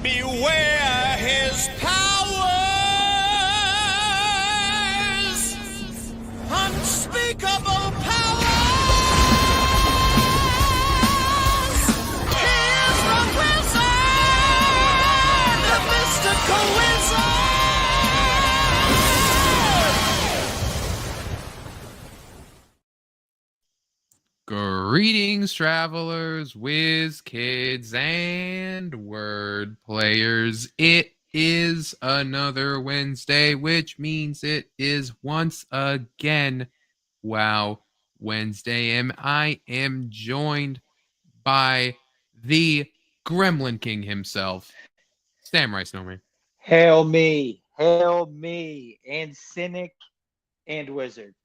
Beware his powers, unspeakable powers. He's the wizard, the mystical wizard. Greetings, travelers, Wiz Kids, and Wordplayers. It is another Wednesday, which means it is once again Wow Wednesday, and I am joined by the Gremlin King himself, Samurai Snowman. Hail me, and cynic, and wizard.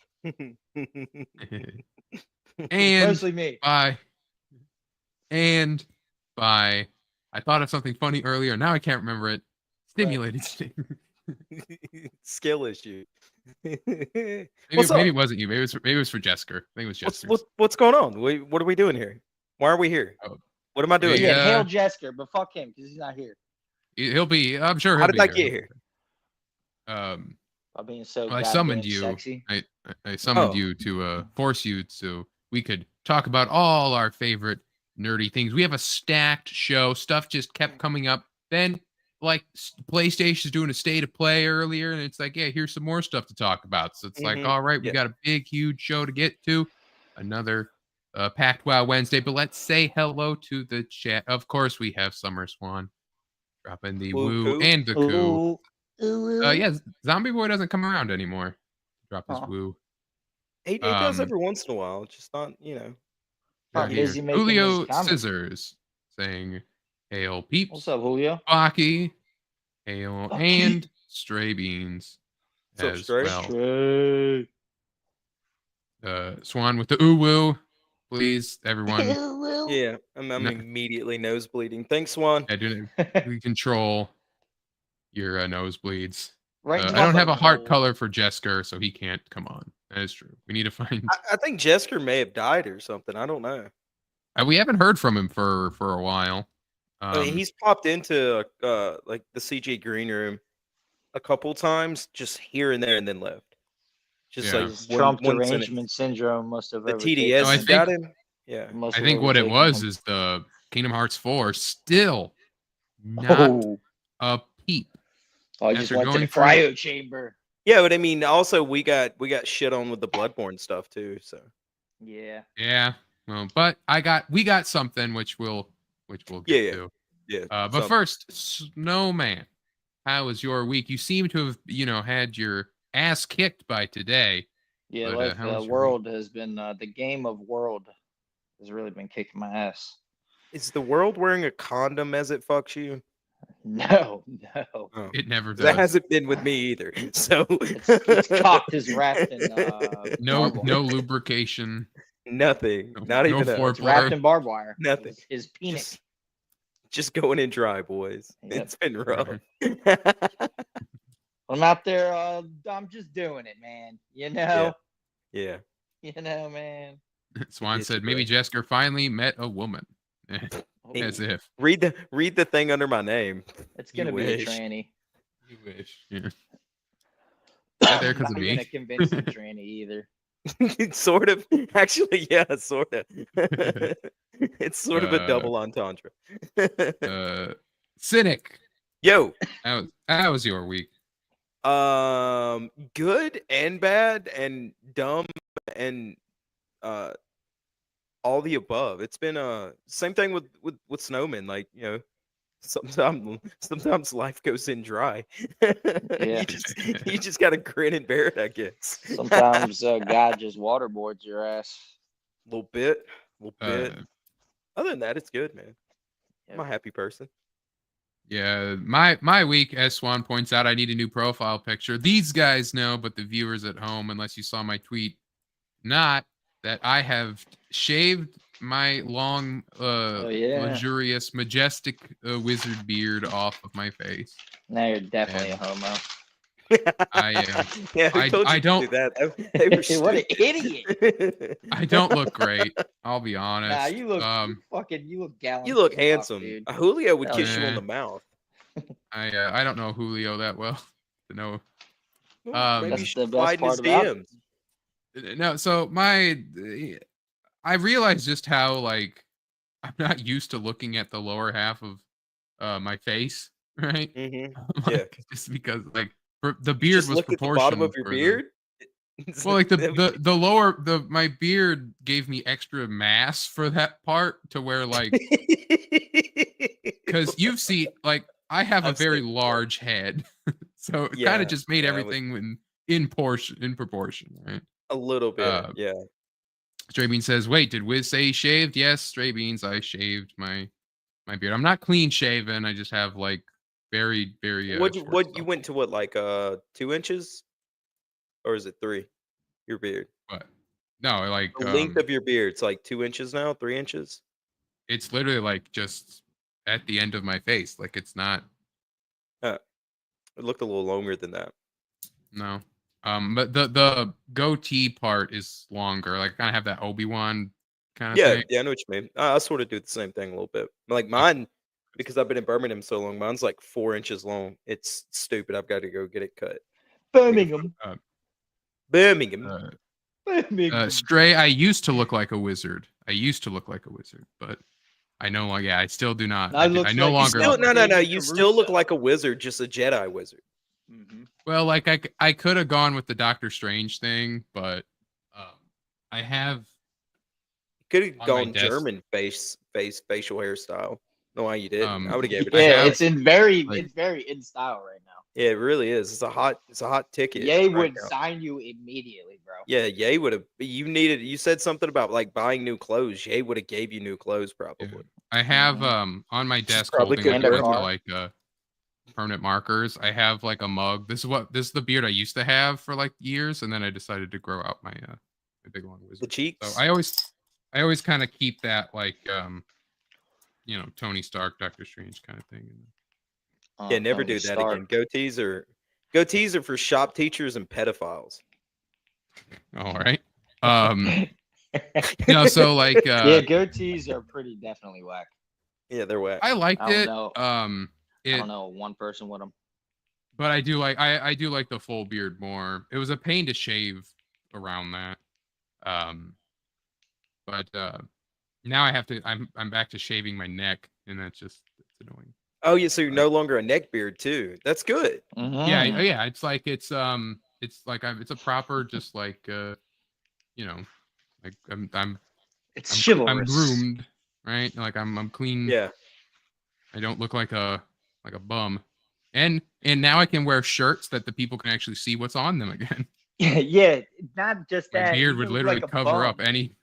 And Mostly me. by I thought of something funny earlier. Now I can't remember it. Stimulated. Skill issue. Maybe it wasn't you. Maybe it was for Jesker. I think it was Jesker. What's going on? What are we doing here? Why are we here? Oh. What am I doing? Yeah, hail Jesker, but fuck him because he's not here. He'll be. I'm sure. How did I get here? By being so. Well, I summoned you. Sexy. I summoned you to force you so we could talk about all our favorite nerdy things. We have a stacked show. Stuff just kept coming up. Then, like, PlayStation's doing a state of play earlier, and it's like, yeah, here's some more stuff to talk about. So it's like, all right, we got a big, huge show to get to. Another packed Wow Wednesday. But let's say hello to the chat. Of course, we have Summer Swan dropping the woo and the coo. Yeah, Zombie Boy doesn't come around anymore. Drop his woo. He does every once in a while, just not, Busy making Julio his comments. Scissors saying, hail peeps. What's up, Julio? Baki, hail, and Stray Beans What's up, as Stray? well. Swan with the ooh-woo, please, everyone. Yeah, I'm immediately nosebleeding. Thanks, Swan. We control your nosebleeds. Right. I don't have a heart color for Jesker, so he can't come on. That is true. We need to find. I think Jesker may have died or something. I don't know. We haven't heard from him for a while. He's popped into like the CG green room a couple times, just here and there, and then left. Just like Trump derangement syndrome must have. The TDS got him. Yeah, I think what it was is the Kingdom Hearts 4 still not a peep. Oh, I just went to the cryo chamber. Yeah, but I mean, also we got shit on with the Bloodborne stuff too. So yeah. Well, but we got something which we'll get to. Yeah. But first, Snowman, how was your week? You seem to have had your ass kicked by today. Yeah, but, the world has been the game of world has really been kicking my ass. Is the world wearing a condom as it fucks you? No. Oh. It never does. That hasn't been with me either. So it's cocked is wrapped in no lubrication. Nothing. Not even it's wrapped in barbed wire. Nothing. His penis. Just going in dry, boys. Yep. It's been rough. I'm out there. I'm just doing it, man. Yeah. Man. Swan said maybe Jesker finally met a woman. As if. Read the thing under my name. It's gonna be a tranny. You wish. Yeah. Not there because of me. I'm not gonna convince the tranny either. Sort of. Actually, yeah, sort of. It's sort of a double entendre. Cynic. Yo. How was your week? Good and bad and dumb and all the above. It's been same thing with Snowman. Like, sometimes life goes in dry. Yeah. you just gotta grin and bear it, I guess. Sometimes God just waterboards your ass. A little bit. Other than that, it's good, man. I'm a happy person. Yeah, my week, as Swan points out, I need a new profile picture. These guys know, but the viewers at home, unless you saw my tweet, not that I have shaved my long, luxurious, majestic wizard beard off of my face. Now you're definitely a homo. Yeah, who told you I to don't. do that? They were What an stupid. idiot! I don't look great. I'll be honest. Nah, you look you look gallant. You look as fuck, handsome. dude. Julio would Hell kiss you on yeah. the mouth. I don't know Julio that well to know. Well, maybe That's you should the best slide in his part about it. DMs. No, so I realized just how like I'm not used to looking at the lower half of my face, right? Mm-hmm. Yeah. Just because like the You beard just was looked at the bottom of proportioned your for beard. well, like the lower my beard gave me extra mass for that part to where like because you've seen like I have a I've very seen it. large head, so it kind Yeah, of just made yeah, everything in proportion, right? a little bit. Yeah. Stray Beans says, "Wait, did Wiz say he shaved?" Yes, Stray Beans, I shaved my beard. I'm not clean shaven. I just have like very What short you stuff. went to what, like 2 inches? Or is it 3? Your beard. But no, like The length of your beard, it's like 2 inches now, 3 inches? it's literally like just at the end of my face. Like it's not It looked a little longer than that. no. But the goatee part is longer. Like I kind of have that Obi-Wan kind of Yeah, thing. yeah, I know what you mean. I sort of do the same thing a little bit. Like mine, because I've been in Birmingham so long, mine's like 4 inches long. It's stupid. I've got to go get it cut. Birmingham. Birmingham. Birmingham. Stray, I used to look like a wizard, but I no longer. Yeah, I still do not. I no like longer. you Still, look no. David You still look Caruso. like a wizard, just a Jedi wizard. Mhm. Well, like I could have gone with the Doctor Strange thing, but I have Could have On my gone desk- German facial hairstyle. No, why you didn't? I would have gave it. I Yeah, have, it's very like- it's very in style right now. Yeah, it really is. It's a hot ticket. Ye right would now. sign you immediately, bro. Yeah, Ye would have. You said something about like buying new clothes. Ye would have gave you new clothes probably. I have Mhm. on my desk Probably holding good like, for with her. like permanent markers. I have like a mug. This is the beard I used to have for like years, and then I decided to grow out my big long The wizard. cheeks. So I always kind of keep that like Tony Stark, Doctor Strange kind of thing. Yeah, never Tony do that Stark. again. Goatees are for shop teachers and pedophiles. All right. So like Yeah, goatees are pretty definitely whack. Yeah, they're whack. I liked I don't it. know. I don't know one person with them. But I do like I do like the full beard more. It was a pain to shave around that. But now I have to I'm back to shaving my neck, and it's annoying. Oh yeah, so you're no longer a neck beard too. That's good. Yeah, Mhm. yeah. It's like it's a proper just like like I'm It's chivalrous. I'm groomed, right? Like I'm clean. Yeah. I don't look like a bum. And now I can wear shirts that the people can actually see what's on them again. Yeah, not just My that. beard you would look literally like a cover up bum. anything.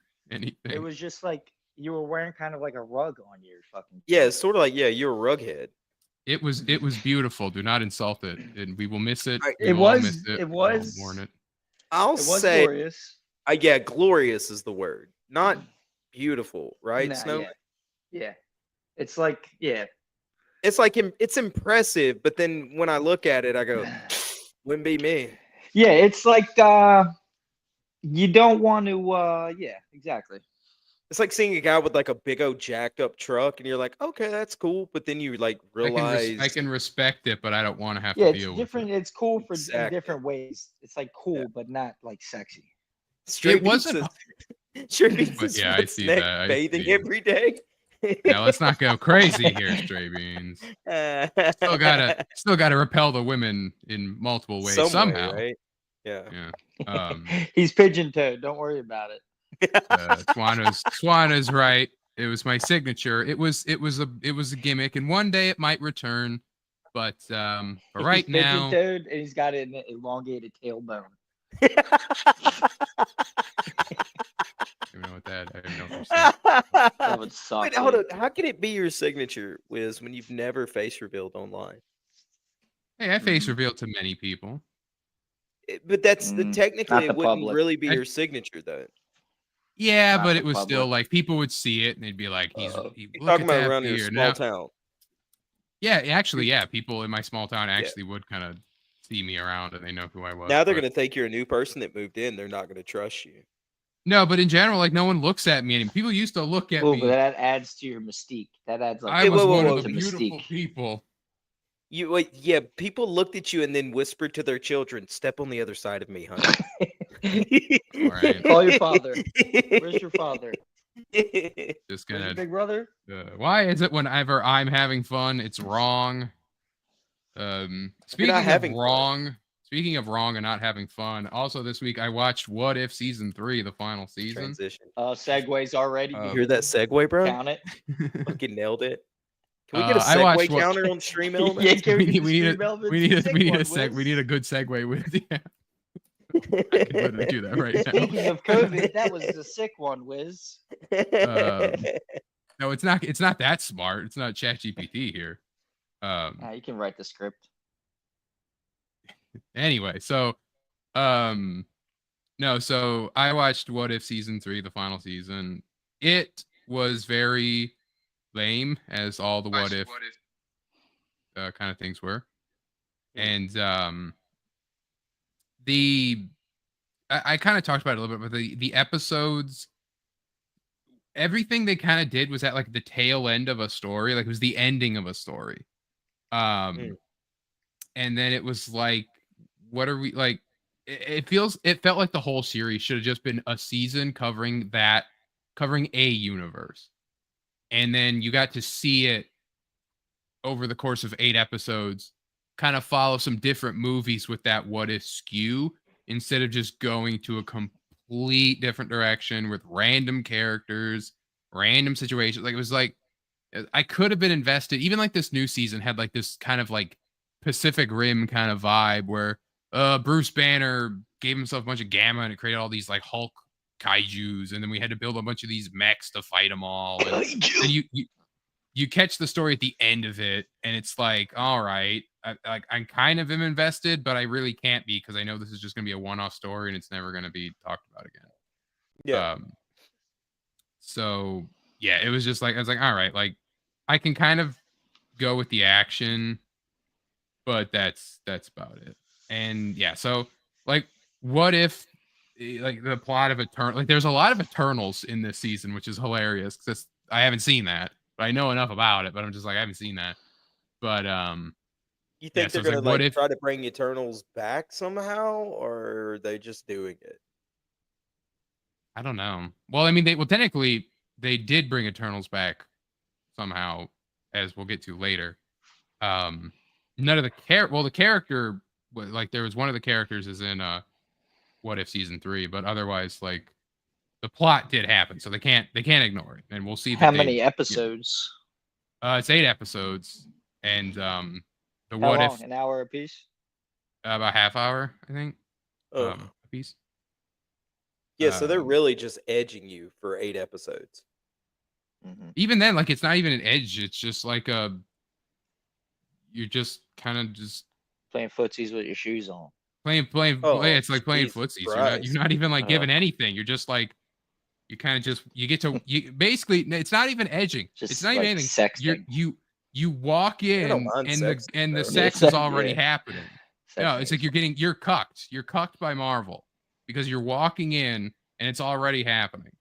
It was just like you were wearing kind of like a rug on your fucking. Yeah, it's sort of like you're a rughead. It was beautiful. Do not insult it, and we will miss it. It We will all was- miss it We will all was- mourn it. I'll It was say, glorious. yeah, glorious is the word, not beautiful, right? Nah, Snow. yeah. It's like It's like it's impressive, but then when I look at it, I go, wouldn't be me. yeah. It's like you don't want to. Yeah, exactly. It's like seeing a guy with like a big old jacked up truck, and you're like, okay, that's cool, but then you like realize I can respect it, but I don't want to have Yeah, to it's deal different. with it. It's cool for in Exactly. different ways. It's like cool, Yeah. but not like sexy. Straight wasn't- Straight beats But is yeah, I what's see neck that, I bathing see. every day. Now let's not go crazy here, Stray Beans. Still gotta repel the women in multiple ways Some way, somehow. right? Yeah. Yeah. He's pigeon-toed. Don't worry about it. Swana's right. It was my signature. It was a gimmick, and one day it might return. But right He's now, pigeon-toed, and he's got an elongated tailbone. I don't know what that. I don't know what you're saying. That would suck. Wait, hold on. dude. How can it be your signature, Wiz, when you've never face revealed online? Hey, I face revealed to many people. But that's not technically the it wouldn't public. really be I- your signature, though. Yeah, Not but the it was still public. like people would see it and they'd be like, You're look talking at about that around your beard. small Now- town. Yeah, actually, yeah. People in my small town actually would kind of see me around and they know who I was. Now they're but- gonna think you're a new person that moved in. They're not gonna trust you. No, but in general, like no one looks at me anymore. People used to look at Oh, me. but that adds to your mystique. That adds like I Hey, was whoa, one whoa, of the whoa. beautiful Mystique. people. You wait, yeah. People looked at you and then whispered to their children, "Step on the other side of me, honey." Right. Call your father. Where's your father? Just Where's your gonna. big brother? Why is it whenever I'm having fun, it's wrong? Speaking of having fun. wrong, speaking of wrong and not having fun. Also, this week I watched What If season 3, the final season. Transition. Segues already. You hear that segue, bro? Count it. Fucking nailed it. Can we get a I watched segue counter on stream Yeah, elements? can we get need, the we need stream a, elements? we need a, Sick we need one, a seg, we Wiz. need a good segue with yeah. I can literally do that right now. Speaking of COVID, that was the sick one, Wiz. No, it's not. It's not that smart. It's not ChatGPT here. You can write the script. Anyway, so no, so I watched What If season 3, the final season. It was very lame, as all the What If kind of things were, and I kind of talked about it a little bit, but the episodes, everything they kind of did was at like the tail end of a story, like it was the ending of a story, and then it was like, what are we like? It felt like the whole series should have just been a season covering a universe, and then you got to see it over the course of 8 episodes, kind of follow some different movies with that what if skew, instead of just going to a complete different direction with random characters, random situations. Like it was like I could have been invested. Even like this new season had like this kind of like Pacific Rim kind of vibe where Bruce Banner gave himself a bunch of gamma and it created all these like Hulk kaijus, and then we had to build a bunch of these mechs to fight them all. And then you catch the story at the end of it, and it's like, all right, I kind of am invested, but I really can't be, because I know this is just going to be a one-off story and it's never going to be talked about again. Yeah. So yeah, it was just like, I was like, all right, like I can kind of go with the action, but that's about it. And yeah, so like, what if like the plot of Eternal, like there's a lot of Eternals in this season, which is hilarious because I haven't seen that, but I know enough about it, but I'm just like, I haven't seen that. But You think yeah, so they're it's gonna like, what if- try to bring Eternals back somehow, or are they just doing it? I don't know. Well, I mean, technically they did bring Eternals back somehow, as we'll get to later. None of the the character, like there was one of the characters is in What If season 3, but otherwise, like the plot did happen, so they can't ignore it. And we'll see How many episodes? It's 8 episodes, and the How What long? If An hour apiece? about half hour, I think, Oh, a piece. yeah. So they're um, really just edging you for 8 episodes. Mhm. Even then, like it's not even an edge. It's just like you're just kind of just Playing footsies with your shoes on. playing. Oh, It's like playing Jesus footsies. Christ. You're not even like given anything. You're just like, you kind of just, you get to, you basically, it's not even edging. Just It's not like even anything. sexting. You walk in don't mind and sexting, the though. sex Yeah. is already happening. No, it's like Sexting. you're cucked. You're cucked by Marvel because you're walking in and it's already happening.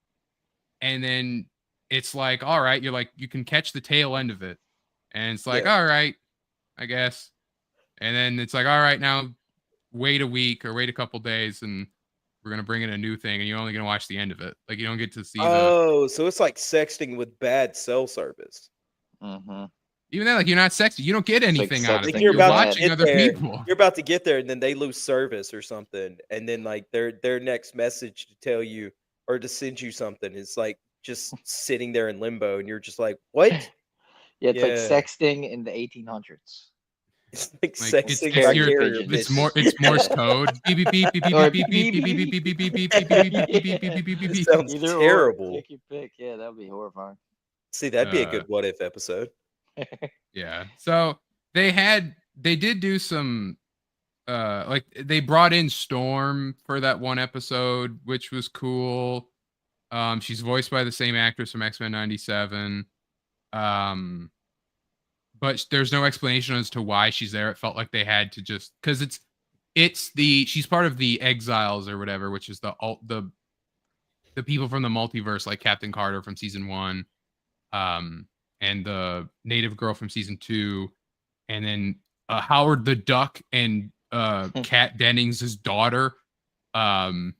And then it's like, all right, you're like, you can catch the tail end of it. And it's like, all right, I guess. And then it's like, all right, now wait a week or wait a couple days and we're going to bring in a new thing, and you're only going to watch the end of it. Like you don't get to see Oh, so it's like sexting with bad cell service. Mm-hmm. even then, like you're not sexy. You don't get like anything out of sexting it. with You're bad. watching Get other there. people. You're about to get there, and then they lose service or something, and then like their next message to tell you or to send you something is like just sitting there in limbo, and you're just like, what? Yeah, it's like Yeah. sexting in the 1800s. It's like Like, sexting it's by your- carrier It's pigeons. it's Morse code. Beep beep beep beep beep Or beep beep beep beep beep beep beep beep beep beep beep beep beep beep beep beep. Sounds Either or, terrible. pick your pick. Yeah, that would be horrifying. See, that'd be a good what if episode. Yeah. So they did do some like they brought in Storm for that one episode, which was cool. She's voiced by the same actress from X-Men 97. But there's no explanation as to why she's there. It felt like they had to just, because she's part of the Exiles or whatever, which is the people from the multiverse, like Captain Carter from season 1, and the native girl from season 2, and then Howard the Duck and Kat Dennings' daughter from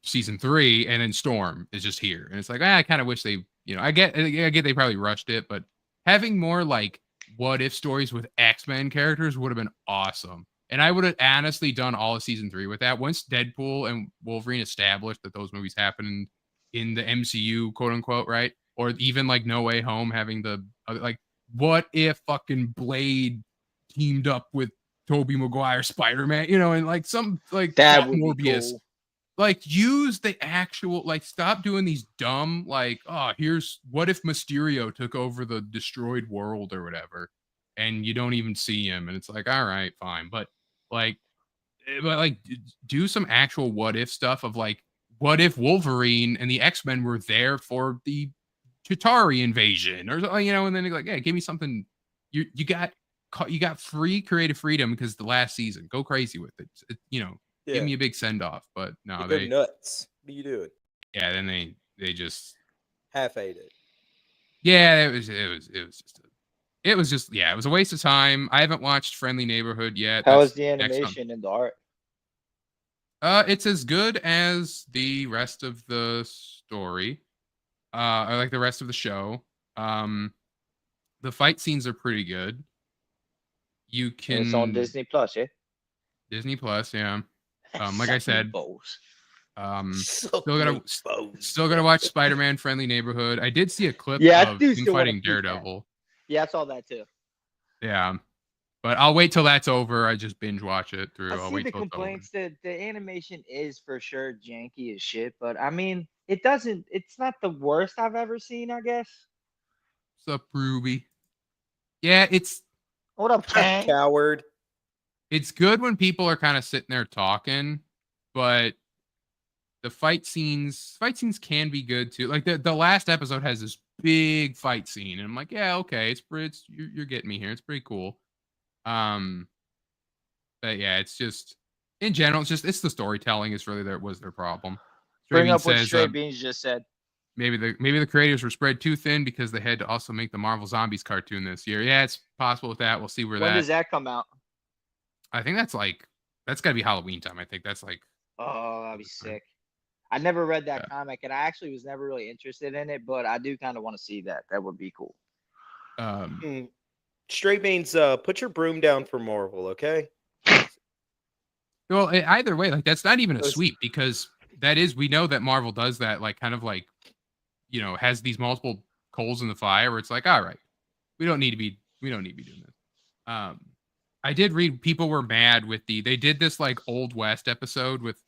season 3, and then Storm is just here. And it's like, I kind of wish they, I get they probably rushed it, but having more like what if stories with X-Men characters would have been awesome. And I would have honestly done all of season 3 with that. Once Deadpool and Wolverine established that those movies happened in the MCU, quote unquote, right? Or even like No Way Home having the like, what if fucking Blade teamed up with Tobey Maguire Spider-Man, and like some like That would Morbius. be cool. Like, use the actual, like, stop doing these dumb, like, here's what if Mysterio took over the destroyed world or whatever, and you don't even see him, and it's like, all right, fine, but do some actual what if stuff of like, what if Wolverine and the X-Men were there for the Chitauri invasion or something, and then you're like, yeah, give me something. You got free creative freedom because the last season, go crazy with it, Give me a big send off, but no, they nuts. What are you doing? Yeah, then they just half-ate it. Yeah, it was just it was a waste of time. I haven't watched Friendly Neighborhood yet. How is the animation and the art? It's as good as the rest of the story. I like the rest of the show. The fight scenes are pretty good. You can. And it's on Disney Plus, yeah. Disney Plus, yeah. Like I said, still gotta watch Spider-Man Friendly Neighborhood. I did see a clip of him fighting Daredevil. Yeah, I saw that too. Yeah, but I'll wait till that's over. I just binge watch it through. I'll see the complaints that the animation is for sure janky as shit, but I mean, it's not the worst I've ever seen, I guess. What's up, Ruby? Yeah, what up, Kang? Coward. It's good when people are kind of sitting there talking, but the fight scenes can be good too. Like the last episode has this big fight scene, and I'm like, yeah, okay, you're getting me here. It's pretty cool. But yeah, it's just in general, it's the storytelling is really was their problem. Bring up what Stray Beans just said. Maybe the creators were spread too thin because they had to also make the Marvel Zombies cartoon this year. Yeah, it's possible with that. We'll see when does that come out? I think that's got to be Halloween time. I think that's like. Oh, that'd be sick. I never read that comic, and I actually was never really interested in it, but I do kind of want to see that. That would be cool. Stray Beans, put your broom down for Marvel, okay? Well, either way, like that's not even a sweep because we know that Marvel does that, like kind of like, has these multiple coals in the fire where it's like, all right, we don't need to be doing this. I did read people were mad with they did this like Old West episode with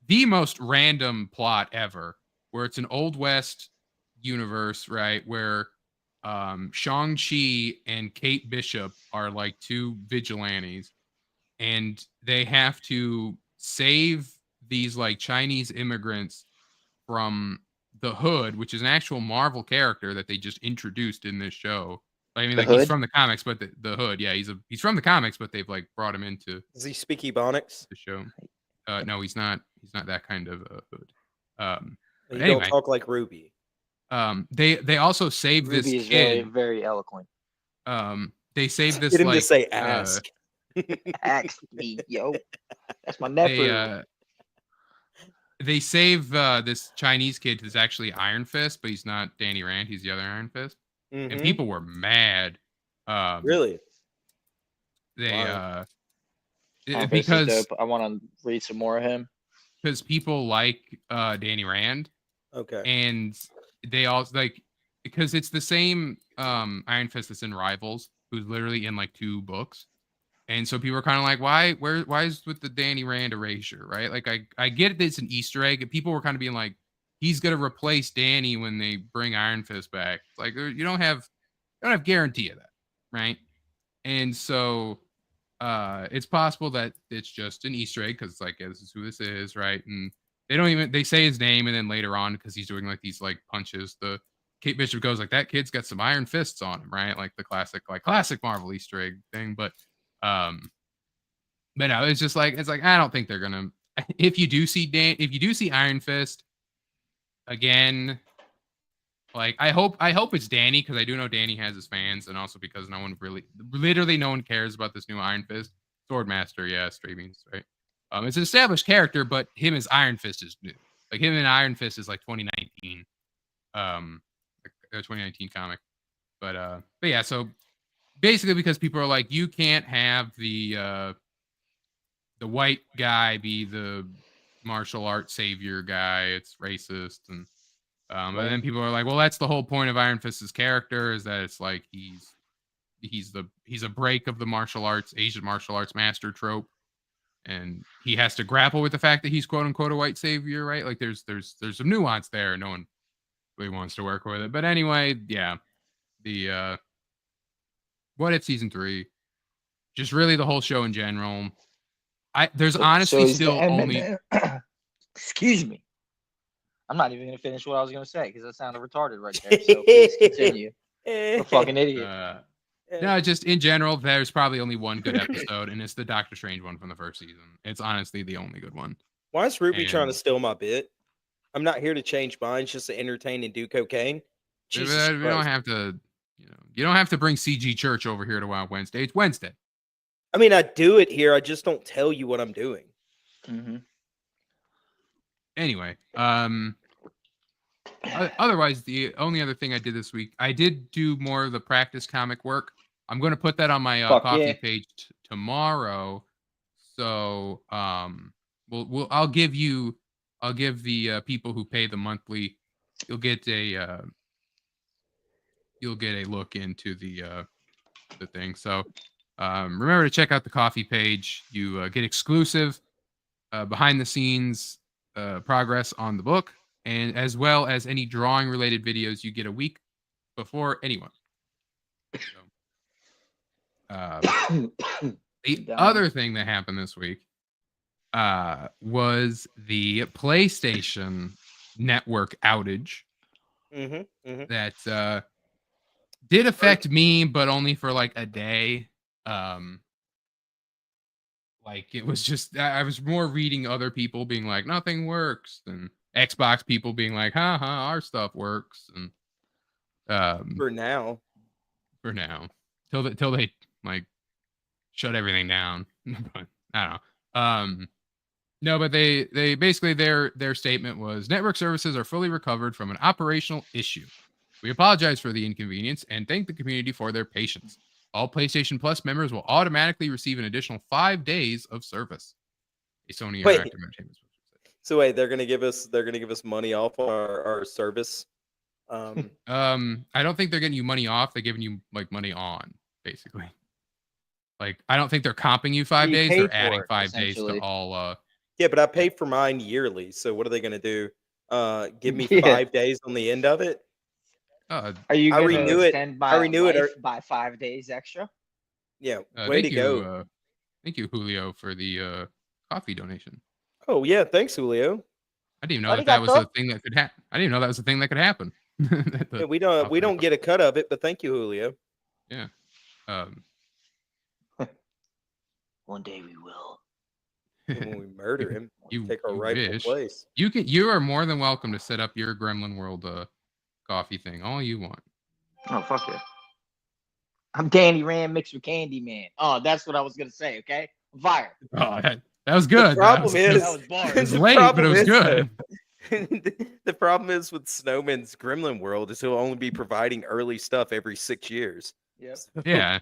the most random plot ever, where it's an Old West universe, right? Where Shang-Chi and Kate Bishop are like two vigilantes, and they have to save these like Chinese immigrants from the Hood, which is an actual Marvel character that they just introduced in this show. I mean, like he's from the comics, but the Hood, yeah, he's from the comics, but they've like brought him into. Does he speak Ebonics? The show. No, he's not. He's not that kind of Hood. You don't talk like Ruby. They also saved Ruby this is kid. very, very eloquent. They saved this. Get him like, to say ask. Ask me, yo. That's my nephew. They save this Chinese kid who's actually Iron Fist, but he's not Danny Rand. He's the other Iron Fist. Mm-hmm. And people were mad. Really? They because I want to read some more of him. Because people like Danny Rand. Okay. And they also like because it's the same Iron Fist that's in Rivals, who's literally in like 2 books. And so people are kind of like, why is with the Danny Rand erasure, right? Like I get that it's an Easter egg. People were kind of being like, he's gonna replace Danny when they bring Iron Fist back. It's like you don't have guarantee of that, right? And so it's possible that it's just an Easter egg because it's like, yeah, this is who this is, right? And they say his name, and then later on, because he's doing like these like punches, the Kate Bishop goes like, that kid's got some iron fists on him, right? Like the classic Marvel Easter egg thing. But But no, it's just like I don't think they're gonna. If you do see Iron Fist again, like I hope it's Danny, because I do know Danny has his fans, and also because literally no one cares about this new Iron Fist. Swordmaster, yeah, streamings, right? It's an established character, but him as Iron Fist is new. Like him and Iron Fist is like 2019, a 2019 comic. But yeah, so basically because people are like, you can't have the white guy be the martial arts savior guy. It's racist, and then people are like, well, that's the whole point of Iron Fist's character, is that it's like he's a break of the Asian martial arts master trope, and he has to grapple with the fact that he's quote unquote a white savior, right? Like there's some nuance there. No one really wants to work with it, but anyway, yeah, the What If season 3, just really the whole show in general. There's honestly still only. Excuse me. I'm not even gonna finish what I was gonna say because that sounded retarded right there. So please continue. I'm a fucking idiot. No, just in general, there's probably only one good episode, and it's the Doctor Strange one from the first season. It's honestly the only good one. Why is Ruby trying to steal my bit? I'm not here to change minds, just to entertain and do cocaine. We don't have to, you don't have to bring CG Church over here to Wild Wednesday. It's Wednesday. I mean, I do it here. I just don't tell you what I'm doing. Mm-hmm. Anyway, otherwise, the only other thing I did this week, I did do more of the practice comic work. I'm going to put that on my coffee page tomorrow. So, I'll give the people who pay the monthly, you'll get a look into the thing. So, remember to check out the coffee page. You get exclusive behind the scenes progress on the book, and as well as any drawing related videos you get a week before anyone. So, the other thing that happened this week was the PlayStation Network outage. That did affect me, but only for like a day. Like it was just, I was more reading other people being like, nothing works, and Xbox people being like, haha, our stuff works. And for now, till they like shut everything down. But I don't know. No, but they basically their statement was, network services are fully recovered from an operational issue. We apologize for the inconvenience and thank the community for their patience. All PlayStation Plus members will automatically receive an additional 5 days of service. A Sony Interactive Entertainment. So wait, they're gonna give us money off our service. I don't think they're getting you money off. They're giving you like money on, basically. Like I don't think they're comping you 5 days. They're adding 5 days to all. Yeah, but I pay for mine yearly. So what are they gonna do? Give me 5 days on the end of it? Are you going to extend my life by 5 days extra? Yeah, way to go. Thank you, Julio, for the coffee donation. Oh yeah, thanks, Julio. I didn't even know that was a thing that could happen. I didn't even know that was a thing that could happen. Yeah, we don't get a cut of it, but thank you, Julio. Yeah. One day we will. When we murder him, you take our rightful place. You are more than welcome to set up your Gremlin World coffee thing all you want. Oh, fuck yeah. I'm Danny Rand mixed with Candyman. Oh, that's what I was gonna say. Okay, I'm fired. Oh, that was good. The problem that was late, but it was good. The problem is with Snowman's Gremlin World is he'll only be providing early stuff every 6 years. Yes. Yeah.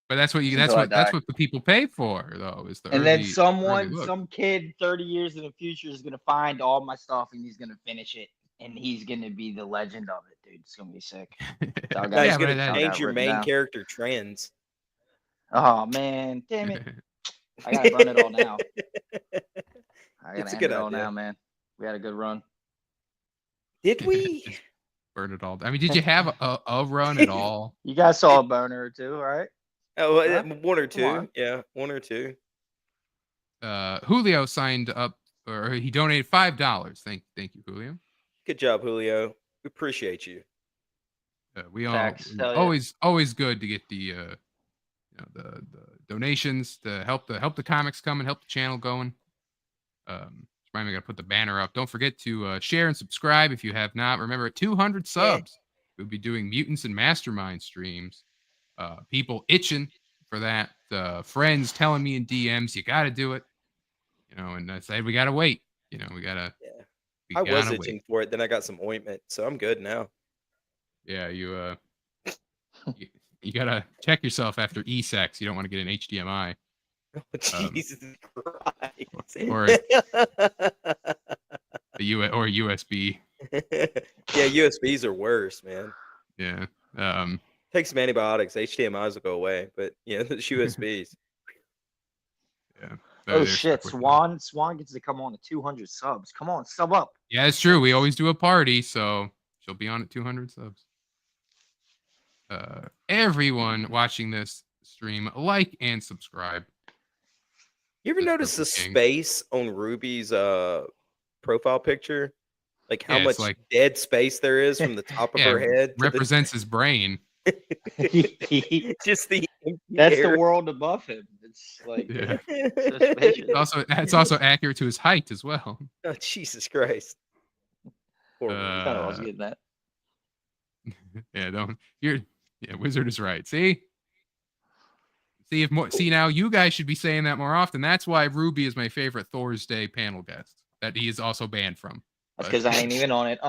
But that's what the people pay for, though. Is the and then some kid 30 years in the future is gonna find all my stuff and he's gonna finish it. And he's gonna be the legend of it, dude. It's gonna be sick. No, he's gonna change your main character trends. Oh man, damn it! I gotta burn it all now. I gotta end it all now, man. We had a good run. Did we? Burn it all. I mean, did you have a run at all? You guys saw a burner or two, right? Oh, one or two. Yeah, one or two. Julio signed up, or he donated $5. Thank you, Julio. Good job, Julio. We appreciate you. We always good to get the the donations to help the comics come and help the channel going. Remind me, I gotta put the banner up. Don't forget to share and subscribe if you have not. Remember, at 200 subs, we'll be doing Mutants and Mastermind streams. People itching for that. Friends telling me in DMs, you got to do it. And I said, we got to wait. We got to. Yeah. We I was gotta itching wait. for it. Then I got some ointment, so I'm good now. Yeah, you gotta check yourself after e-sex. You don't want to get an HDMI. Jesus Christ. Or or USB. Yeah, USBs are worse, man. Yeah. Take some antibiotics. HDMIs will go away, but yeah, the USBs. Yeah. Oh shit, Swan gets to come on to 200 subs. Come on, sub up. Yeah, it's true. We always do a party, so she'll be on at 200 subs. Everyone watching this stream, like and subscribe. You ever notice the space on Ruby's profile picture? Like how much dead space there is from the top of her head represents his brain. Just the that's the world above him. It's like it's also accurate to his height as well. Oh, Jesus Christ. I was getting that. Wizard is right. See now you guys should be saying that more often. That's why Ruby is my favorite Thor's Day panel guest that he is also banned from. That's because I ain't even on it.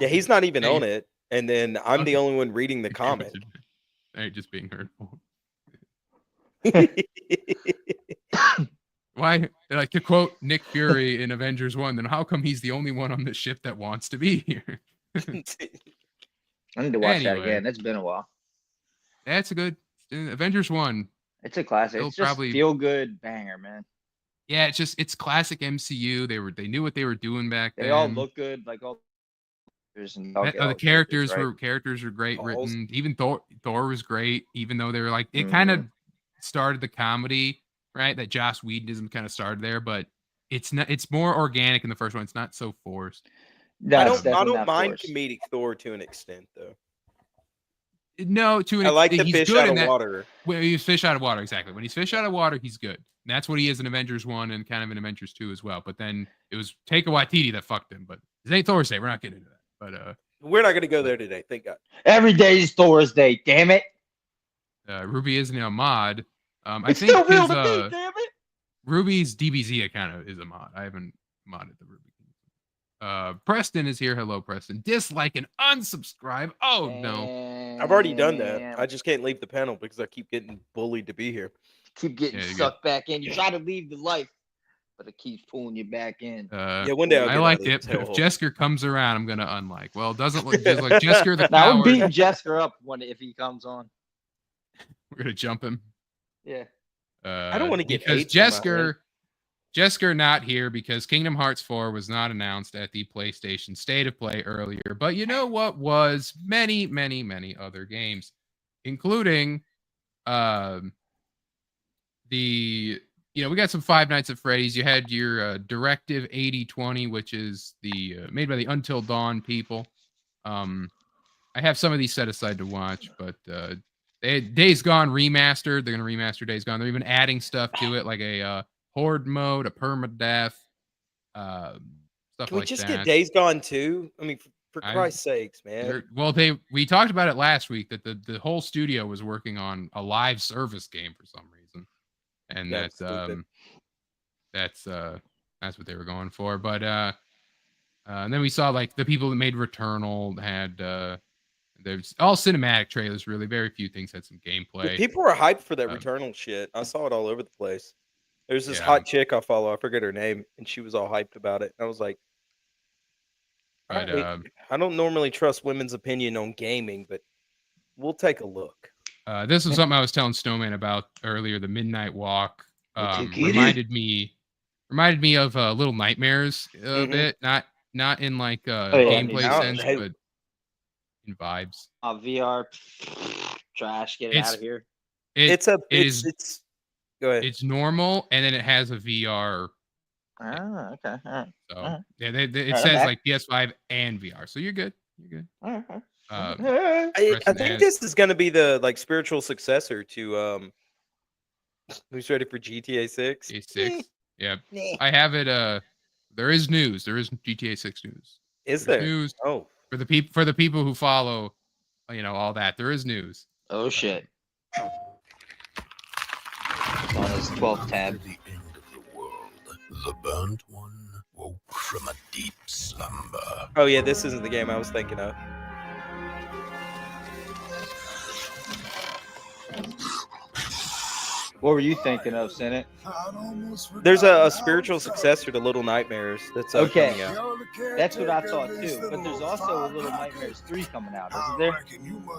Yeah, he's not even on it. And then I'm the only one reading the comment. I ain't just being hurtful. Why, like to quote Nick Fury in Avengers 1, then how come he's the only one on the ship that wants to be here? I need to watch that again. It's been a while. That's a good Avengers 1. It's a classic. It's just feel good banger, man. Yeah, it's classic MCU. They knew what they were doing back then. They all look good, like all. The characters were great written. Even Thor was great, even though they were like it kind of started the comedy, right? That Joss Whedonism kind of started there, but it's more organic in the first one. It's not so forced. I don't mind comedic Thor to an extent though. No, I like the fish out of water. When he's fish out of water, exactly. When he's fish out of water, he's good. And that's what he is in Avengers 1 and kind of in Avengers 2 as well. But then it was Taika Waititi that fucked him. But it ain't Thor's Day. We're not getting into that. But we're not going to go there today. Thank God. Every day is Thor's Day. Damn it. Ruby isn't a mod. It's still real to me. Damn it. Ruby's DBZ account is a mod. I haven't modded the Ruby. Preston is here. Hello, Preston. Dislike and unsubscribe. Oh no. I've already done that. I just can't leave the panel because I keep getting bullied to be here. Keep getting sucked back in. You try to leave the life, but it keeps pulling you back in. One day I liked it. If Jesker comes around, I'm gonna unlike. Well, it doesn't look just like Jesker the coward. I'm beating Jesker up if he comes on. We're gonna jump him. Yeah. I don't want to get because Jesker not here because Kingdom Hearts 4 was not announced at the PlayStation State of Play earlier. But you know what was many, many, many other games, including we got some Five Nights at Freddy's. You had your Directive 8020, which is the made by the Until Dawn people. I have some of these set aside to watch, but Days Gone remastered. They're going to remaster Days Gone. They're even adding stuff to it, like a horde mode, a permadeath, stuff like that. Can we just get Days Gone 2? I mean, for Christ's sakes, man. We talked about it last week that the whole studio was working on a live service game for some reason, and that's what they were going for. But and then we saw like the people that made Returnal had there's all cinematic trailers. Really, very few things had some gameplay. Yeah, people were hyped for that Returnal shit. I saw it all over the place. There's this hot chick I follow. I forget her name, and she was all hyped about it. I was like, but, I don't normally trust women's opinion on gaming, but we'll take a look. This was something I was telling Snowman about earlier. The Midnight Walk reminded me of Little Nightmares a bit, not in like gameplay sense, but in vibes. VR trash. Get it out of here. Go ahead. It's normal, and then it has a VR. Okay. All right. So yeah, it says like PS5 and VR, so you're good. You're good. All right. I think this is gonna be the like spiritual successor to who's ready for GTA 6? GTA 6. Yeah. I have it there is news. There is GTA 6 news. Is There's there? news Oh. for the people who follow, all that. There is news. Oh shit. On his 12th tab. The end of the world, the burnt one woke from a deep slumber. Oh yeah, this isn't the game I was thinking of. What were you thinking of, Senate? There's a spiritual successor to Little Nightmares that's coming out. That's what I thought too. But there's also a Little Nightmares 3 coming out, isn't there?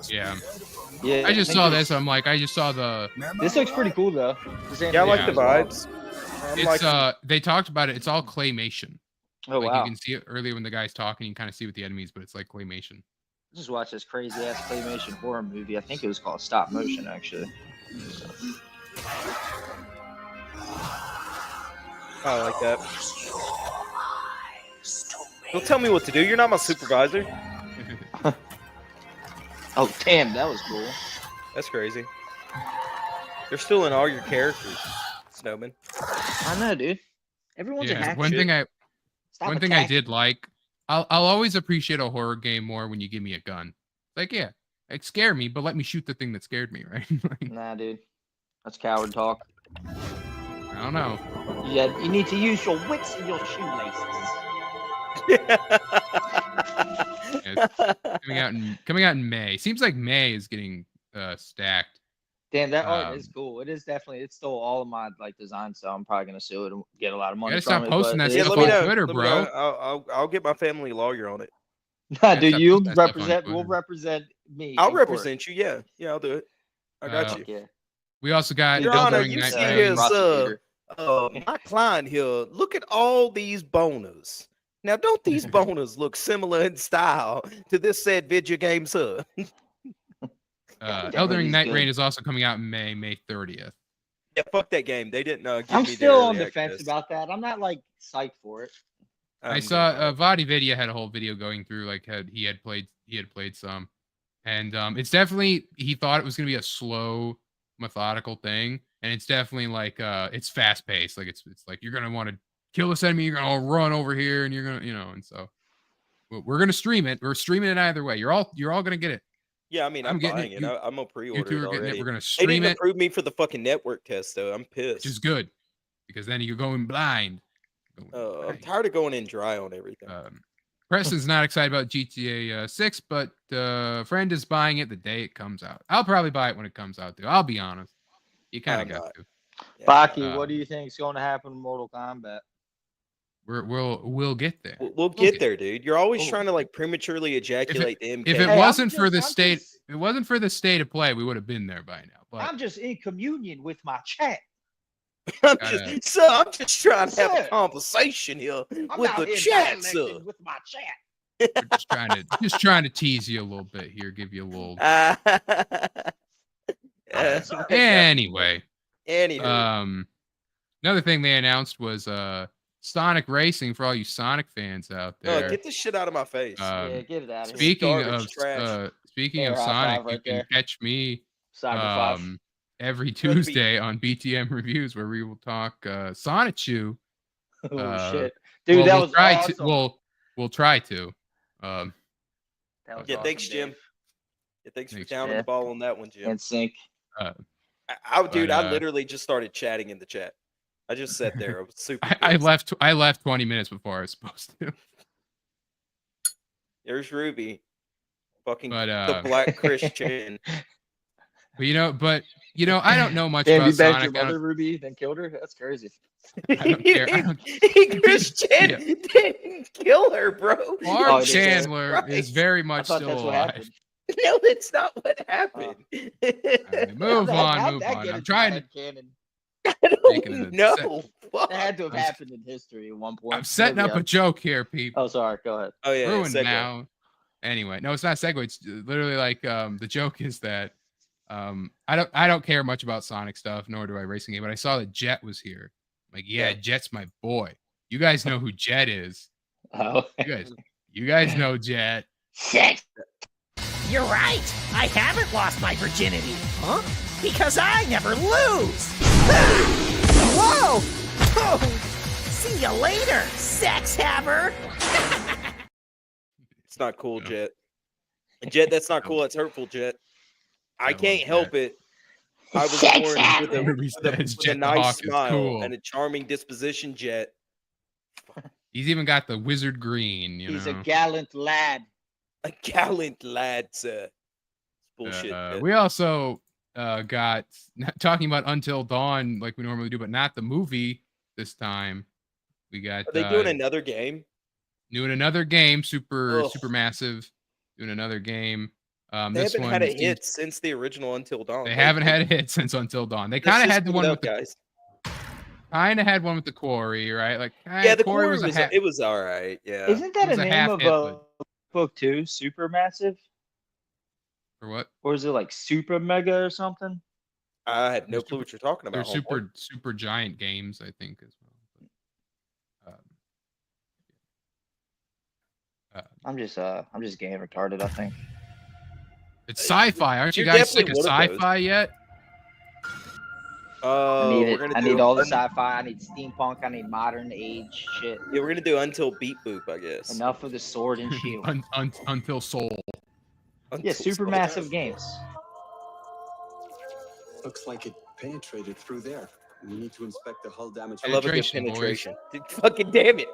Yeah. Yeah. I just saw this. I'm like, I just saw the. This looks pretty cool though. Yeah, I like the vibes. It's they talked about it. It's all claymation. Oh like wow. you can see it earlier when the guy's talking. You can kind of see with the enemies, but it's like claymation. Just watch this crazy ass claymation horror movie. I think it was called Stop Motion actually. I like that. Don't tell me what to do. You're not my supervisor. Oh damn, that was cool. That's crazy. They're still in all your characters, Snowman. I know, dude. Everyone's a hack. One thing I I did like. I'll always appreciate a horror game more when you give me a gun. Like, yeah, it scared me, but let me shoot the thing that scared me, right? Like, Nah, dude. That's coward talk. I don't know. Yeah, you need to use your wits and your shoelaces. Coming out in May. Seems like May is getting stacked. Damn, that art is cool. It is definitely. It stole all of my design, so I'm probably gonna sue it and get a lot of money. You gotta stop posting that Yeah, stuff let me on know. Twitter, Let me bro. know. I'll get my family lawyer on it. Nah, dude, stop you posting that stuff on represent. We'll Twitter. represent me. I'll in court. represent you. Yeah, yeah, I'll do it. I got Fuck you. yeah. We also got Your Honor, Elden you Ring see Night here, Rain. sir. My client here. Look at all these boners. Now, don't these boners look similar in style to this said video game, sir? Elden Ring He's Night good. Rain is also coming out in May 30th. Yeah, fuck that game. They didn't give I'm me the still on early the fence access. about that. I'm not like psyched for it. I saw Vadi Vidya had a whole video going through like he had played some, and it's definitely he thought it was gonna be a slow, methodical thing, and it's definitely like it's fast paced. Like it's like you're gonna want to kill this enemy, you're gonna run over here, and you're gonna and so we're gonna stream it. We're streaming it either way. You're all gonna get it. Yeah, I mean, I'm getting buying it. it. I'm gonna pre-order You two it are getting already. it. We're gonna They stream didn't it, approve me for the fucking network test, though. I'm pissed. which is good because then you're going blind. I'm tired of going in dry on everything. Preston's not excited about GTA 6, but friend is buying it the day it comes out. I'll probably buy it when it comes out, too. I'll be honest. You kind of got to. Yeah, Baki, what do you think is going to happen in Mortal Kombat? We'll get there. We'll get there, dude. You're always trying to like prematurely ejaculate the MK. If it Hey, wasn't I'm for the just- I'm state, just- if it wasn't for the state of play, we would have been there by now. But I'm just in communion with my chat. I'm gotta- just trying to have a Sir. conversation here I'm with out the here chat, sir. dialecting with my chat. we're just trying to tease you a little bit here, give you a little. Anyway, Anywho, another thing they announced was Sonic Racing for all you Sonic fans out there. get this shit out of my face. Yeah, get it out of here. Speaking Garbage, of trash. speaking of Air high Sonic, five right you can there. catch me Cyber 5. every Gonna be- Tuesday on BTM Reviews where we will talk Sonic Chew. Oh shit, dude, Well, that we'll was try awesome. to. We'll try to. That was Yeah, awesome, thanks, Jim. Dave. Yeah, thanks for Thanks, downing yeah. the ball on that one, Jim. And sync. Dude, I but, literally just started chatting in the chat. I just sat there. I was super. I pissed. left 20 minutes before I was supposed to. There's Ruby, fucking But the black Christian. But I don't know much Damn, about you bagged Sonic. your I mother, don't- Ruby, then killed her? That's crazy. I don't care. I don't- Christian Yeah. didn't kill her, bro. Mark Oh, it is. Chandler is Christ. very I much thought still that's what alive. happened. No, that's not what happened. Alright, move on. I'm trying to. Canon. I Making it don't a know. Fuck. That had to have happened in history at one point. I'm setting up Maybe a joke here, people. Oh, sorry. Go ahead. Oh yeah, Ruined segue. now. Anyway, no, it's not segue. It's literally like the joke is that I don't care much about Sonic stuff, nor do I racing game. But I saw that Jet was here. I'm like, yeah, Jet's my boy. You guys know who Jet is. Oh, You guys know Jet. shit. You're right. I haven't lost my virginity. Huh? Because I never lose. Whoa! Oh, see you later, sex haver. It's not cool, Jet. Jet, that's not cool. That's hurtful, Jet. I can't help it. I was Sex born haver. with a nice smile and a charming disposition, Jet. He's even got the wizard green, you He's know. a gallant lad. A gallant lad, sir. Bullshit. Jet. We also got talking about Until Dawn like we normally do, but not the movie this time. We got Are they doing another game? Doing another game, super Ugh. massive. Doing another game. They This haven't one had a hit since the original Until Dawn. They haven't had a hit since Until Dawn. They kind of had the one with the guys. Kind of had one with the quarry, right? Like Yeah, the quarry core was it was all right. Yeah. Isn't that It was a a name half of hit, a book too? Supermassive? for what? Or is it like Super Mega or something? I have no They're clue what you're talking They're about. homeboy. super giant games, I think, as well. But, I'm just getting retarded, I think. it's sci-fi. Aren't you You're guys sick of definitely one of those. sci-fi yet? I need it. I need all the un- sci-fi. I need steampunk. I need modern age shit. Yeah, we're gonna do Until Beat Boop, I guess. Enough of the sword and shield. Until Soul. Yeah, supermassive games. Looks like it penetrated through there. We need to inspect the hull damage. I love a good Penetration, boys. penetration. Dude, fucking damn it.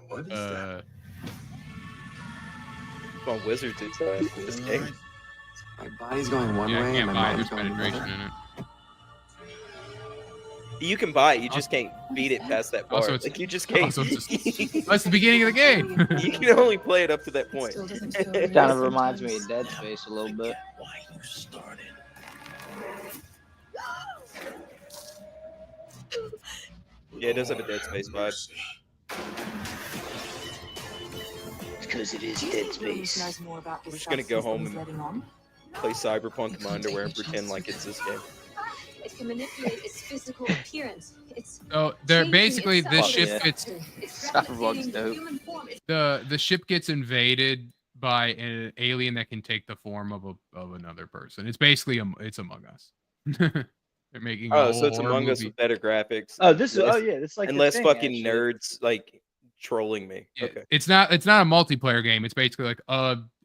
What is that? Come on, Wizards inside this game. My body's going one Yeah, I way and can't my buy it. mind's There's going penetration another. in it. You can buy it, you just can't beat it past that part. Also, it's- Like you just can't. also, it's That's the beginning of the game. You can only play it up to that point. Kind of reminds me of Dead Space a little bit. Yeah, it does have a Dead Space vibe. Because it is Dead Space. I'm just gonna go home and play Cyberpunk in my underwear and pretend like it's this game. It can manipulate its physical appearance. It's So they're changing basically the itself. ship yeah. gets It's Cyberpunk's replicating the dope. human form. the ship gets invaded by an alien that can take the form of another person. It's basically it's Among Us. They're making a Oh, whole so it's horror Among Us movie. with better graphics. Oh, this is. Less- Oh, yeah. This is like and the less thing, fucking actually. nerds like trolling me. Yeah, Okay. It's not a multiplayer game. It's basically like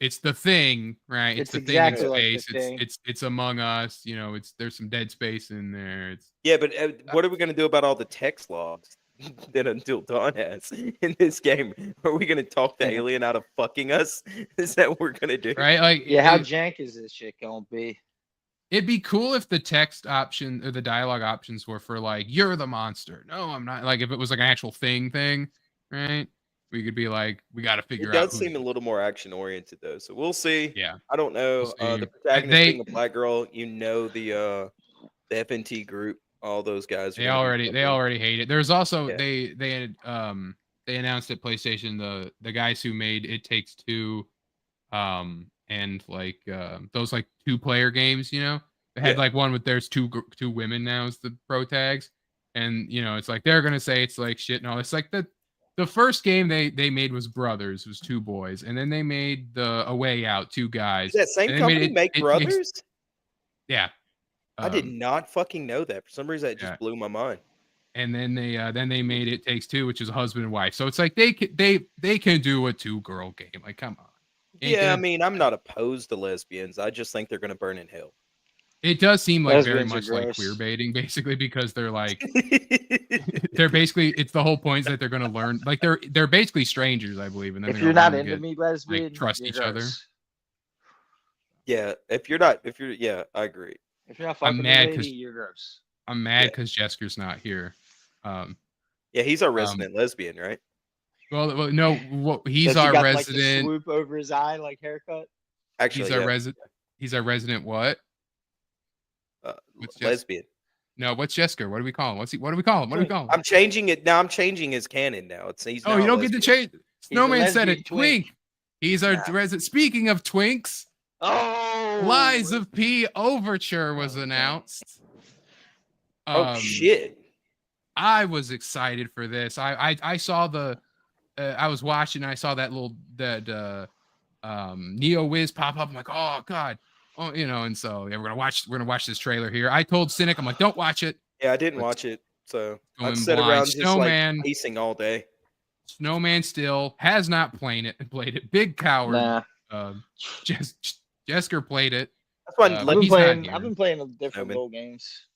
it's the thing, right? It's It's the exactly thing like in The space. Thing. It's Among Us. You know, there's some Dead Space in there. It's Yeah, but what are we gonna do about all the text logs that Until Dawn has in this game? Are we gonna talk the alien out of fucking us? Is that what we're gonna do? right. Like Yeah, how jank is this shit gonna be? it'd be cool if the text option or the dialogue options were for like you're the monster. No, I'm not. Like if it was like an actual thing, right? We could be like, we got to It figure out. does who's- seem a little more action oriented though, so we'll see. Yeah. I don't know. We'll see. The protagonist They- being a black girl, you know the FNT group, all those guys. are They gonna be already fucking- hate it. There's also Yeah. they had they announced at PlayStation the guys who made It Takes Two, and like those like 2-player games, you know, they had Yeah. like one with there's two women now as the pro tags, and you know it's like they're gonna say it's like shit and all. It's like the first game they made was Brothers, it was 2 boys, and then they made A Way Out, 2 guys. Does that same and they made company make Brothers? Yeah. I did Um, not fucking know that. For some reason, it just yeah. blew my mind. And then they made It Takes Two, which is a husband and wife. So it's like they can do a 2-girl game. Like, come on. Ain't Yeah, I gonna- mean, I'm not opposed to lesbians. I just think they're gonna burn in hell. it does seem like very Lesbians are much like gross. queer baiting, basically, because they're like they're basically it's the whole point is that they're gonna learn like they're basically strangers, I believe. And then If they're you're gonna not learn to into get- me, lesbian, trust you're each other. gross. Yeah, yeah, I agree. If you're not fucking mad me, 'cause- lady, you're gross. I'm mad Yeah. because Jesker's not here. Yeah, he's our resident lesbian, right? Well, no, he's Does he our got, like, the resident. swoop over his eye like haircut. Actually, He's our yeah, resident. He's our resident. What? What's Jes- lesbian. No, what's Jesker? What do we call him? What do we call him? What do we call him? I'm changing it now. I'm changing his canon now. He's Oh, now you a don't get to lesbian. change. He's a Snowman said lesbian it. Twink. He's our Nah. resident. Speaking of twinks, Oh, Lies of P Overture was announced. Oh shit! I was excited for this. I saw the I was watching and I saw that Neo Wiz pop up. I'm like, oh god, oh and so yeah, we're gonna watch this trailer here. I told Cynic, I'm like, don't watch it. Yeah, I didn't watch it, so I Going sat blind. around just Snowman. like pacing all day. Snowman still has not played it. Big coward. Nah. Jesker played it. That's why I've been playing different little games.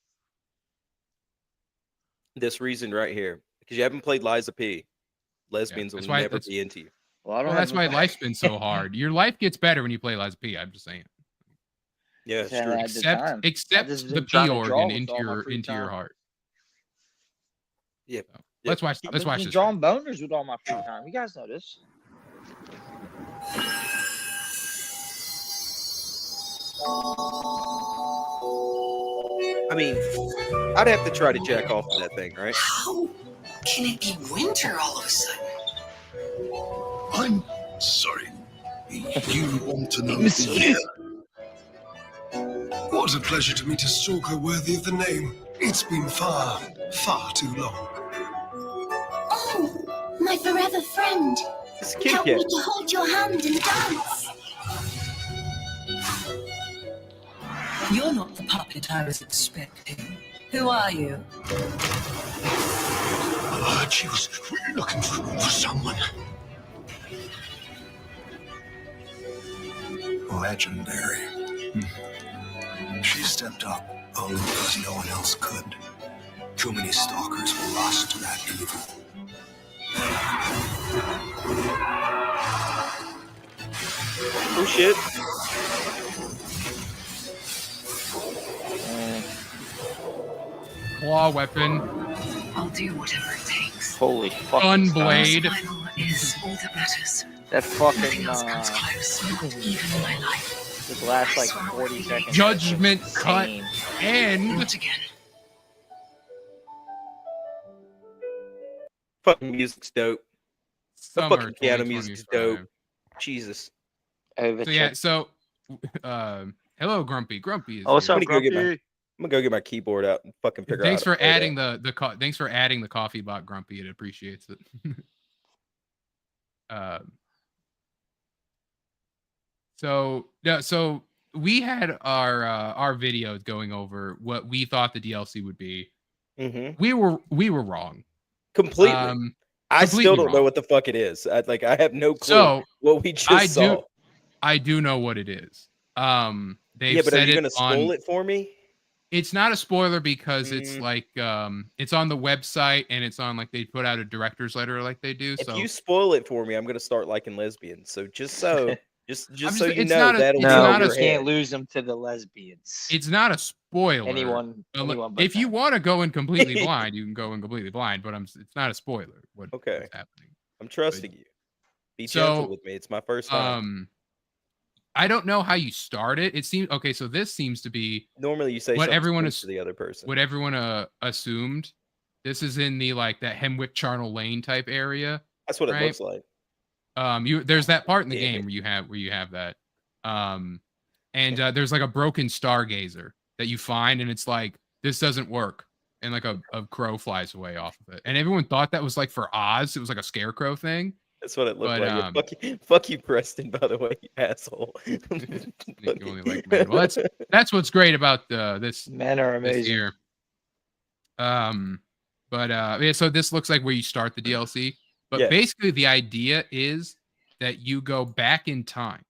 This reason right here, because you haven't played Liza P. Lesbians will never be into you. Well, that's why life's been so hard. Your life gets better when you play Liza P. I'm just saying. Yeah, it's true. Except the P organ into your heart. Yeah. So, let's watch this. Drawing boners with all my free time. You guys know this. I mean, I'd have to try to jack off to that thing, right? How can it be winter all of a sudden? I'm sorry. You want to know the What a pleasure to meet a stalker worthy of the name. It's been far, far too long. Oh, my forever friend. Help me to hold your hand and dance. You're not the puppet I was expecting. Who are you? She was looking for someone. Legendary. She stepped up only because no one else could. Too many stalkers were lost to that evil. Oh shit. Claw weapon. I'll do whatever it takes. Holy fuck. Gunblade. Survival is all that matters. That fucking Nothing else comes close, not even my life. this last like 40 seconds. Judgment cut Insane. and Not again. Fucking music's dope. The summer fucking piano music's dope. 2025. Jesus. So hello Grumpy. Grumpy is Oh, what's here. up, I'm gonna Grumpy? go get my keyboard out and fucking figure Thanks out. for adding thanks for adding the coffee bot, Grumpy. It appreciates it. So we had our videos going over what we thought the DLC would be. Mm-hmm. We were wrong. Completely. I still don't know wrong. what the fuck it is. I have no clue So what we just saw. I do know what it is. They've Yeah, but are said you it gonna spoil on, it for me? It's not a spoiler because it's like it's on the website and it's on like they put out a director's letter like they do. If So you spoil it for me, I'm gonna start liking lesbians. So just so so you it's know not a- that'll it's be not on a- your You can't head. lose them to the lesbians. it's not a spoiler. anyone but If you them. want to go in completely blind, you can go in completely blind. But it's not a spoiler. What Okay. is happening? I'm trusting you. Be So, gentle with me. It's my first time. I don't know how you start it. It seems okay. So this seems to be Normally, you say what something everyone sweet is- to the other person. what everyone assumed. This is in the like that Hemwick Charnel Lane type area. That's what it right? looks like. There's that part in the Yeah. game where you have that. There's like a broken stargazer that you find, and it's like this doesn't work, and like a crow flies away off of it, and everyone thought that was like for Oz. It was like a scarecrow thing. That's what it looked But, like. Yeah, fuck you, Preston. By the way, you asshole. You only like men. Well, that's what's great about this Men are this amazing. year. Yeah. So this looks like where you start the DLC, but Yeah. basically the idea is that you go back in time.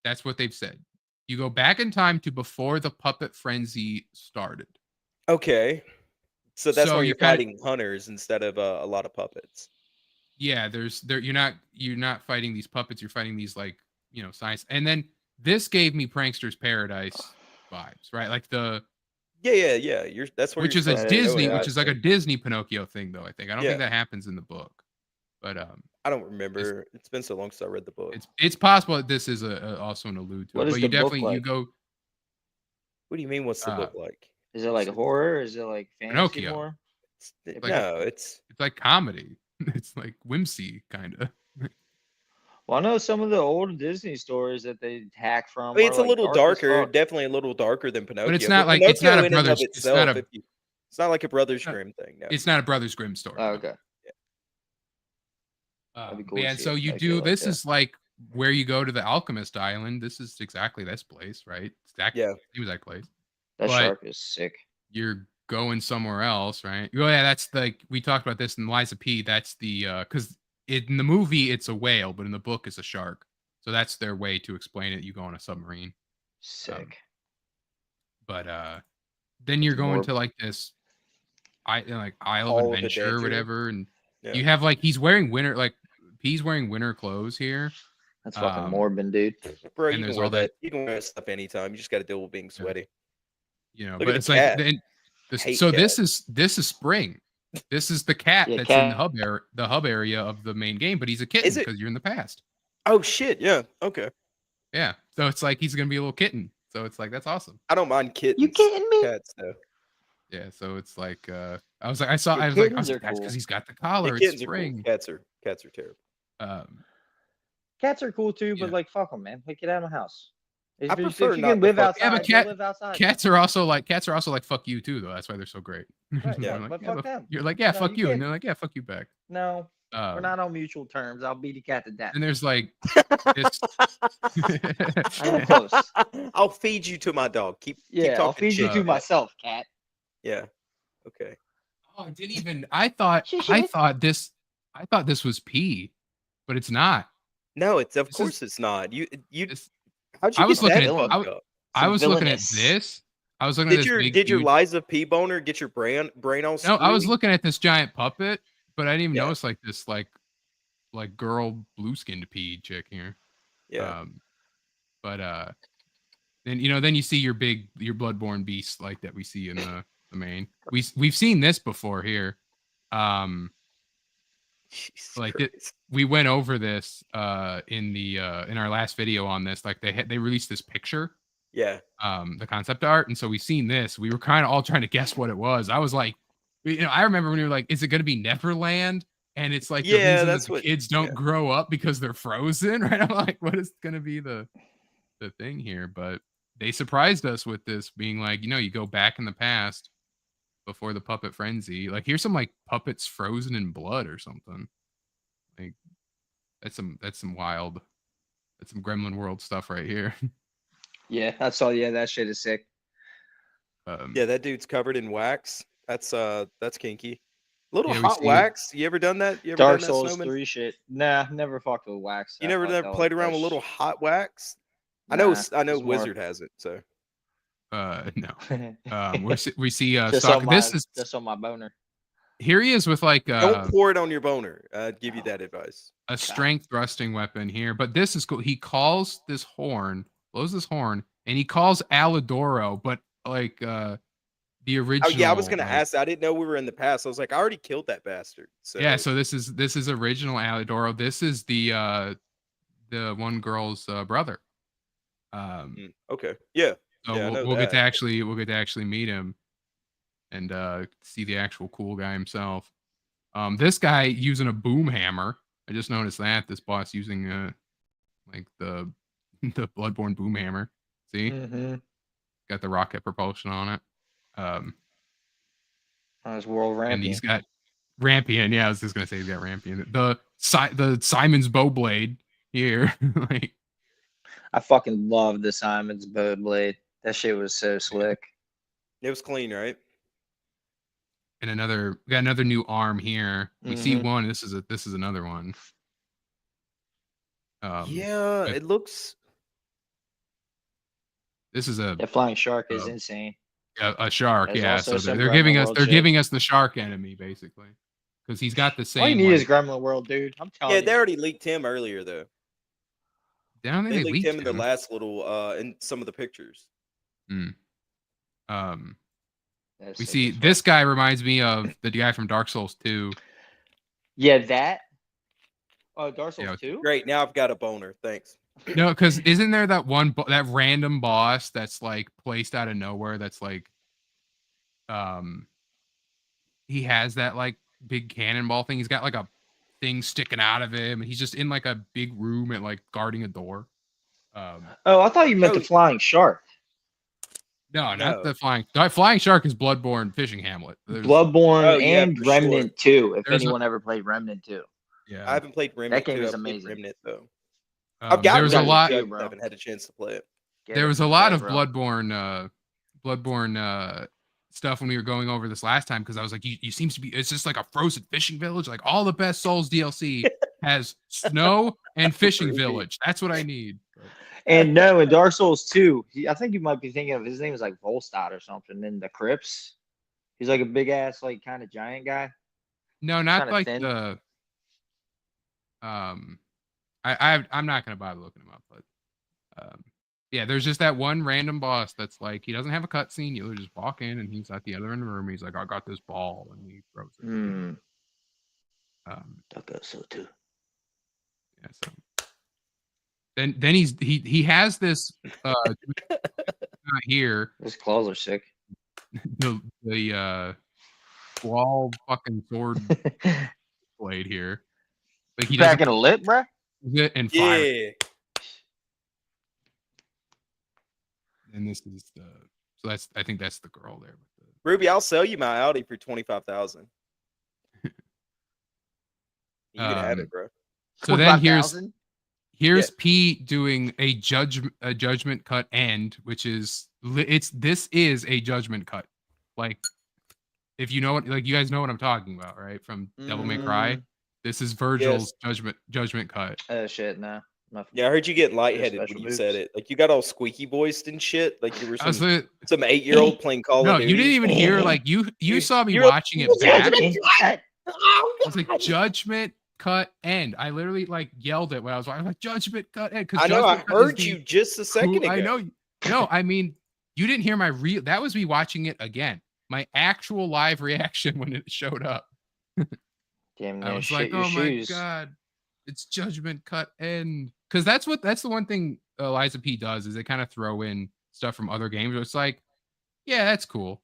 That's what they've said. You go back in time to before the puppet frenzy started. Okay. So that's So why you you're kinda- fighting hunters instead of a lot of puppets. Yeah, you're not fighting these puppets. You're fighting these like science. And then this gave me Prankster's Paradise vibes, right? Like Yeah. That's where which you're is a supposed to go, Disney, yeah, which is like a Disney Pinocchio thing, though. I think I don't Yeah. think that happens in the book, but I don't remember. It's been so long since I read the book. it's possible that this is also an allude to What it. is But you the book definitely you like? go What do you mean? What's the book like? Is it like horror? Is it like fantasy Pinocchio. horror? No, it's like comedy. It's like whimsy kind of. Well, I know some of the old Disney stories that they hack from. I mean, it's are, a like, little dark as darker, fuck. definitely a little darker than Pinocchio. it's not like- it's Pinocchio not a in and of Brothers- it's not itself, it's not like a Brothers Grimm thing. No. It's not a Brothers Grimm story. Oh, okay. That'd be cool to And see so a you kid do. like This that. is like where you go to the Alchemist Island. This is exactly this place, right? Exactly. Yeah. It was that place. That but- shark is sick. You're going somewhere else, right? Oh yeah, that's like we talked about this in Liza P. That's the because in the movie it's a whale, but in the book it's a shark. So that's their way to explain it. You go on a submarine. Sick. But then you're going more- to like this like Isle Hall of of Adventure or Adventure. whatever, and Yeah. you have like he's wearing winter clothes here. That's fucking morbid, dude. Bro, And you there's can wear all that- that. You can wear that stuff anytime. You just got to deal with being sweaty. You know, Look but at it's the like cat. then Hate so cat. this is spring. This is the cat Yeah, that's cat. in the hub area of the main game, but he's a kitten Is it- because you're in the past. Oh shit! Yeah. Okay. Yeah, so it's like he's gonna be a little kitten. So it's like that's awesome. I don't mind kittens. You kidding me? Cats though. Yeah, so it's like I was like Yeah, I was kittens like are that's cool. because he's got the Yeah, collar. It's kittens are cool. spring. Cats are terrible. Cats are cool too, but Yeah. like fuck them, man. Like get out of my house. If, I if prefer you not can to live fuck- outside, Yeah, but go live outside. Cats are also like fuck you too though. That's why they're so great. Right, You're right, like, but yeah, fuck them. You're like yeah, No, fuck you you, and can't. they're like yeah, fuck you back. No, we're Um, not on mutual terms. I'll beat a cat to death. and there's like this. I'm close. I'll feed you to my dog. Keep Yeah, talking I'll feed you shit. to myself, cat. Yeah. Okay. Oh, I didn't even. I thought this was pee, but it's not. No, it's of This course it's not. You This- how'd you I was get that looking at- fucked up? I was looking at villainous. this. I was looking at Did this your big, did your huge- Liza P boner get your brain all No, I was screwy? looking at this giant puppet, but I didn't even Yeah. notice like this like girl blue skinned pea chick here. Yeah. But then you see your bloodborne beast like that we see in the main. We've seen this before here. Jesus like Christ. we went over this in our last video on this. Like they released this picture, Yeah. the concept art, and so we've seen this. We were kind of all trying to guess what it was. I was like, I remember when we were like, is it going to be Neverland? And it's like the Yeah, reason that's that the what- kids don't yeah. grow up because they're frozen, right? I'm like, what is going to be the thing here? But they surprised us with this being like, you go back in the past before the puppet frenzy. Like here's some like puppets frozen in blood or something. Like that's some wild, that's some Gremlin World stuff right here. Yeah, that's all. Yeah, that shit is sick. Yeah, that dude's covered in wax. That's kinky. Little Yeah, we hot see- wax. You ever done that? You ever Dark done that, Souls Snowman? 3 shit. Nah, never fucked with wax. You I never fucked all played around with fresh. little hot wax? I know Nah, I know it's more- Wizard has it, so No. We see just stock. on my, This is just on my boner. here he is with like don't pour it on your boner. I'd give you that advice. a strength thrusting weapon here, but this is cool. He calls this horn, blows this horn, and he calls Alidoro, but like the original. Oh yeah, I was gonna like- ask. I didn't know we were in the past. I was like, I already killed that bastard. So Yeah, so this is original Alidoro. This is the one girl's brother. Okay. Yeah. So Yeah, I know we'll get to that. actually meet him and see the actual cool guy himself. This guy using a boom hammer. I just noticed that this boss using like the Bloodborne boom hammer. See, Mm-hmm. got the rocket propulsion on it. That's World And Rampion. he's got Rampion. Yeah, I was just gonna say he's got Rampion. The Simon's Bowblade here. Like I fucking love the Simon's Blade. That shit was so slick. It was clean, right? and we got another new arm here. We see Mhm. one. This is another one. Yeah, but- it looks. This is a That flying shark is Oh. insane. a shark. There's Yeah, also so some they're giving Gremlin us World they're shit. giving us the shark enemy basically because he's got the same. All you need like, is Gremlin World, dude. I'm telling Yeah, you. they already leaked him earlier though. down there They they leaked him in the him. last little in some of the pictures. That's We sick see as fuck. this guy reminds me of the guy from Dark Souls 2. Yeah, that. Oh, Dark Souls Yeah, 2? Great, now I've got a boner. Thanks. No, because isn't there that one that random boss that's like placed out of nowhere? That's like, he has that like big cannonball thing. He's got like a thing sticking out of him, and he's just in like a big room and like guarding a door. Oh, I thought you meant the No. flying shark. No, No. not the flying shark is Bloodborne Fishing Hamlet. There's- Bloodborne Oh, yeah, and for Remnant 2, if There's a- anyone ever played Remnant 2. Yeah. I haven't played Remnant. That game 2. is I've played amazing. Remnant though. I've got there was a Remnant lot. too, I bro. haven't had a chance to play it. There was a lot of Bloodborne stuff when we were going over this last time because I was like, you seems to be. It's just like a frozen fishing village. Like all the best Souls DLC has snow and fishing village. That's what I need. And no, in Dark Souls 2, I think you might be thinking of his name is like Volstad or something. In the Crypts, he's like a big ass, like kind of giant guy. No, not kinda like thin. the. I'm not gonna bother looking him up, but yeah, there's just that one random boss that's like he doesn't have a cutscene. You just walk in and he's at the other end of the room. He's like, I got this ball, and he throws it. That goes so too. Yeah, so then he has this here. His claws are sick. the wall fucking sword blade here. Like he Back in a lip, bruh? It and fire. Yeah. And this is the I think that's the girl there. Ruby, I'll sell you my Audi for 25,000. You can have it, bro. So then here's 25,000? Pete doing a judgment cut end, which is this is a judgment cut. Like if you know what, like you guys know what I'm talking about, right? From Devil May Cry. This is Virgil's judgment cut. Shit, no. Yeah, I heard you get lightheaded when you said it. Like you got all squeaky voiced and shit. Like you were some 8-year-old playing Call of Duty. You didn't even hear like you saw me watching it back. I was like judgment cut end. I literally like yelled it when I was like judgment cut end. I know. I heard you just a second ago. I know. No, I mean you didn't hear my real. That was me watching it again. My actual live reaction when it showed up. Damn, I was like, oh my god, it's judgment cut end. Because that's the one thing Liza P does is they kind of throw in stuff from other games. It's like, yeah, that's cool.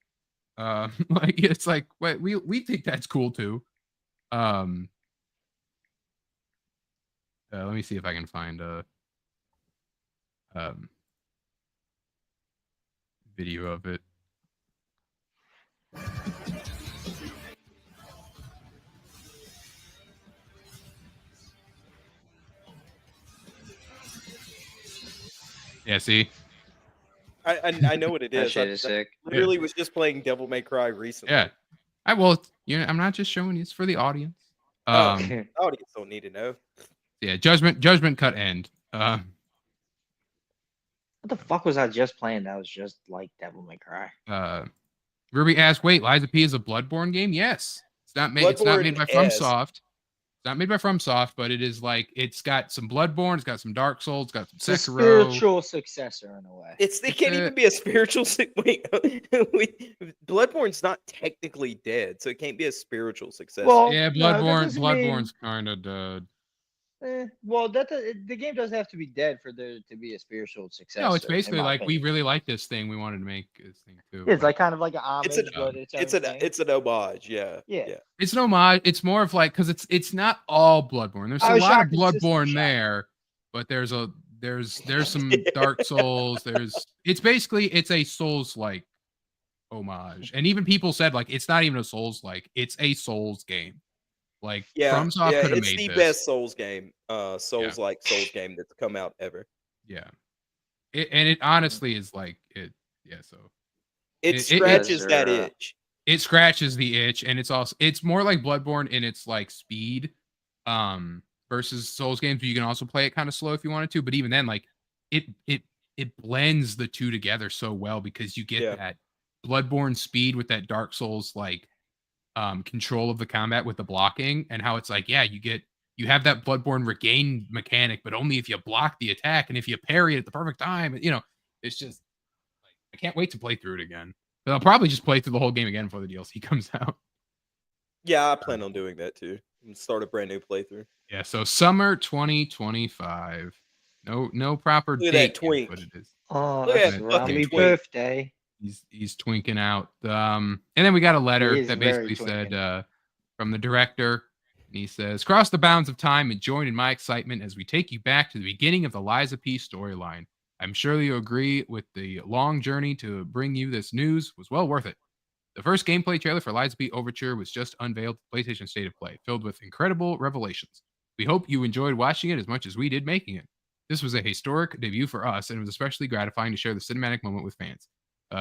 Like it's like, wait, we think that's cool too. Let me see if I can find a video of it. Yeah, see? I know what it is. That shit is sick. Literally was just playing Devil May Cry recently. Yeah. I'm not just showing you, it's for the audience. Audience don't need to know. Yeah, judgment cut end. What the fuck was I just playing that was just like Devil May Cry? Ruby asked, wait, Liza P is a Bloodborne game? Yes. It's not made by FromSoft. It's not made by FromSoft, but it is like it's got some Bloodborne, it's got some Dark Souls, it's got some Sekiro. Spiritual successor in a way. It can't even be a spiritual. Wait, Bloodborne's not technically dead, so it can't be a spiritual successor. Well, yeah, Bloodborne's kind of dead. Well, the game doesn't have to be dead for there to be a spiritual successor. No, it's basically like opinion. we really like this thing. We wanted to make this thing too. It's like kind of like an homage, it's an homage. Yeah. It's an homage. It's more of like because it's not all Bloodborne. There's a lot of Bloodborne there, but there's some Dark Souls. It's a Souls like homage, and even people said like it's not even a Souls like, it's a Souls game. Like FromSoft could have made this. It's the best Souls game, Souls game that's come out ever. Yeah, it honestly is like it. Yeah, so it scratches that itch. It scratches the itch, and it's more like Bloodborne in its like speed, versus Souls games. But you can also play it kind of slow if you wanted to. But even then, like it blends the two together so well because you get that Bloodborne speed with that Dark Souls like. Control of the combat with the blocking and how it's like, you have that Bloodborne regain mechanic, but only if you block the attack and if you parry it at the perfect time. It's just like, I can't wait to play through it again. But I'll probably just play through the whole game again before the DLC comes out. Yeah, I plan on doing that too. And start a brand new playthrough. Yeah, so summer 2025. No proper Look at date, that twink. Oh, Look at that's that fucking my twink. birthday. He's twinking out. And then we got a letter He is that very basically said twinking. from the director. And he says, cross the bounds of time and join in my excitement as we take you back to the beginning of the Liza P storyline. I'm sure you agree with the long journey to bring you this news was well worth it. The first gameplay trailer for Liza P Overture was just unveiled at PlayStation State of Play, filled with incredible revelations. We hope you enjoyed watching it as much as we did making it. This was a historic debut for us, and it was especially gratifying to share the cinematic moment with fans,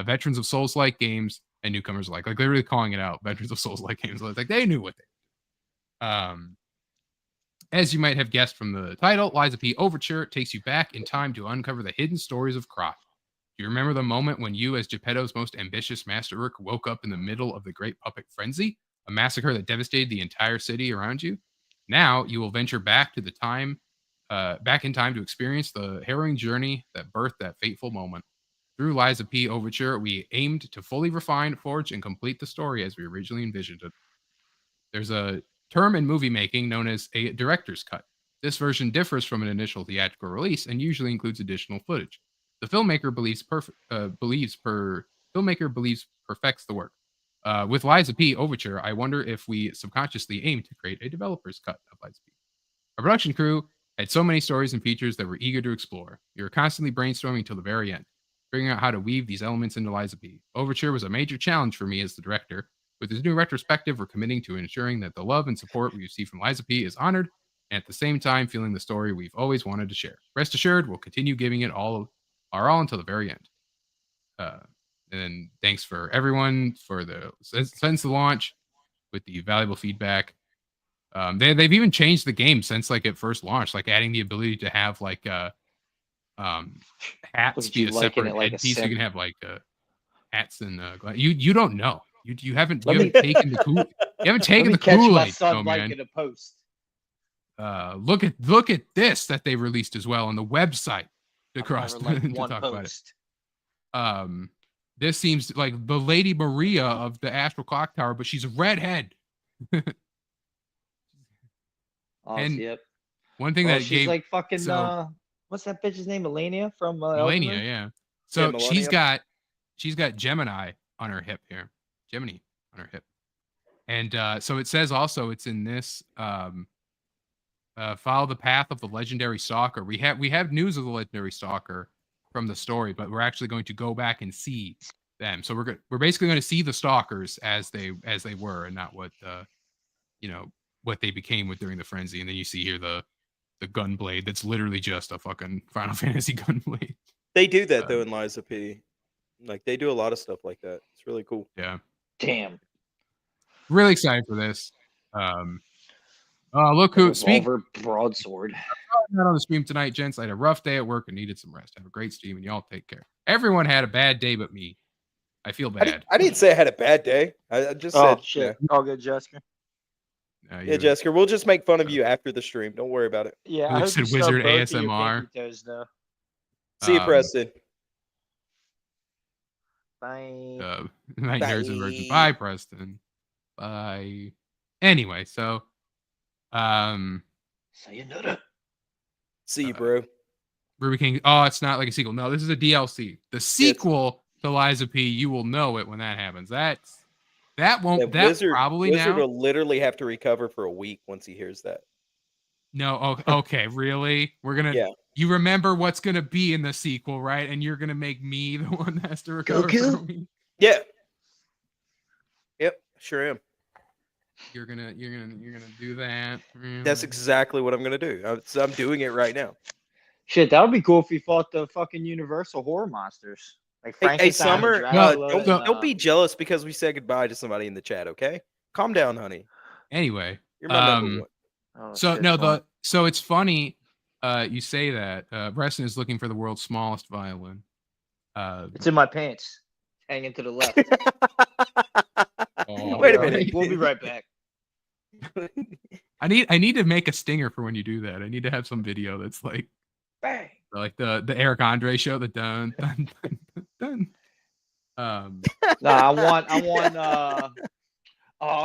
veterans of Souls-like games and newcomers alike. Like, they're really calling it out, veterans of Souls-like games. Like, they knew what they did. As you might have guessed from the title, Liza P. Overture takes you back in time to uncover the hidden stories of Croc. Do you remember the moment when you, as Geppetto's most ambitious masterwork, woke up in the middle of the Great Puppet Frenzy, a massacre that devastated the entire city around you? Now you will venture back in time to experience the harrowing journey that birthed that fateful moment. Through Liza P. Overture, we aimed to fully refine, forge, and complete the story as we originally envisioned it. There's a term in movie making known as a director's cut. This version differs from an initial theatrical release and usually includes additional footage. The filmmaker believes perfects the work. With Liza P. Overture, I wonder if we subconsciously aim to create a developer's cut of Liza P. Our production crew had so many stories and features that we're eager to explore. We were constantly brainstorming till the very end, figuring out how to weave these elements into Liza P. Overture was a major challenge for me as the director. With this new retrospective, we're committing to ensuring that the love and support we receive from Liza P. is honored, and at the same time, feeling the story we've always wanted to share. Rest assured, we'll continue giving it our all until the very end. And thanks for everyone since the launch with the valuable feedback. They've even changed the game since like it first launched, like adding the ability to have like hats be a separate headpiece. You can have like hats and you don't know. You haven't taken the Kool-Aid. You haven't taken the Kool-Aid. Oh, man. In a post. Look at this that they released as well on the website to talk about it. This seems like the Lady Maria of the Astral Clock Tower, but she's a redhead. And yep. One thing that she's like fucking what's that bitch's name? Melania from Melania, yeah. So she's got Gemini on her hip here. Gemini on her hip. And so it says also it's in this follow the path of the legendary stalker. We have news of the legendary stalker from the story, but we're actually going to go back and see them. So we're basically going to see the stalkers as they were, and not what what they became during the frenzy. And then you see here the gunblade that's literally just a fucking Final Fantasy gunblade. They do that though in Liza P. Like they do a lot of stuff like that. It's really cool. Yeah. Damn. Really excited for this. Look who broadsword. I'm not on the stream tonight, gents. I had a rough day at work and needed some rest. Have a great stream, and y'all take care. Everyone had a bad day but me. I feel bad. I didn't say I had a bad day. I just said shit. All good, Jessica. Yeah, Jessica, we'll just make fun of you after the stream. Don't worry about it. Yeah, I said Wizard ASMR. See you, Preston. Bye. Night nerds and virgin. Bye, Preston. Bye. Anyway, so sayonara. See you, bro. Ruby King. Oh, it's not like a sequel. No, this is a DLC. The sequel to Liza P. You will know it when that happens. Wizard will literally have to recover for a week once he hears that. No, okay, really? We're gonna. Yeah. You remember what's gonna be in the sequel, right? And you're gonna make me the one that has to recover for a week. Yeah. Yep, sure am. You're gonna do that. Really? That's exactly what I'm gonna do. I'm doing it right now. Shit, that would be cool if we fought the fucking Universal horror monsters. Like hey Summer, don't be jealous because we said goodbye to somebody in the chat, okay? Calm down, honey. Anyway, you're my number one. So it's funny you say that. Preston is looking for the world's smallest violin. It's in my pants, hanging to the left. Wait a minute. We'll be right back. I need to make a stinger for when you do that. I need to have some video that's like bang. Like the Eric Andre show, the dun dun dun dun. I want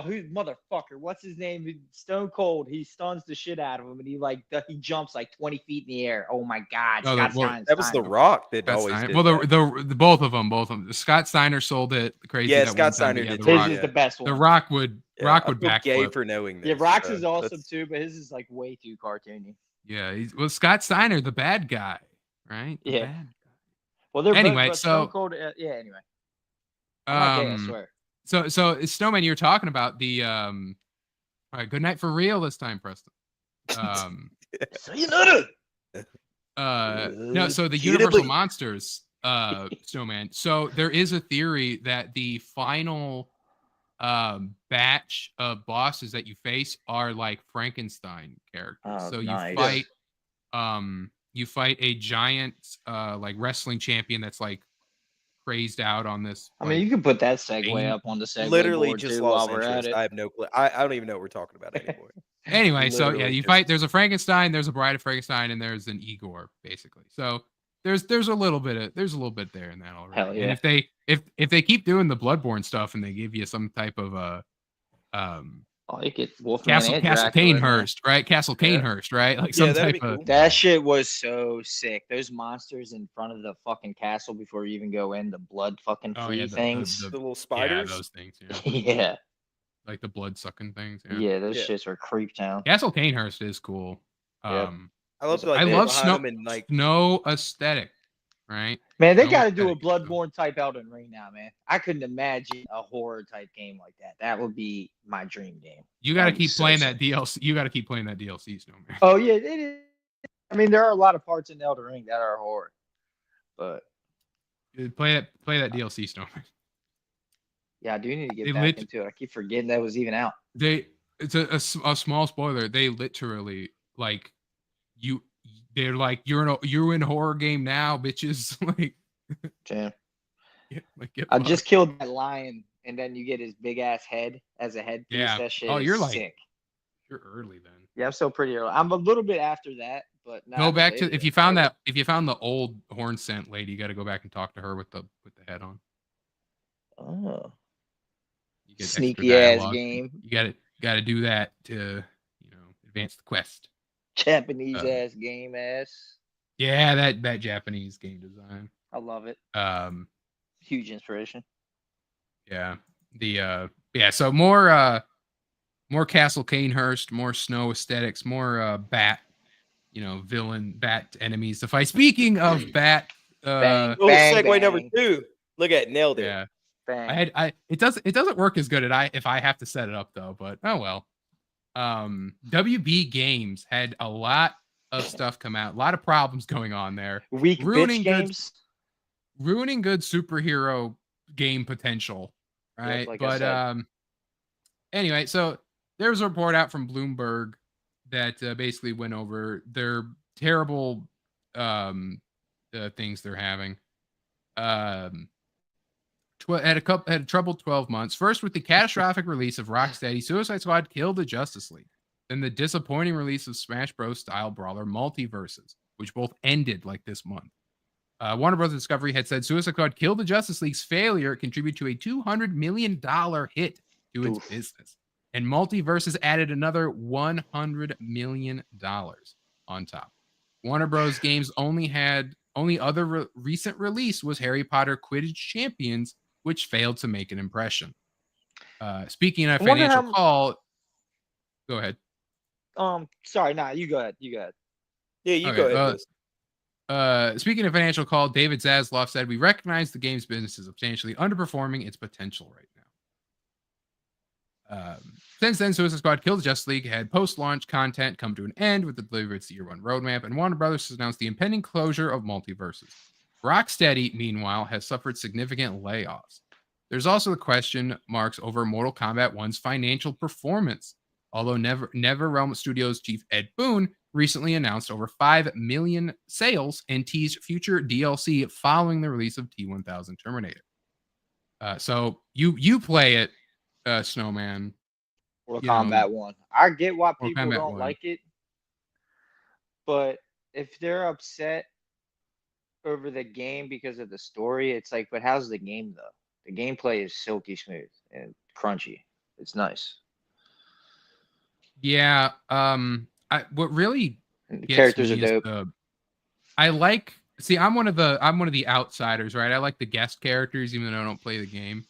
who motherfucker? What's his name? Stone Cold. He stuns the shit out of him, and he jumps like 20 feet in the air. Oh my god! That was The Rock that always did. Well, the both of them. Scott Steiner sold it crazy. Yeah, Scott Steiner did. His is the best one. The Rock would backflip. Gay for knowing this. Yeah, Rock's is awesome too, but his is like way too cartoony. Yeah, Scott Steiner, the bad guy, right? Yeah. Well, they're anyway. Both, so Cold, yeah. Anyway. I'm not gay, I swear. So Snowman, you were talking about the all right, good night for real this time, Preston. Sayonara. No, so the Universal Monsters Snowman. So there is a theory that the final batch of bosses that you face are like Frankenstein characters. Oh, so nice. you fight a giant like wrestling champion that's like crazed out on this. I mean, you can put that segue game. up on the segue Literally board just too lost while we're at interest. it. I have no clue. I don't even know what we're talking about anymore. Anyway, so yeah, Literally you just- fight. There's a Frankenstein, there's a Bride of Frankenstein, and there's an Igor, basically. So there's a little bit there in that already. Hell yeah. And if they keep doing the Bloodborne stuff and they give you some type of You get Wolfman Castle and Dracula, Canehurst, right? Castle Canehurst, right? Like some that'd type be of cool. That shit was so sick. Those monsters in front of the fucking castle before you even go in, the blood fucking free things. The little yeah, spiders. those things, yeah. Yeah. Like the blood sucking things. Yeah, those Yeah. shits were creep town. Castle Canehurst is cool. Yep. I love I they love hide snow, them in, like snow aesthetic, right? Man, they No got to do a aesthetic, so. Bloodborne type Elden Ring now, man. I couldn't imagine a horror type game like that. That would be my dream game. You got to That'd be keep so playing sick. that DLC. You got to keep playing that DLC, Snowman. Oh yeah, it is. I mean, there are a lot of parts in Elden Ring that are horror, but Play that DLC, Snowman. yeah, I do need to get They back lit- into it. I keep forgetting that was even out. It's a small spoiler. They literally like you. They're like you're in a horror game now, bitches. Like, Damn. get I fucked. just killed that lion, and then you get his big ass head as a headpiece. Yeah. That shit Oh, is you're like- sick. You're early then. Yeah, I'm still pretty early. I'm a little bit after that, but no, Go back to if you found the old horn scent lady, you got to go back and talk to her with the head on. Oh, You get extra sneaky ass dialogue. game, You got to do that to advance the quest. Japanese ass game ass. Yeah, that Japanese game design. I love it. Huge inspiration. Yeah. So more Castle Canehurst, more snow aesthetics, more bat, villain bat enemies to fight. Speaking of bat, Bang, segue number bang. 2. Look at it, nailed it. yeah. Bang. It doesn't work as good if I have to set it up though, but oh well. WB Games had a lot of stuff come out, a lot of problems going on there. Weak ruining bitch good- games. Ruining good superhero game potential, Yep, right? like I said. Anyway, so there was a report out from Bloomberg that basically went over their terrible things they're having. Had a troubled 12 months. First, with the catastrophic release of Rocksteady Suicide Squad Kill the Justice League. Then the disappointing release of Smash Bros. Style brawler Multiverses, which both ended like this month. Warner Bros. Discovery had said Suicide Squad Kill the Justice League's failure contributed to a $200 million hit to its business. And Multiverses added another $100 million on top. Warner Bros. Games only other recent release was Harry Potter Quidditch Champions, which failed to make an impression. Speaking of financial call, go ahead. Sorry, you go ahead. Yeah, you Okay, go ahead. Liz. Speaking of financial call, David Zaslav said, "We recognize the game's business is substantially underperforming its potential right now." Since then, Suicide Squad Kill the Justice League had post-launch content come to an end with the delivery of its year one roadmap, and Warner Brothers has announced the impending closure of Multiverses. Rocksteady, meanwhile, has suffered significant layoffs. There's also the question marks over Mortal Kombat 1's financial performance, although NetherRealm Studios chief Ed Boon recently announced over 5 million sales and teased future DLC following the release of T-1000 Terminator. So you play it, Snowman. Mortal Kombat 1. I get why Mortal people Kombat don't 1. like it, but if they're upset over the game because of the story, it's like, but how's the game though? The gameplay is silky smooth and crunchy. It's nice. Yeah. What really And the gets characters are me is dope. I'm one of the outsiders, right? I like the guest characters, even though I don't play the game.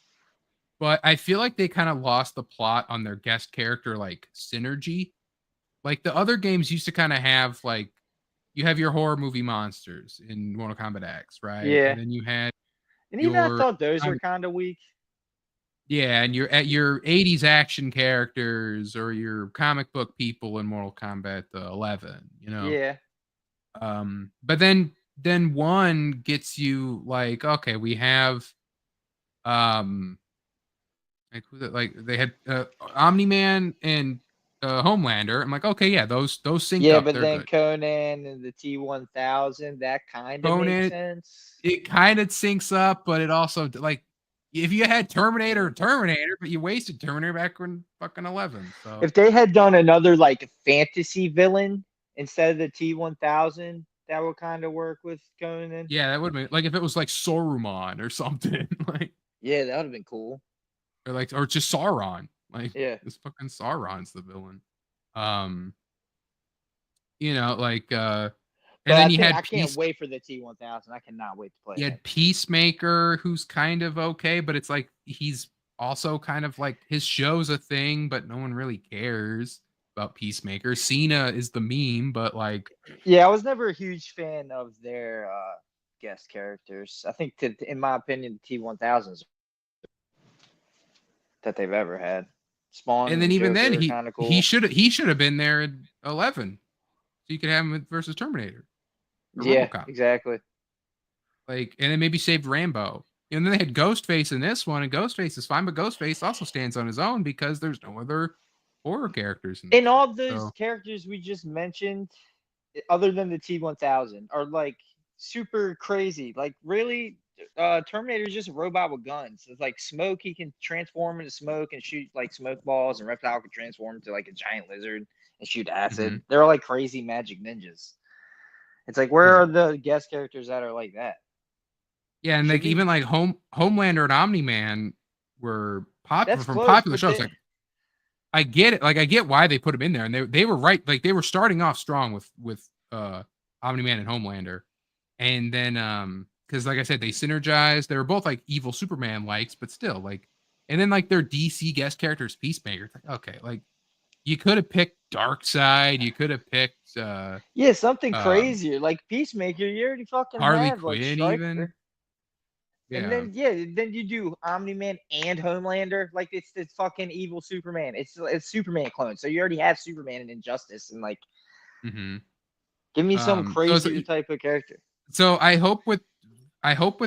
But I feel like they kind of lost the plot on their guest character, like synergy. Like the other games used to kind of have like, you have your horror movie monsters in Mortal Kombat X, right? Yeah. And then you had And even I your- thought those were kind of weak. Yeah, and your 80s action characters or your comic book people in Mortal Kombat 11, you know. Yeah. But then one gets you like, okay, we have like like they had Omni-Man and Homelander. I'm like, okay, yeah, those sync Yeah, up. but They're then good. Conan and the T-1000, that kind of makes Conan, sense. it kind of syncs up, but it also like if you had Terminator, but you wasted Terminator back in fucking 11. So If they had done another like fantasy villain instead of the T-1000, that would kind of work with Conan. yeah, that would be like if it was like Saruman or something, like Yeah, that would have been cool. or just Sauron. Like Yeah. this fucking Sauron's the villain. You know, like and But then you had I can't wait for the T-1000. I cannot wait to play You it. had Peacemaker, who's kind of okay, but it's like he's also kind of like his show's a thing, but no one really cares about Peacemaker. Cena is the meme, but like Yeah, I was never a huge fan of their guest characters. I think, in my opinion, the T-1000s that they've ever had. Spawn and then even then kind of cool. he should have been there in 11, so you could have him versus Terminator. Or Yeah, RoboCop. exactly. Like, and then maybe saved Rambo. And then they had Ghostface in this one, and Ghostface is fine, but Ghostface also stands on his own because there's no other horror characters. In all those characters we just mentioned, other than the T-1000, are like super crazy. Like, really, Terminator is just a robot with guns. It's like Smoke, he can transform into smoke and shoot like smoke balls, and Reptile can transform into like a giant lizard and shoot acid. Mm-hmm. They're all like crazy magic ninjas. It's like, where are the guest characters that are like that? Yeah, and like even like Homelander and Omni-Man were popular from close, popular but shows. Like, I get it. Like, I get why they put them in there, and they were right. Like, they were starting off strong with Omni-Man and Homelander, and then because like I said, they synergized. They were both like evil Superman likes, but still like, and then like their DC guest characters, Peacemaker. It's like, okay, like you could have picked Darkseid. You could have picked yeah, something crazier like Peacemaker. You already fucking Harley have, Quinn, like, even. Yeah. And then you do Omni-Man and Homelander. Like, it's fucking evil Superman. It's Superman clone. So you already have Superman and Injustice, and like, give me some crazy type of character. So I hope with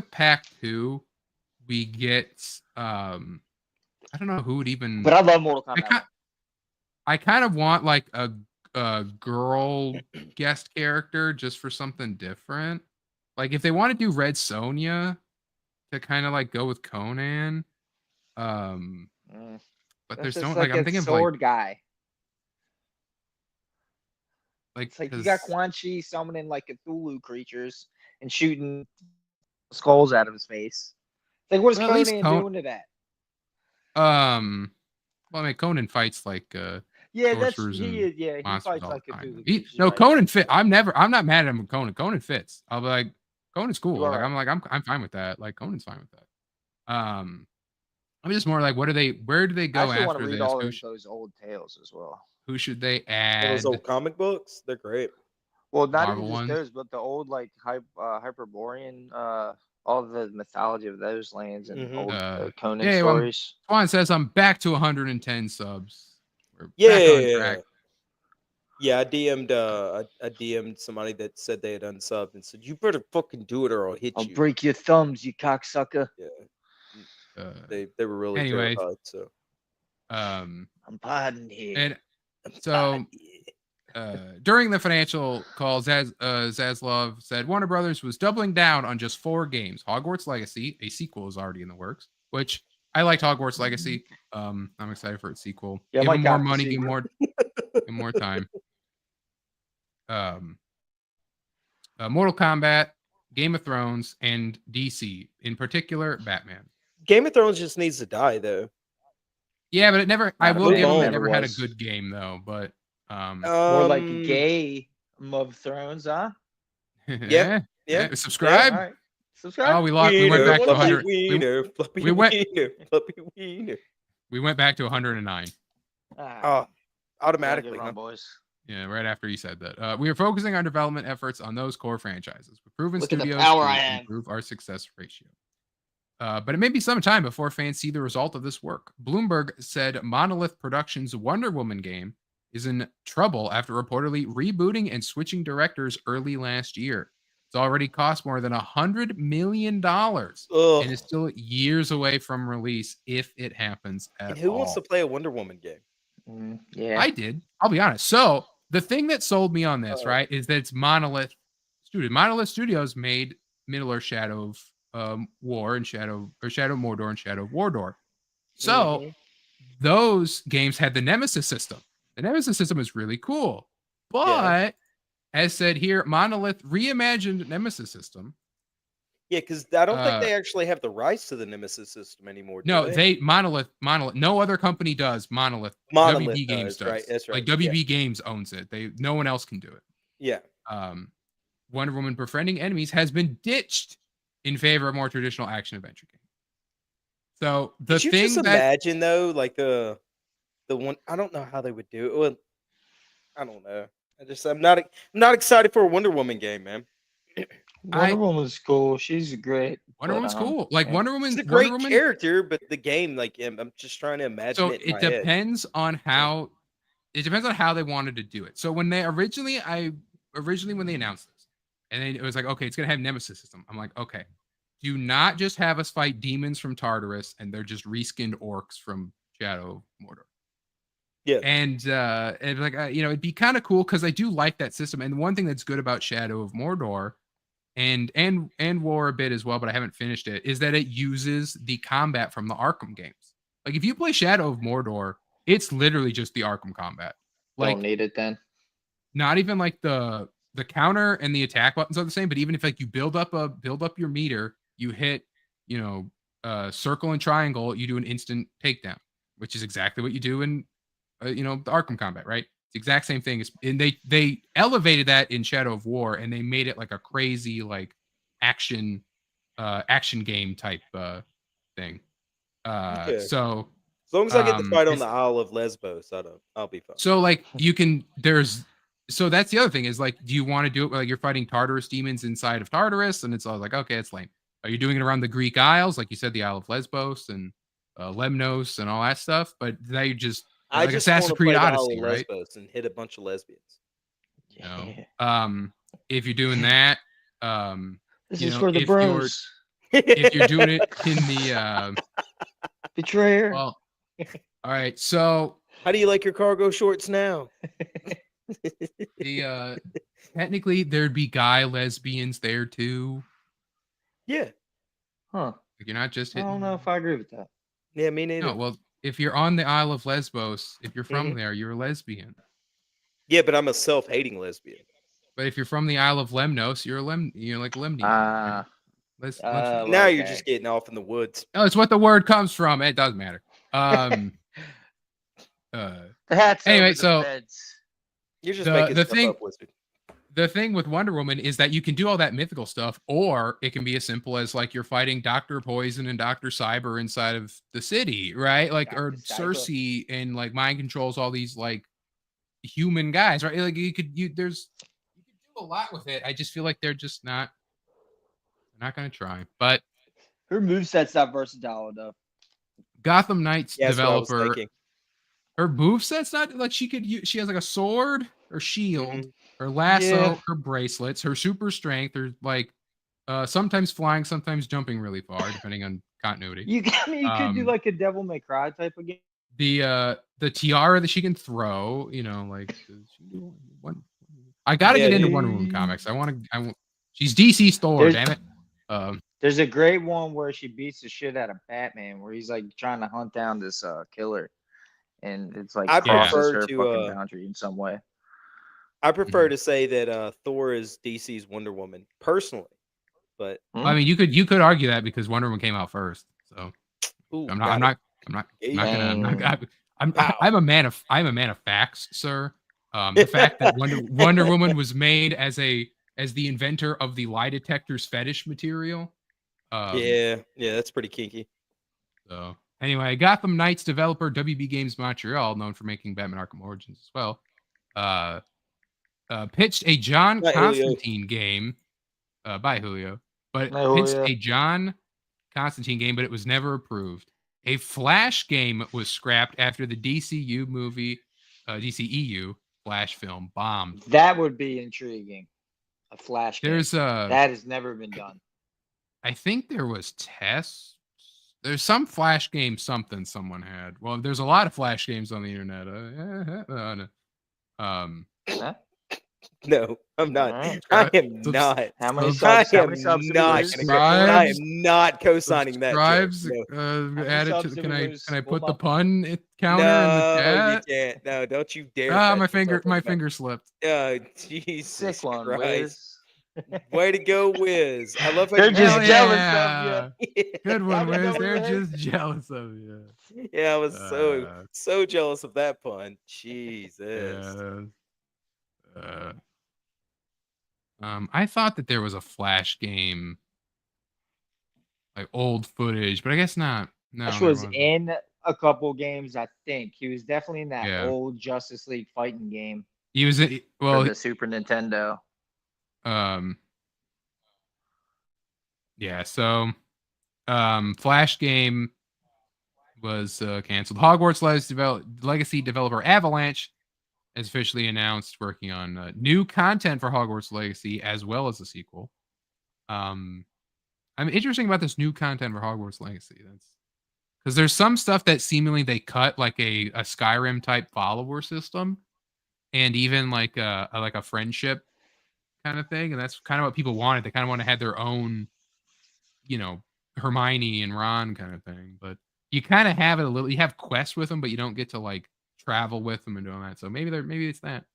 Pack 2 we get I don't know who would even. But I love Mortal Kombat. I kind of want like a girl guest character just for something different. Like if they want to do Red Sonja to kind of like go with Conan, but there's no like I'm thinking sword of like guy. Like, it's like you got Quan Chi summoning like Cthulhu creatures and shooting skulls out of his face. It's like, what is Conan doing to that? Well, I mean, Conan fights like yeah, he fights like Cthulhu. No, Conan fit. I'm not mad at him with Conan. Conan fits. I'll be like, Conan's cool. Like, right. I'm fine with that. Like, Conan's fine with that. I'm just more like, where do they go after this? I want to read all of those old tales as well. Who should they add? Those old comic books, they're great. Well, not Marvel even just those, but the old like Hyperborean, all the mythology of those lands and old Conan stories. Well, Swan says I'm back to 110 subs. Yeah. I DM'd somebody that said they had unsubbed and said, "You better fucking do it or I'll hit you. I'll break your thumbs, you cocksucker." Yeah. They were really terrified. So, I'm pardoned here. And so, during the financial call, Zaslav said Warner Brothers was doubling down on just 4 games. Hogwarts Legacy, a sequel, is already in the works, which I liked Hogwarts Legacy. I'm excited for its sequel. Yeah, give them more money, give more time. Mortal Kombat, Game of Thrones, and DC, in particular, Batman. Game of Thrones just needs to die, though. Yeah, but it never. I will give them. It never had a good game though. But more like Game of Thrones, huh? Yeah. Subscribe. Yeah, right. Subscribe. Oh, we went back to 100. We went back to 109. Automatically, huh? boys. Yeah, right after you said that. We are focusing our development efforts on those core franchises with proven studios to improve our success ratio. but it may be some time before fans see the result of this work. Bloomberg said Monolith Productions' Wonder Woman game is in trouble after reportedly rebooting and switching directors early last year. It's already cost more than $100 million and is still years away from release if it happens at all. And who wants to play a Wonder Woman game? Yeah. I did. I'll be honest. So the thing that sold me on this, right, is that it's Monolith Studios. Monolith Studios made Middle-earth Shadow of War and Shadow of Mordor and Shadow of Wardor. So those games had the Nemesis system. The Nemesis system is really cool. But as said here, Monolith reimagined Nemesis system. Yeah, because I don't think they actually have the rights to the Nemesis system anymore. No, Monolith. No other company does. Monolith WB Games does. Right, that's right. Like WB Games owns it. No one else can do it. Yeah. Wonder Woman befriending enemies has been ditched in favor of more traditional action adventure games. So the Could you thing just imagine though, like the one, I don't know how they would do it. Well, I don't know. I'm not excited for a Wonder Woman game, man. Wonder Woman's cool. She's great. Wonder Woman's cool. Like Wonder Woman's a great character, but the game, like, I'm just trying to imagine. So it depends on how. It depends on how they wanted to do it. So when they originally when they announced this, and then it was like, okay, it's gonna have Nemesis system. I'm like, okay, do not just have us fight demons from Tartarus and they're just reskinned orcs from Shadow of Mordor. Yeah, and like it'd be kind of cool because I do like that system. And one thing that's good about Shadow of Mordor, and War a bit as well, but I haven't finished it, is that it uses the combat from the Arkham games. Like if you play Shadow of Mordor, it's literally just the Arkham combat. Like, don't need it then. Not even like the counter and the attack buttons are the same, but even if like you build up your meter, you hit circle and triangle, you do an instant takedown, which is exactly what you do in the Arkham combat, right? It's the exact same thing. And they elevated that in Shadow of War, and they made it like a crazy like action game type thing. Okay. So as long as I get to fight on the Isle of Lesbos, I'll be fine. So like so that's the other thing is like, do you want to do it like you're fighting Tartarus demons inside of Tartarus? And it's all like, okay, it's lame. Are you doing it around the Greek Isles, like you said, the Isle of Lesbos and Lemnos and all that stuff? But they just I like just Assassin's Creed Odyssey, right? right? And hit a bunch of lesbians. No. If you're doing that, this is for the bros. If you're doing it in the Betrayer. Well, all right. So how do you like your cargo shorts now? Technically there'd be guy lesbians there too. Yeah. Huh. Like you're not just hitting. I don't know if I agree with that. Yeah, me neither. No, well, if you're on the Isle of Lesbos, if you're from there, you're a lesbian. Yeah, but I'm a self-hating lesbian. But if you're from the Isle of Lemnos, you're like a Lemnian. Now you're just getting off in the woods. Oh, it's what the word comes from. It doesn't matter. Anyway, so you're just making stuff up, Wizard. The thing with Wonder Woman is that you can do all that mythical stuff, or it can be as simple as like you're fighting Dr. Poison and Dr. Cyber inside of the city, right? Like, or Cersei and like mind controls all these like human guys, right? Like you could do a lot with it. I just feel like they're just not gonna try. But her moveset's not versatile enough. Gotham Knights developer, her moveset's not like she has like a sword or shield. Her lasso, her bracelets, her super strength, her like sometimes flying, sometimes jumping really far, depending on continuity. You could do like a Devil May Cry type of game. The tiara that she can throw, like I gotta get into Wonder Woman comics. She's DC's Thor, damn it. There's a great one where she beats the shit out of Batman, where he's like trying to hunt down this killer, and it's like crosses her fucking boundary in some way. I prefer to say that Thor is DC's Wonder Woman personally, but I mean, you could argue that because Wonder Woman came out first. So I'm a man of facts, sir. The fact that Wonder Woman was made as the inventor of the lie detector's fetish material. Yeah, that's pretty kinky. So anyway, Gotham Knights developer WB Games Montreal, known for making Batman Arkham Origins as well, pitched a John Constantine game by Julio, but pitched a John Constantine game, but it was never approved. A Flash game was scrapped after the DCU movie, DCEU Flash film bombed. That would be intriguing. A Flash game. There's that has never been done. I think there was tests. There's some Flash game something someone had. Well, there's a lot of Flash games on the internet. No, I'm not. Alright. I am not. How many I subs? How am many subs did we not. lose? I am not co-signing that. Subscribes, joke, no. many added subs to. did Can we I lose? can I Well, put the my- pun counter No, in the you chat? can't. No, don't you dare. Ah, pat my yourself finger on the back. finger slipped. Oh, Jesus Sick one, Christ. Wiz. Way to go, Wiz. I love how They're you just Hell jealous yeah. of you. Good one, Gotta Wiz. go, They're Wiz. just jealous of you. Yeah, I was Uh, so jealous of that pun. Jesus. Yeah. I thought that there was a Flash game, like old footage, but I guess not. No, Flash there was wasn't. in a couple games, I think. He was definitely in that Yeah. old Justice League fighting game He was in, for well, the Super Nintendo. yeah. So, Flash game was canceled. Hogwarts Legacy developer Avalanche has officially announced working on new content for Hogwarts Legacy as well as a sequel. I'm interesting about this new content for Hogwarts Legacy. That's because there's some stuff that seemingly they cut, like a Skyrim type follower system, and even like a friendship kind of thing, and that's kind of what people wanted. They kind of want to have their own, Hermione and Ron kind of thing. But you kind of have it a little. You have quests with them, but you don't get to like travel with them and doing that. So maybe it's that.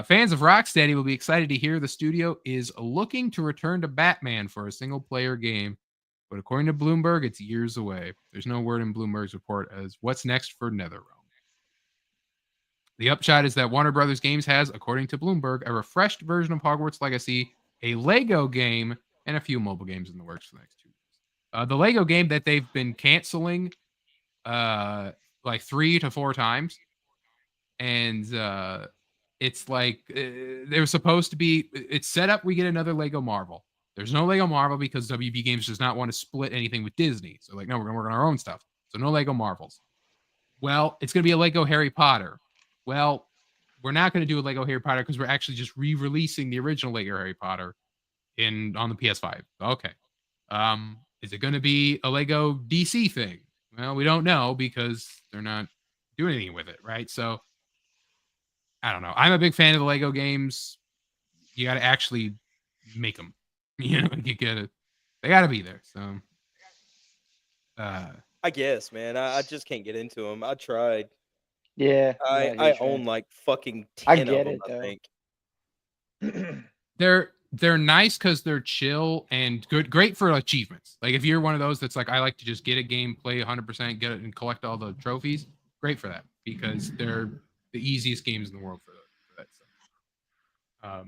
Fans of Rocksteady will be excited to hear the studio is looking to return to Batman for a single-player game, but according to Bloomberg, it's years away. There's no word in Bloomberg's report as what's next for NetherRealm. The upshot is that Warner Brothers Games has, according to Bloomberg, a refreshed version of Hogwarts Legacy, a Lego game, and a few mobile games in the works for the next 2 years. The Lego game that they've been canceling like 3 to 4 times, and it's like they're supposed to be. It's set up. We get another Lego Marvel. There's no Lego Marvel because WB Games does not want to split anything with Disney. So like, no, we're gonna work on our own stuff. So no Lego Marvels. Well, it's gonna be a Lego Harry Potter. Well, we're not gonna do a Lego Harry Potter because we're actually just re-releasing the original Lego Harry Potter on the PS5. Okay. Is it gonna be a Lego DC thing? Well, we don't know because they're not doing anything with it, right? So I don't know. I'm a big fan of the Lego games. You got to actually make them. You get they got to be there. So, I guess, man. I just can't get into them. I tried. Yeah. I own like fucking 10 I of get them, it, I though. think. They're nice because they're chill and great for achievements. Like if you're one of those that's like, I like to just get a game, play 100%, get it, and collect all the trophies. Great for that because they're the easiest games in the world for that stuff.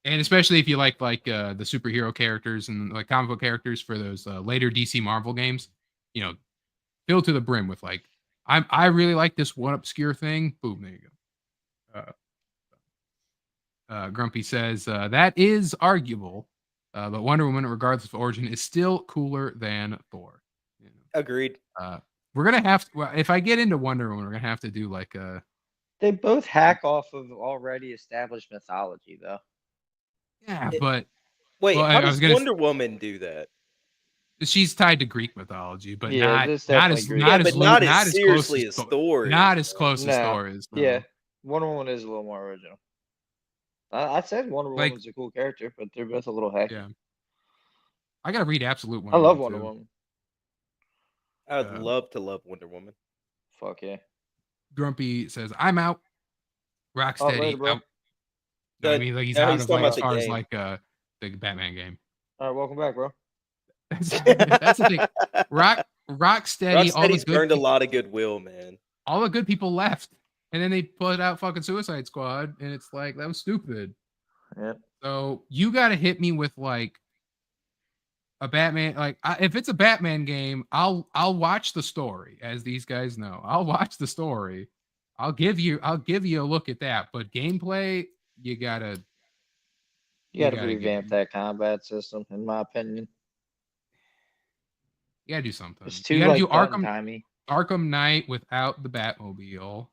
And especially if you like the superhero characters and like comic book characters for those later DC Marvel games, fill to the brim with like, I really like this one obscure thing. Boom, there you go. Grumpy says that is arguable, but Wonder Woman, regardless of origin, is still cooler than Thor. Agreed. We're gonna have to. Well, if I get into Wonder Woman, we're gonna have to do like a. They both hack off of already established mythology, though. Yeah, but wait, well, how I does was gonna Wonder Woman do that? She's tied to Greek mythology, but Yeah, not this not definitely as Greek. not Yeah, as but lo- not not as close seriously as Thor- Thor is. Not as close as No. Thor is. no. Yeah. Wonder Woman is a little more original. I said Wonder Like- Woman's a cool character, but they're both a little hacky. Yeah. I gotta read Absolute I Wonder love Woman, Wonder too. Woman. I would love to love Wonder Woman. Fuck yeah. Grumpy says, "I'm out." Rocksteady later, bro. out. No, I That- mean, like he's no, out he's of talking like as about the far as game. like the Batman game. All right, welcome back, bro. That's the thing. Rocksteady, all the Rocksteady's good earned a peop- lot of goodwill, man. all the good people left, and then they put out fucking Suicide Squad, and it's like that was stupid. Yep. So you got to hit me with like a Batman. Like if it's a Batman game, I'll watch the story. As these guys know, I'll watch the story. I'll give you a look at that. But gameplay, you gotta You got to gotta get revamp it. that combat system, in my opinion. You gotta do something. It's You too gotta like do button timey. Arkham Knight without the Batmobile,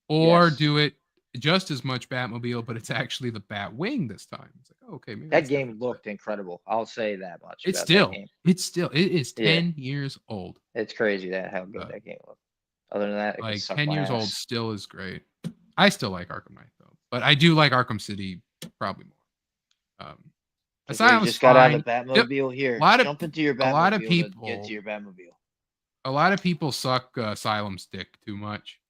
or Yes. do it just as much Batmobile, but it's actually the Batwing this time. It's like, oh, okay, maybe That that's game different. looked incredible. I'll say that much. It's about still, that game. it is Yeah. 10 years old. It's crazy that how good that game looked. Other than that, it could Like suck 10 my years old ass. still is great. I still like Arkham Knight though, but I do like Arkham City probably more. Because you Asylum's just got out of the fine. Batmobile here. A lot of- Jump into your Batmobile a lot of to people- get to your Batmobile. A lot of people suck Asylum's dick too much.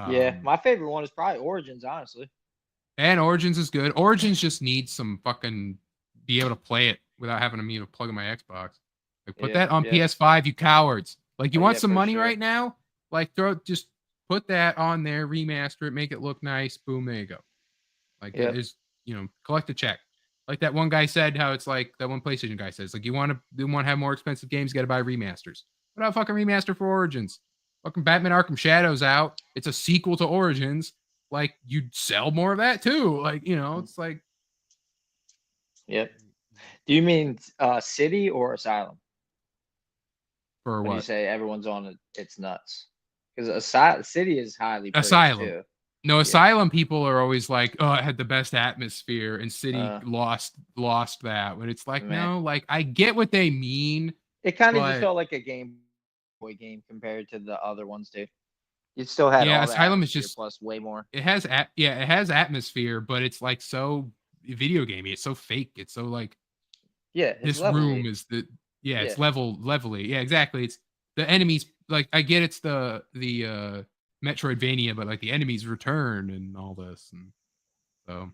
Yeah, my favorite one is probably Origins, honestly. And Origins is good. Origins just needs some fucking be able to play it without having me to plug in my Xbox. Like put Yeah, that on yeah. PS5, you cowards. Like you Oh, want yeah, some for money sure. right now? Like just put that on there, remaster it, make it look nice. Boom, there you go. Like Yep. it is, collect a check. Like that one guy said, how it's like that one PlayStation guy says, like you want to have more expensive games, you got to buy remasters. What about fucking remaster for Origins? Fucking Batman Arkham Shadows out. It's a sequel to Origins. Like you'd sell more of that too. Like it's like. Yep. Do you mean City or Asylum? For When you what? say everyone's on it, it's nuts. Because City is highly praised Asylum. too. No, Asylum people are always like, oh, it had the best atmosphere, and City lost that. But it's like, Man. no, like I get what they mean. It kind of But- just felt like a Game Boy game compared to the other ones too. You still had Yeah, all the Asylum is atmosphere just- plus way more. It has it has atmosphere, but it's like so video gamey. It's so fake. It's so like Yeah, it's this lovely. room is the it's Yeah. levelly. Yeah, exactly. It's the enemies like I get it's the Metroidvania, but like the enemies return and all this, and so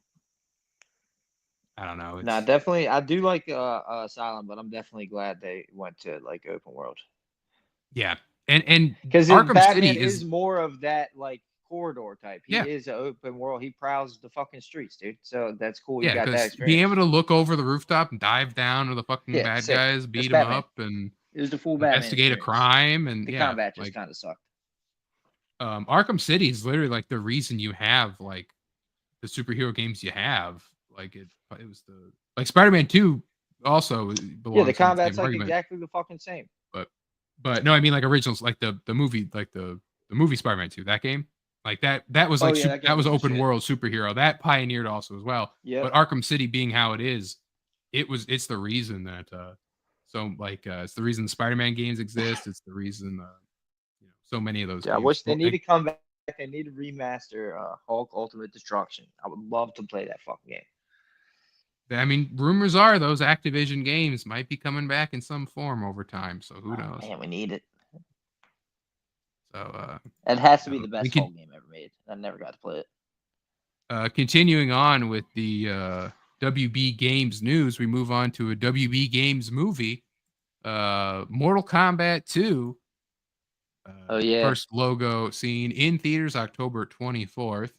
I don't know. Nah, definitely. I do like Asylum, but I'm definitely glad they went to like open world. Yeah, and Because Arkham Batman City is more of that like corridor type. He Yeah. is an open world. He prowls the fucking streets, dude. So that's cool. You yeah, got that because experience. being able to look over the rooftop and dive down to the fucking Yeah, bad sick. guys, That's beat them Batman. up, and It was the full Batman investigate a experience. crime, and The yeah, combat just like kind of sucked. Arkham City is literally like the reason you have like the superhero games you have. Like it was the like Spider-Man 2 also belongs Yeah, in the combat's same like argument. exactly the fucking same. But no, I mean like originals, like the movie, like the movie Spider-Man 2, that game, like that was Oh, like yeah, that game that was was the open shit. world superhero that pioneered also as well. Yep. But Arkham City being how it is, it's the reason that it's the reason the Spider-Man games exist. It's the reason so many of those. Yeah, I games. wish they Well, need to come back. They need to remaster Hulk Ultimate Destruction. I would love to play that fucking game. I mean, rumors are those Activision games might be coming back in some form over time. So who knows? Man, we need it. So It has to be the we best could- Hulk game ever made. I never got to play it. continuing on with the WB Games news, we move on to a WB Games movie, Mortal Kombat 2. Oh, yeah. First logo seen in theaters October 24th.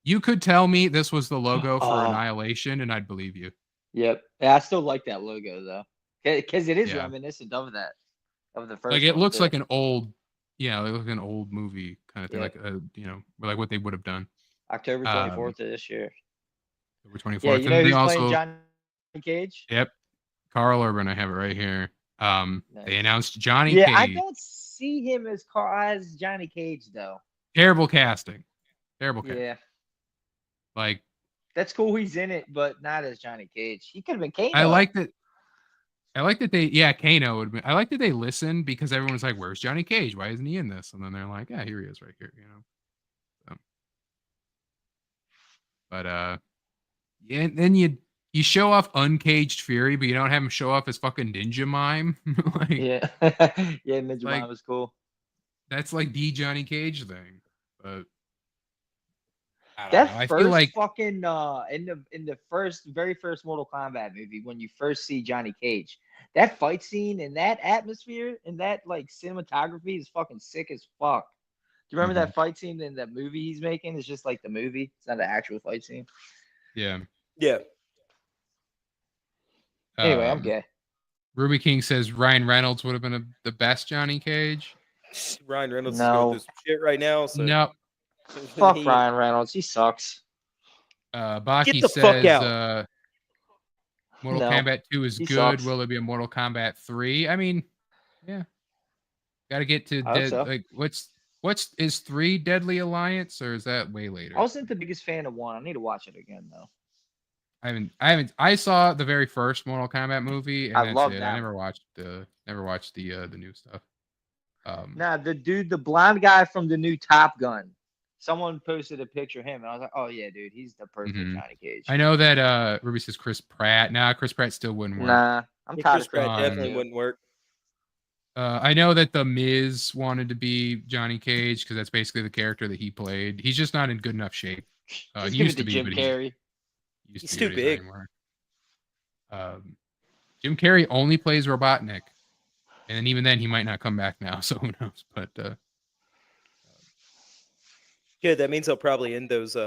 You could tell me this was the logo for Oh. Annihilation, and I'd believe you. Yep. Yeah, I still like that logo though, because it is Yeah. reminiscent of that, of the first. Like it one, looks too. like an old, like an old movie kind of thing, Yeah. like like what they would have done. October 24th of this year. October 24th. Yeah, you know and who's they playing also, Johnny Cage? yep, Carl Urban. I have it right here. Nice. They announced Johnny Yeah, Cage. I don't see him as Johnny Cage though. Terrible casting. Terrible casting. Yeah, Like that's cool. He's in it, but not as Johnny Cage. He could have been Kano. I like that Kano would be. I like that they listened because everyone's like, "Where's Johnny Cage? Why isn't he in this?" And then they're like, "Yeah, here he is, right here." So. But yeah, and then you show off Uncaged Fury, but you don't have him show off his fucking ninja mime. Like, Yeah, yeah. Ninja Like- Mime was cool. that's like the Johnny Cage thing. But I don't That know. I first feel like fucking in the very first Mortal Kombat movie, when you first see Johnny Cage, that fight scene and that atmosphere and that like cinematography is fucking sick as fuck. Do you remember Mm-hmm. that fight scene in that movie he's making? It's just like the movie. It's not an actual fight scene. yeah. Yeah. Anyway, I'm Um, gay. Ruby King says Ryan Reynolds would have been the best Johnny Cage. Ryan Reynolds No. is going through some shit right now. So No. Fuck he- Ryan Reynolds. He sucks. Baki the says fuck out. Mortal No, Kombat 2 is he good. sucks. Will there be a Mortal Kombat 3? I mean, yeah. Got to get to I hope so. like what's is 3 Deadly Alliance or is that way later? I wasn't the biggest fan of 1. I need to watch it again though. I saw the very first Mortal Kombat movie and I that's love it. that I never watched the new stuff. Nah, the blind guy from the new Top Gun. Someone posted a picture of him, and I was like, "Oh yeah, dude, he's the perfect Johnny Cage." I know that Ruby says Chris Pratt. Nah, Chris Pratt still wouldn't work. Nah, I'm Yeah, tired Chris of Pratt Pratt. definitely wouldn't work. I know that the Miz wanted to be Johnny Cage because that's basically the character that he played. He's just not in good enough shape. Just He give used it to be, Jim but Carrey. He's too big. Jim Carrey only plays Robotnik, and then even then he might not come back now. So who knows? But Yeah, that means they'll probably end those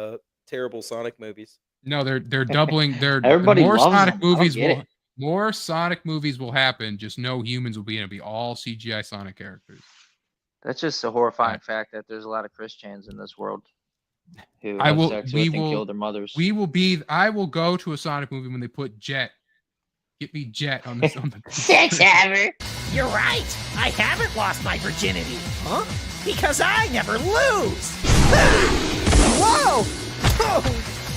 terrible Sonic movies. no, they're doubling. Everybody more loves Sonic them. I don't movies get will it. more Sonic movies will happen. Just no humans will be in. It'll be all CGI Sonic characters. That's just a horrifying fact that there's a lot of Christians in this world who I have will. sex We with and will. kill their mothers. We will be. I will go to a Sonic movie when they put Jet. Get me Jet on this. On the Sex haver. You're right. I haven't lost my virginity. Huh? Because I never lose. Whoa! Oh,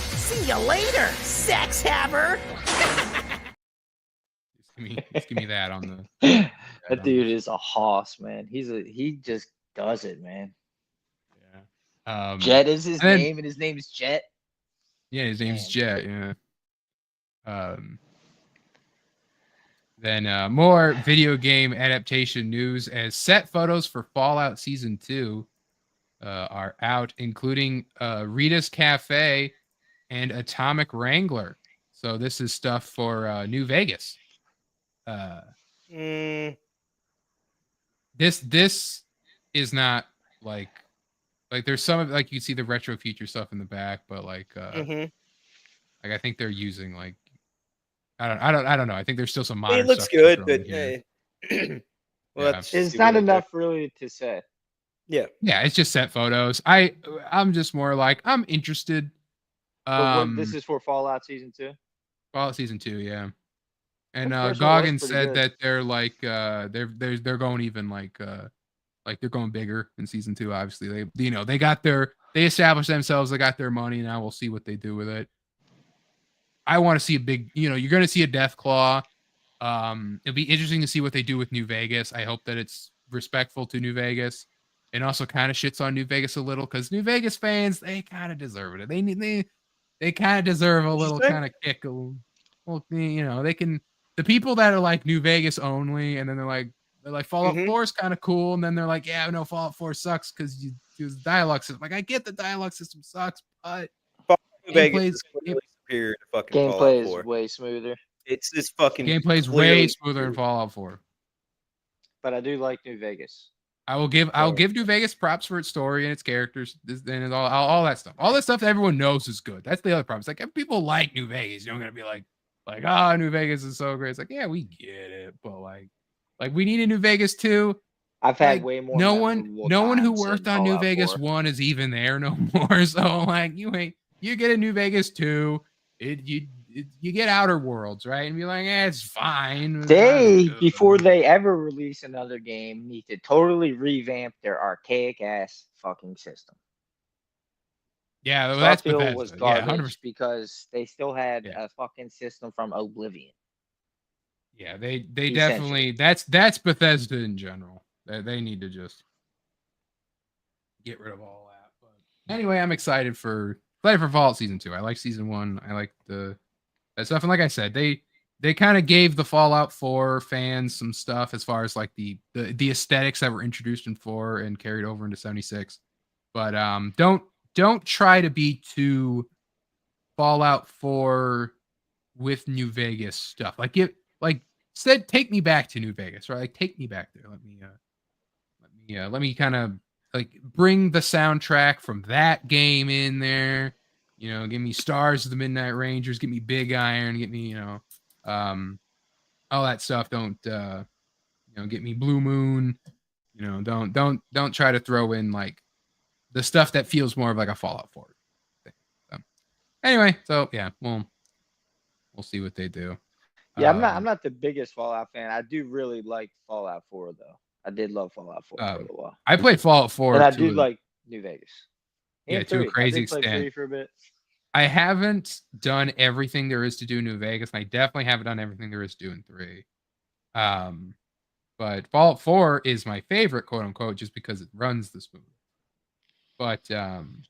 see you later, sex haver. Just give me that on the. That dude is a hoss, man. He just does it, man. Yeah. Jet is his name, and his name is Jet. Yeah, his name's Jet. Yeah. Then more video game adaptation news as set photos for Fallout Season 2 are out, including Rita's Cafe and Atomic Wrangler. So this is stuff for New Vegas. This is not like there's some of like you see the retro future stuff in the back, but like I think they're using like I don't know. I think there's still some modern. It looks stuff good, thrown in but here. hey. Well, that's It's stupid not right enough really to say. there. Yeah, it's just set photos. I'm just more like I'm interested. This is for Fallout Season 2? Fallout Season 2, yeah. And That first one was Goggins pretty said good. that they're like they're going even like they're going bigger in Season 2. Obviously, they established themselves. They got their money. Now we'll see what they do with it. I want to see a big. You're going to see a Deathclaw. It'll be interesting to see what they do with New Vegas. I hope that it's respectful to New Vegas, and also kind of shits on New Vegas a little because New Vegas fans they kind of deserve it. They kind of deserve a little kind of kick. Well, they can. The people that are like New Vegas only, and then they're like Fallout 4 is kind of cool, and then they're like, yeah, no, Fallout 4 sucks because you use the dialogue system. Like, I get the dialogue system sucks, but New Vegas is clearly superior to fucking Gameplay Fallout is 4. way smoother. It's this fucking gameplay's way smoother in Fallout 4. But I do like New Vegas. I'll give New Vegas props for its story and its characters and all that stuff. All that stuff that everyone knows is good. That's the other problem. It's like if people like New Vegas, you're gonna be like, New Vegas is so great. It's like, yeah, we get it, but like we need a New Vegas too. I've had way more. No one who worked on New Fallout Vegas 4. 1 is even there no more. So like you get a New Vegas 2, you get Outer Worlds, right? And be like, it's fine. They, before they ever release another game, need to totally revamp their archaic ass fucking system. Yeah, well, that's Starfield Bethesda. was Yeah, garbage 100%. because they still had a fucking system from Oblivion. Yeah, they definitely that's Bethesda in general. They need to just get rid of all that. But anyway, I'm excited for Fallout Season 2. I like Season 1. I like that stuff. And like I said, they kind of gave the Fallout 4 fans some stuff as far as like the aesthetics that were introduced in 4 and carried over into 76. But don't try to be too Fallout 4 with New Vegas stuff. Take me back to New Vegas, right? Like take me back there. Let me kind of like bring the soundtrack from that game in there. Give me Stars of the Midnight Rangers, give me Big Iron, get me, all that stuff. Don't get me Blue Moon. Don't try to throw in like the stuff that feels more of like a Fallout 4 thing. So, anyway, so yeah, we'll see what they do. Yeah, I'm not the biggest Fallout fan. I do really like Fallout 4 though. I did love Fallout 4 for a little while. I played Fallout 4 And I to do a, like New Vegas. yeah, And to a 3. I crazy did play extent. 3 for a bit. I haven't done everything there is to do in New Vegas, and I definitely haven't done everything there is to do in 3. But Fallout 4 is my favorite, quote unquote, just because it runs the smooth. But and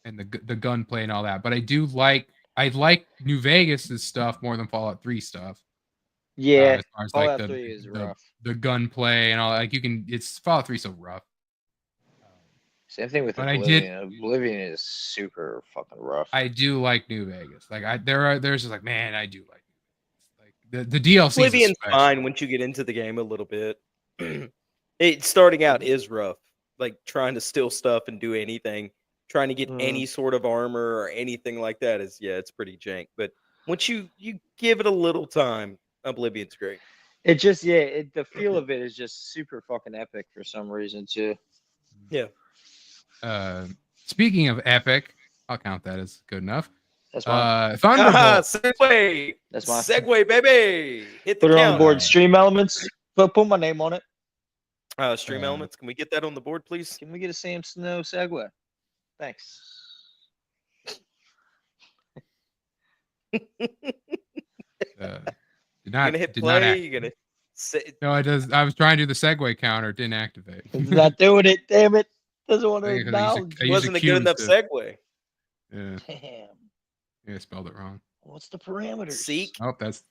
the gunplay and all that. But I like New Vegas' stuff more than Fallout 3 stuff. Yeah, as far as Fallout like 3 is rough. the gunplay and all that. Like it's Fallout 3 so rough. Same thing with But Oblivion. Oblivion is super fucking rough. I do like New Vegas. Like there's just like, man, I do like New Vegas. Like the DLC. Oblivion's fine once you get into the game a little bit. It starting out is rough. Like trying to steal stuff and do anything, trying to get any sort of armor or anything like that is it's pretty jank. But once you give it a little time, Oblivion's great. It just the feel of it is just super fucking epic for some reason too. Yeah. Speaking of epic, I'll count that as good enough. That's mine. Thunderbolts. Segue. That's mine. Segue, baby. Hit the Put it on counter. the board. Stream Elements. Put my name on it. Stream Elements. Can we get that on the board, please? Can we get a Sam Snow segue? Thanks. Did not, gonna hit did play. not act- You're gonna say, No, it does. I was trying to do the segue counter. It didn't activate. It's not doing it. Damn it. Doesn't want to I think I acknowledge. used wasn't a good accused enough to- segue. Yeah, Damn. yeah, I spelled it wrong. What's the parameters? Seek. Oh, that's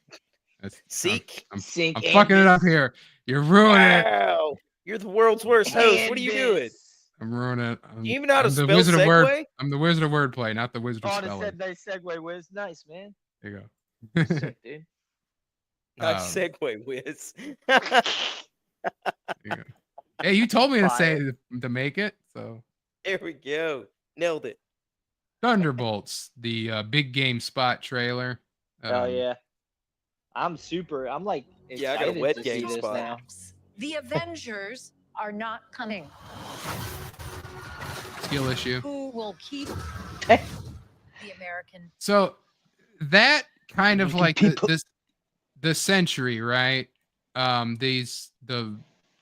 Seek. I'm Sync. fucking it up here. You're ruining it. Wow. You're the world's worst host. What are you doing? I'm ruining it. Do you even know how to I'm the spell wizard of word. segue? I'm the wizard of wordplay, not the wizard of Oh, spelling. that nice segue, Wiz. Nice, man. There you go. Sick, dude. Nice segue, Wiz. There you go. Hey, you told me to say Fire. to make it, so There we go. Nailed it. Thunderbolts, the big game spot trailer. Oh yeah. I'm like Yeah, I got a excited wet to game see this spot. now. The Avengers are not coming. Skill issue. Who will keep Hey. the American? So that kind of like people- the Sentry, right? These the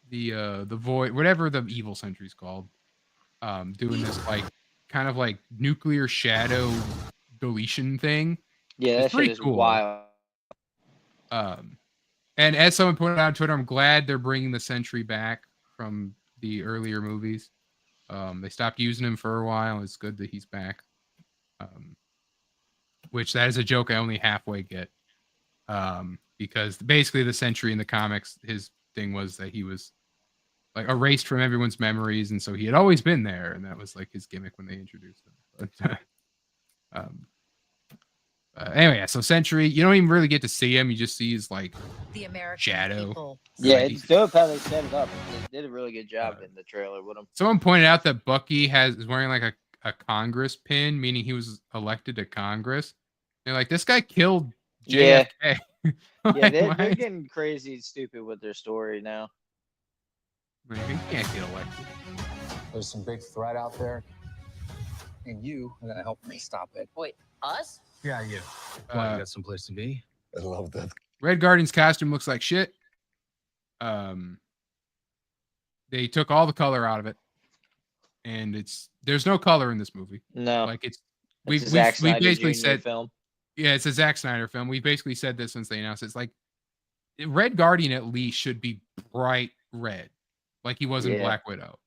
void, whatever the evil Sentry's called, doing this like kind of like nuclear shadow deletion thing. Yeah, It's that shit pretty is cool. wild. And as someone pointed out on Twitter, I'm glad they're bringing the Sentry back from the earlier movies. They stopped using him for a while. It's good that he's back. Which that is a joke I only halfway get. Because basically the Sentry in the comics, his thing was that he was like erased from everyone's memories, and so he had always been there, and that was like his gimmick when they introduced him. But anyway, yeah, so Sentry, you don't even really get to see him. You just see his like The American shadow. people. Yeah, Like, it's dope how they set it up. They did a really good job in the trailer with him. someone pointed out that Bucky is wearing like a Congress pin, meaning he was elected to Congress. They're like, this guy killed JFK. Yeah. Like, Yeah, they're why- getting crazy stupid with their story now. like, he can't get elected. There's some big threat out there, and you are gonna help me stop it. Wait, us? Yeah, you. Why, you got someplace to be? I love that. Red Guardian's costume looks like shit. They took all the color out of it, and there's no color in this movie. No, Like it's we a Zack Snyder basically Jr. said film. yeah, it's a Zack Snyder film. We basically said this since they announced it. It's like Red Guardian at least should be bright red, like he was in Yeah. Black Widow,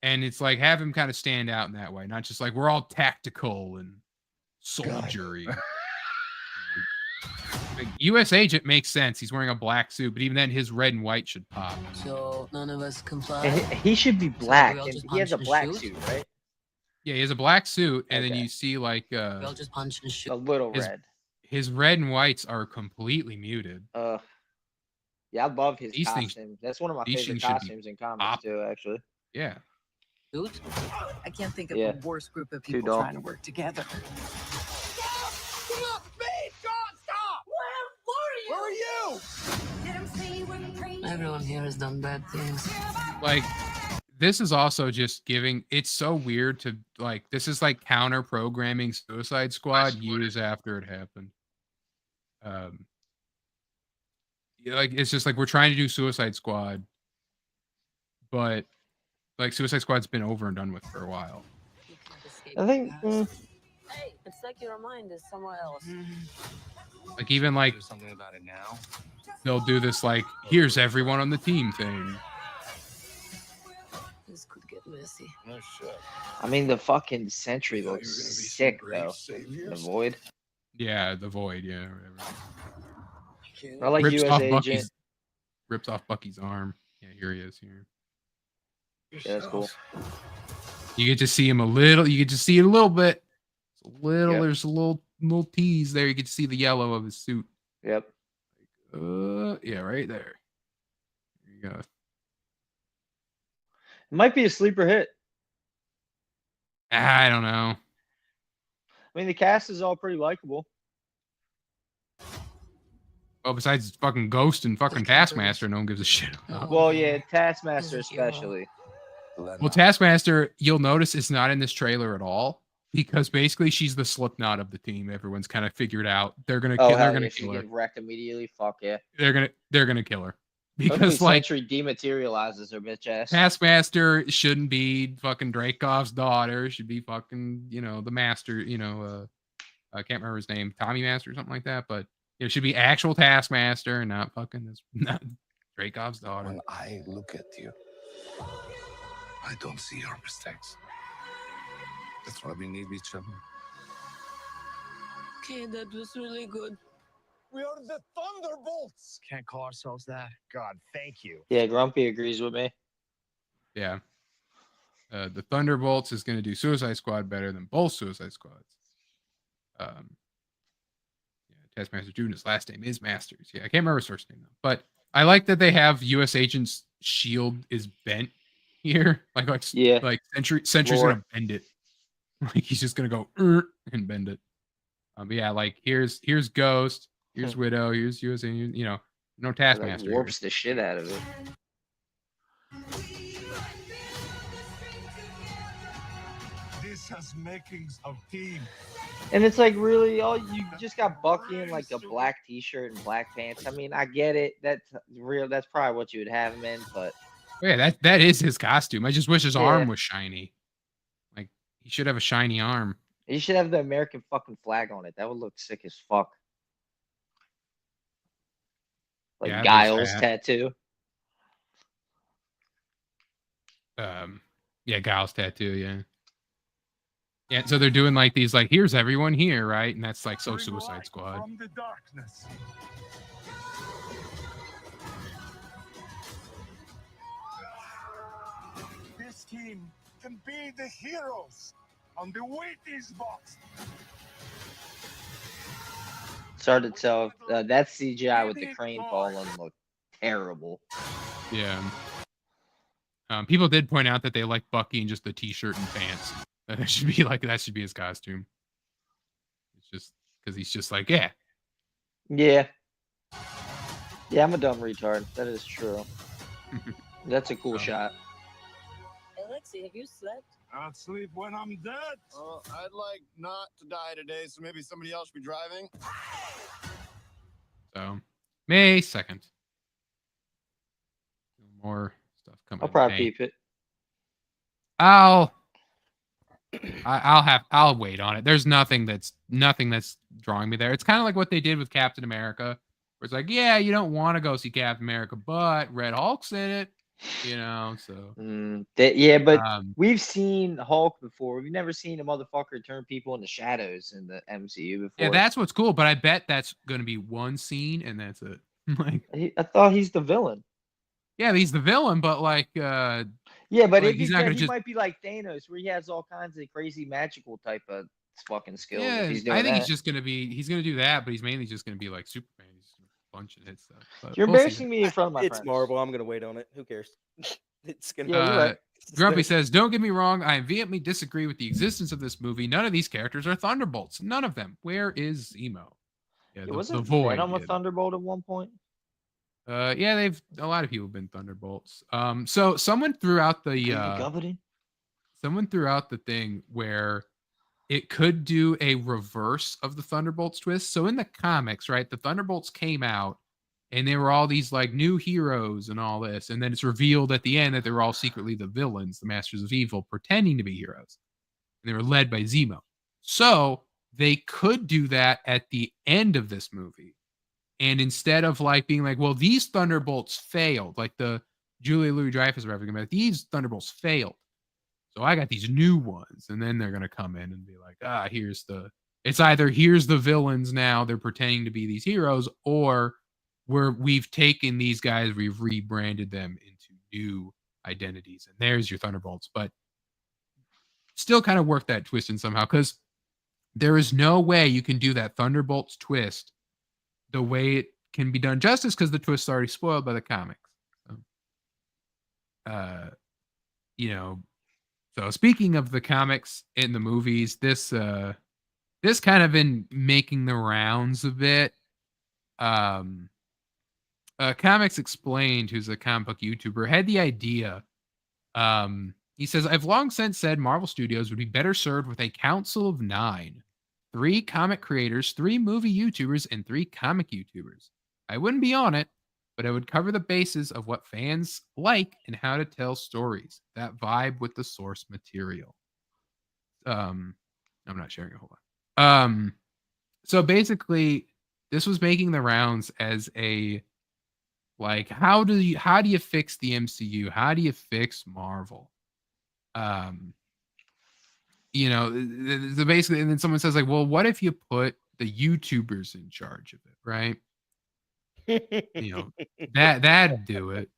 and it's like have him kind of stand out in that way, not just like we're all tactical and soldiery. Like, U.S. agent makes sense. He's wearing a black suit, but even then, his red and white should pop. So none of us comply. And he should be black. we all And just he has a punch and black shoot? suit, right? Yeah, he has a black suit, and then Okay. you see like We all just punch and A shoot. little His- red. his red and whites are completely muted. Yeah, I love his These things- costume. That's one of my these favorite things should be costumes in comics pop. too, actually. Yeah, Shoot? I can't think of Yeah. a worse group of Too people dull. trying to work together. Everyone here has done bad things. like this is also just giving. It's so weird to like. This is like counter programming Suicide Squad years after it happened. like it's just like we're trying to do Suicide Squad, but like Suicide Squad's been over and done with for a while. I think. Hey, it's like your mind is somewhere else. Like even like something about it now. they'll do this like here's everyone on the team thing. This could get messy. No shit. I mean, the fucking Sentry Thought you were looks gonna be some sick great though. The saviors. Void. Yeah, the Void. Yeah, whatever. I like rips U.S. off Agent. Bucky's rips off Bucky's arm. Yeah, here he is here. Yeah, that's cool. You get to see him a little. You get to see it a little bit. It's a little. Yep. There's a little tease there. You get to see the yellow of his suit. Yep. Yeah, right there. There you go. It might be a sleeper hit. I don't know. I mean, the cast is all pretty likable. Well, besides fucking Ghost and fucking Taskmaster, no one gives a shit about. Well, yeah, Taskmaster especially. Well, Taskmaster, you'll notice is not in this trailer at all because basically she's the Slipknot of the team. Everyone's kind of figured out they're gonna Oh, kill. They're hell, gonna if you kill her. get wrecked immediately, fuck yeah. They're gonna kill her Hopefully because like Sentry dematerializes her bitch ass. Taskmaster shouldn't be fucking Dreykov's daughter. Should be fucking the master. I can't remember his name, Tommy Master or something like that. But it should be actual Taskmaster and not fucking this not Dreykov's daughter. When I look at you, I don't see your mistakes. That's why we need each other. Okay, that was really good. We are the Thunderbolts. Can't call ourselves that. God, thank you. Yeah, Grumpy agrees with me. Yeah. The Thunderbolts is going to do Suicide Squad better than both Suicide Squads. Yeah, Taskmaster June, his last name is Masters. Yeah, I can't remember his first name though. But I like that they have U.S. Agent's shield is bent here. Like Sentry's Lore. gonna bend it. Like he's just gonna go and bend it. But yeah, like here's Ghost, here's Widow, here's U.S. Agent. No Taskmaster. That warps the shit out of it. This has makings of team. And it's like really all you just got Bucky in like a black t-shirt and black pants. I mean, I get it. That's real. That's probably what you would have him in, but Yeah, that is his costume. I just wish his Yeah. arm was shiny. Like he should have a shiny arm. you should have the American fucking flag on it. That would look sick as fuck. Like Yeah, there's Giles that. tattoo. Yeah, Giles tattoo, yeah. Yeah, so they're doing like these, like, here's everyone here, right? And that's like so Bring Suicide light Squad. From the darkness. This team can be the heroes on the Wheaties box. Started to that CGI with the crane falling looked terrible. Yeah. People did point out that they like Bucky in just the t-shirt and pants. That should be his costume. It's just because he's just like, yeah. Yeah. Yeah, I'm a dumb retard. That is true. That's a cool shot. Alexi, have you slept? I'll sleep when I'm dead. I'd like not to die today, so maybe somebody else should be driving. So May 2nd. More stuff coming. I'll probably May. peep it. I'll wait on it. There's nothing that's drawing me there. It's kind of like what they did with Captain America, where it's like, yeah, you don't want to go see Captain America, but Red Hulk's in it, so. Yeah, but we've seen Hulk before. We've never seen a motherfucker turn people into shadows in the MCU before. Yeah, that's what's cool, but I bet that's going to be one scene and that's it. I thought he's the villain. Yeah, he's the villain, but like, yeah, but like, if he's not gonna he just. might be like Thanos, where he has all kinds of crazy magical type of fucking skills. Yeah, if he's doing I think that. he's gonna do that, but he's mainly just gonna be like Superman. He's just punching hit stuff. But You're we'll see. embarrassing me in front of my It's friends. Marvel. I'm gonna wait on it. Who cares? It's gonna. Yeah, you're right. Grumpy says, "Don't get me wrong. I vehemently disagree with the existence of this movie. None of these characters are Thunderbolts. None of them. Where is Zemo? Yeah, Wasn't the Void. Venom a did. Thunderbolt at one point? Yeah, a lot of people have been Thunderbolts. So someone threw out the thing where it could do a reverse of the Thunderbolts twist. So in the comics, right, the Thunderbolts came out and they were all these like new heroes and all this, and then it's revealed at the end that they were all secretly the villains, the masters of evil, pretending to be heroes, and they were led by Zemo. So they could do that at the end of this movie, and instead of like being like, well, these Thunderbolts failed, like the Julia Louis-Dreyfus or everything, but these Thunderbolts failed, so I got these new ones, and then they're gonna come in and be like, it's either here's the villains now, they're pretending to be these heroes, or we've taken these guys, we've rebranded them into new identities, and there's your Thunderbolts. But still kind of work that twist in somehow, because there is no way you can do that Thunderbolts twist the way it can be done justice, because the twist's already spoiled by the comics. So speaking of the comics in the movies, this kind of been making the rounds a bit. Comics Explained, who's a comic book YouTuber, had the idea. He says, I've long since said Marvel Studios would be better served with a council of 9. 3 comic creators, 3 movie YouTubers, and 3 comic YouTubers. I wouldn't be on it, but I would cover the bases of what fans like and how to tell stories that vibe with the source material. I'm not sharing a whole lot. So basically, this was making the rounds as a like, how do you fix the MCU? How do you fix Marvel? Basically, and then someone says like, well, what if you put the YouTubers in charge of it, right? That'd do it.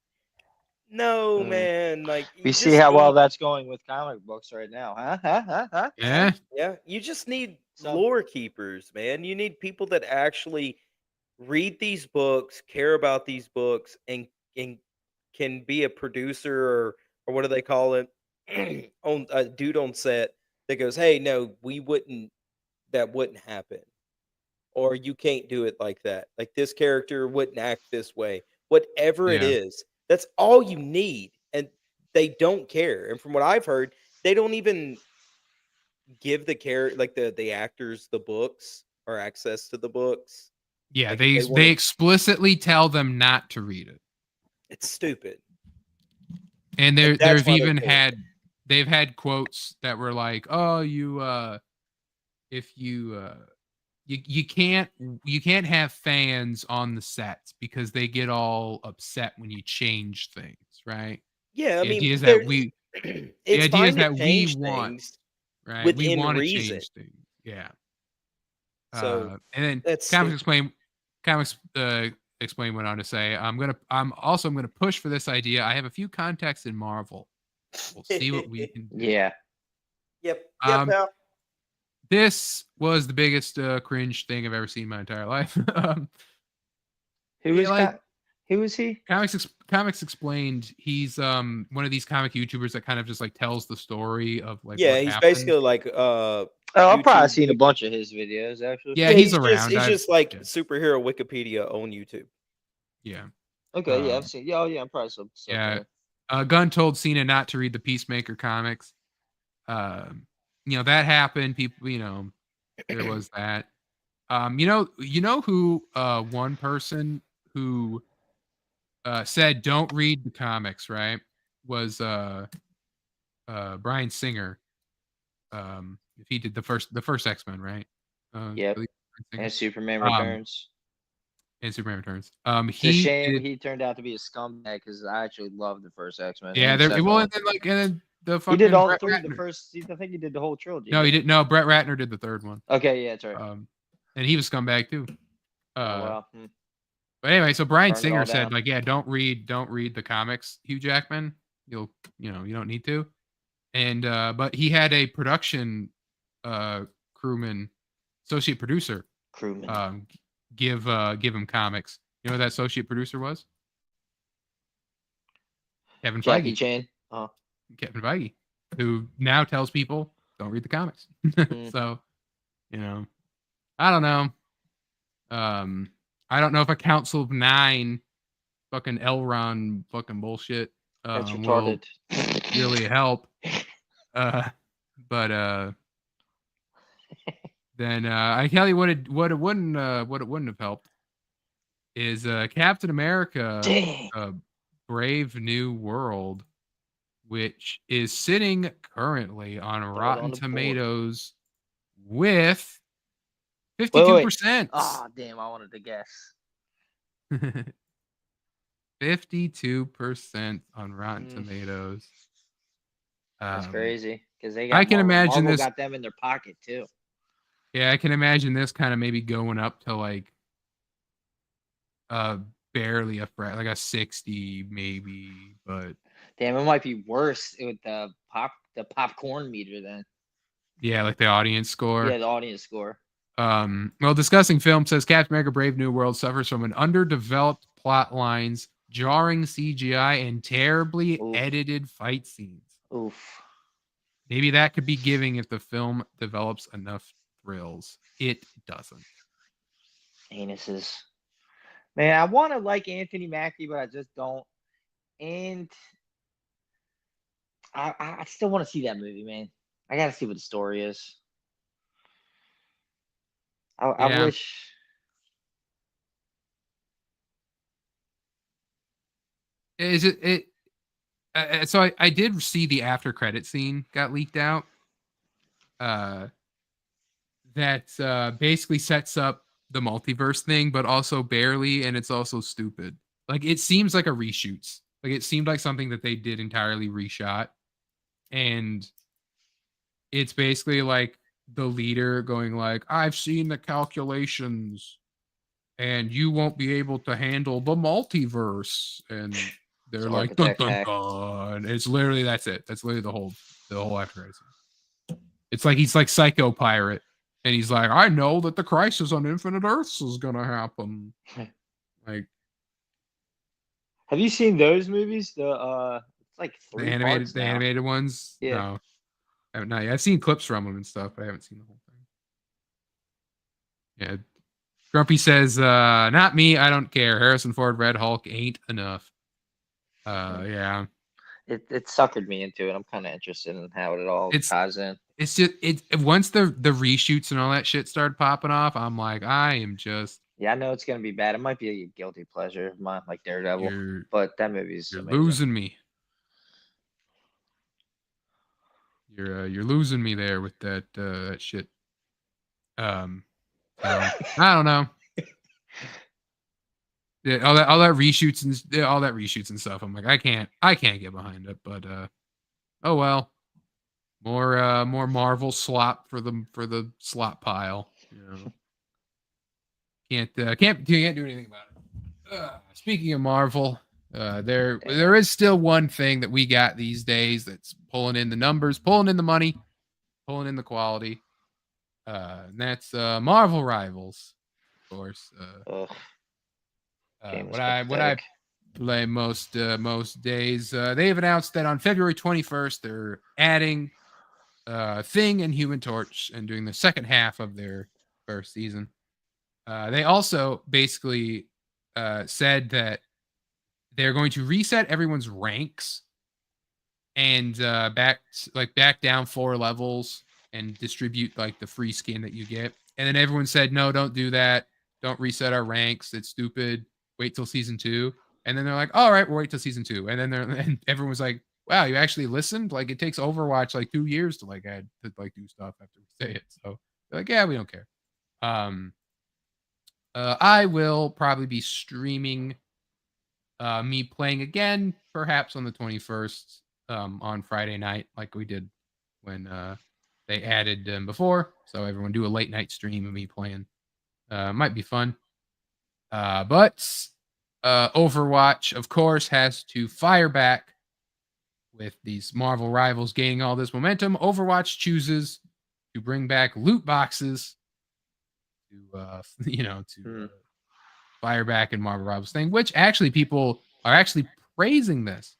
No, man. Like, we see how well that's going with comic books right now, huh? Yeah. Yeah. You just need lore keepers, man. You need people that actually read these books, care about these books, and can be a producer or what do they call it? On a dude on set that goes, hey, no, that wouldn't happen. Or you can't do it like that. Like, this character wouldn't act this way. Whatever it is, that's all you need. And they don't care. And from what I've heard, they don't even give the actors the books or access to the books. Yeah, Like, they explicitly tell them not to read it. It's stupid. And they've had quotes that were like, "Oh, you can't have fans on the sets because they get all upset when you change things, right?" Yeah, I mean, the idea is that we want, right? We want to change things. Yeah. So and then Comics Explain went on to say, I'm also going to push for this idea. I have a few contacts in Marvel. We'll see what we can do. Yeah. Yep. This was the biggest cringe thing I've ever seen in my entire life. Who is he? Comics Explained. He's one of these comic YouTubers that kind of just like tells the story of like. Yeah, he's basically like I've probably seen a bunch of his videos actually. Yeah, he's around. He's just like superhero Wikipedia on YouTube. Yeah. Okay. Yeah, I've seen. Yeah, I'm probably some. Yeah. Gunn told Cena not to read the Peacemaker comics. That happened. People, there was that. You know who one person who said don't read the comics, right? Was Bryan Singer. If he did the first X-Men, right? Yep. And Superman Returns. It's a shame he turned out to be a scumbag because I actually loved the first X-Men. Yeah, and then the fucking he did all Brett three. Ratner. The first, I think he did the whole trilogy. No, he didn't. No, Brett Ratner did the third one. Okay, yeah, that's right. And he was scumbag too. Well. But anyway, so Bryan Singer said, like, yeah, don't read the comics, Hugh Jackman. You don't need to. And but he had a production crewman, associate producer, give him comics. You know who that associate producer was? Kevin Feige. Jackie Chan. Kevin Feige, who now tells people don't read the comics. So, I don't know. I don't know if a council of 9 fucking Elrond fucking bullshit That's retarded. will really help. But then I tell you what it wouldn't have helped. is Captain America: Dang. Brave New World, which is sitting currently on Rotten on the board. Tomatoes with Wait. 52%. Ah, damn! I wanted to guess. 52% on Rotten Tomatoes. That's crazy because they got. I can imagine Marvel this. got them in their pocket too. Yeah, I can imagine this kind of maybe going up to like barely like a 60 maybe, but Damn, it might be worse with the popcorn meter then. yeah, like the audience score. Yeah, the audience score. Well, discussing film says Captain America: Brave New World suffers from an underdeveloped plot lines, jarring CGI, and terribly edited fight scenes. Oof. Maybe that could be giving if the film develops enough thrills. It doesn't. Anuses. Man, I want to like Anthony Mackie, but I just don't. And I still want to see that movie, man. I got to see what the story is. I wish. Is it? So I did see the after credit scene got leaked out. That basically sets up the multiverse thing, but also barely, and it's also stupid. Like it seems like a reshoots. Like it seemed like something that they did entirely reshot, and it's basically like the leader going like, "I've seen the calculations, and you won't be able to handle the multiverse," and they're like, dun, dun, dun. It's literally that's it. That's literally the whole after credits. It's like he's like Psycho Pirate, and he's like, I know that the crisis on Infinite Earths is gonna happen. Like, have you seen those movies? The it's like three the animated ones. Yeah. No, I haven't. Not yet. I've seen clips from them and stuff, but I haven't seen the whole thing. Yeah. Grumpy says, "Not me. I don't care. Harrison Ford, Red Hulk ain't enough." Yeah. It suckered me into it. I'm kind of interested in how it all ties in. It's just once the reshoots and all that shit started popping off, I'm like, I am just. Yeah, I know it's gonna be bad. It might be a guilty pleasure of mine, like Daredevil. But that movie's losing me. You're losing me there with that shit. I don't know. Yeah, all that reshoots and stuff. I'm like, I can't get behind it. But oh well. More Marvel slop for the slop pile. You know. Can't do anything about it. Speaking of Marvel, there is still one thing that we got these days that's pulling in the numbers, pulling in the money, pulling in the quality. And that's Marvel Rivals, of course. What I play most days. They have announced that on February 21st they're adding Thing and Human Torch and doing the second half of their first season. They also basically said that they're going to reset everyone's ranks and back down 4 levels and distribute like the free skin that you get. And then everyone said, no, don't do that. Don't reset our ranks. It's stupid. Wait till season 2. And then they're like, all right, we'll wait till season 2. And then and everyone was like, wow, you actually listened? Like it takes Overwatch like 2 years to like add to like do stuff after we say it. So they're like, yeah, we don't care. I will probably be streaming me playing again, perhaps on the 21st on Friday night, like we did when they added them before. So everyone do a late night stream of me playing. Might be fun. But Overwatch, of course, has to fire back with these Marvel Rivals gaining all this momentum. Overwatch chooses to bring back loot boxes to fire back in Marvel Rivals thing, which actually people are actually praising this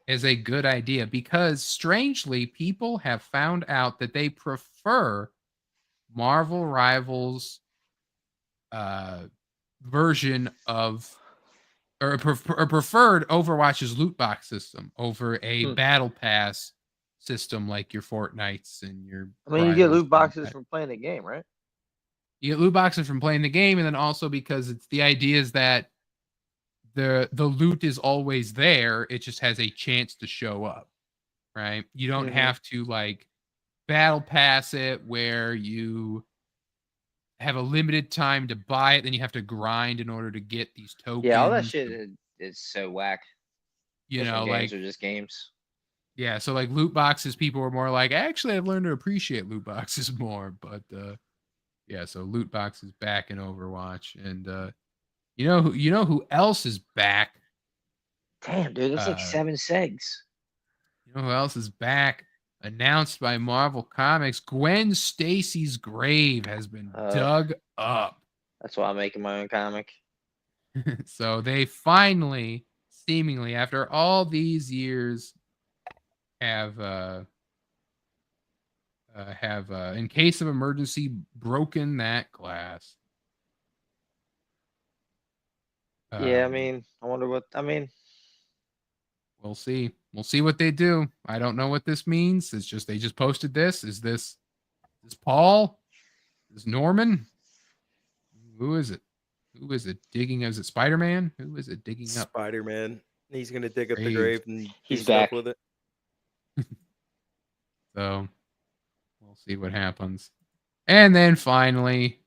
as a good idea because strangely people have found out that they prefer Marvel Rivals version of or preferred Overwatch's loot box system over a battle pass system like your Fortnites and your. I mean, you get loot boxes from playing the game, right? You get loot boxes from playing the game, and then also because it's the idea is that the loot is always there. It just has a chance to show up, right? You don't have to like battle pass it where you have a limited time to buy it, then you have to grind in order to get these tokens. Yeah, all that shit is so whack. You Just know, when like games are just games. yeah, so like loot boxes, people were more like, actually, I've learned to appreciate loot boxes more. But yeah, so loot boxes back in Overwatch, and you know who else is back? Damn, dude, that's like 7 segs. You know who else is back? Announced by Marvel Comics, Gwen Stacy's grave has been dug up. That's why I'm making my own comic. So they finally, seemingly, after all these years, have in case of emergency, broken that glass. Yeah, I mean, I wonder what. I mean, we'll see. We'll see what they do. I don't know what this means. It's just they just posted this. Is this Paul? Is Norman? Who is it? Who is it digging? Is it Spider-Man? Who is it digging up? Spider-Man. He's gonna dig up the grave and he's do stuff back with it. So we'll see what happens. And then finally,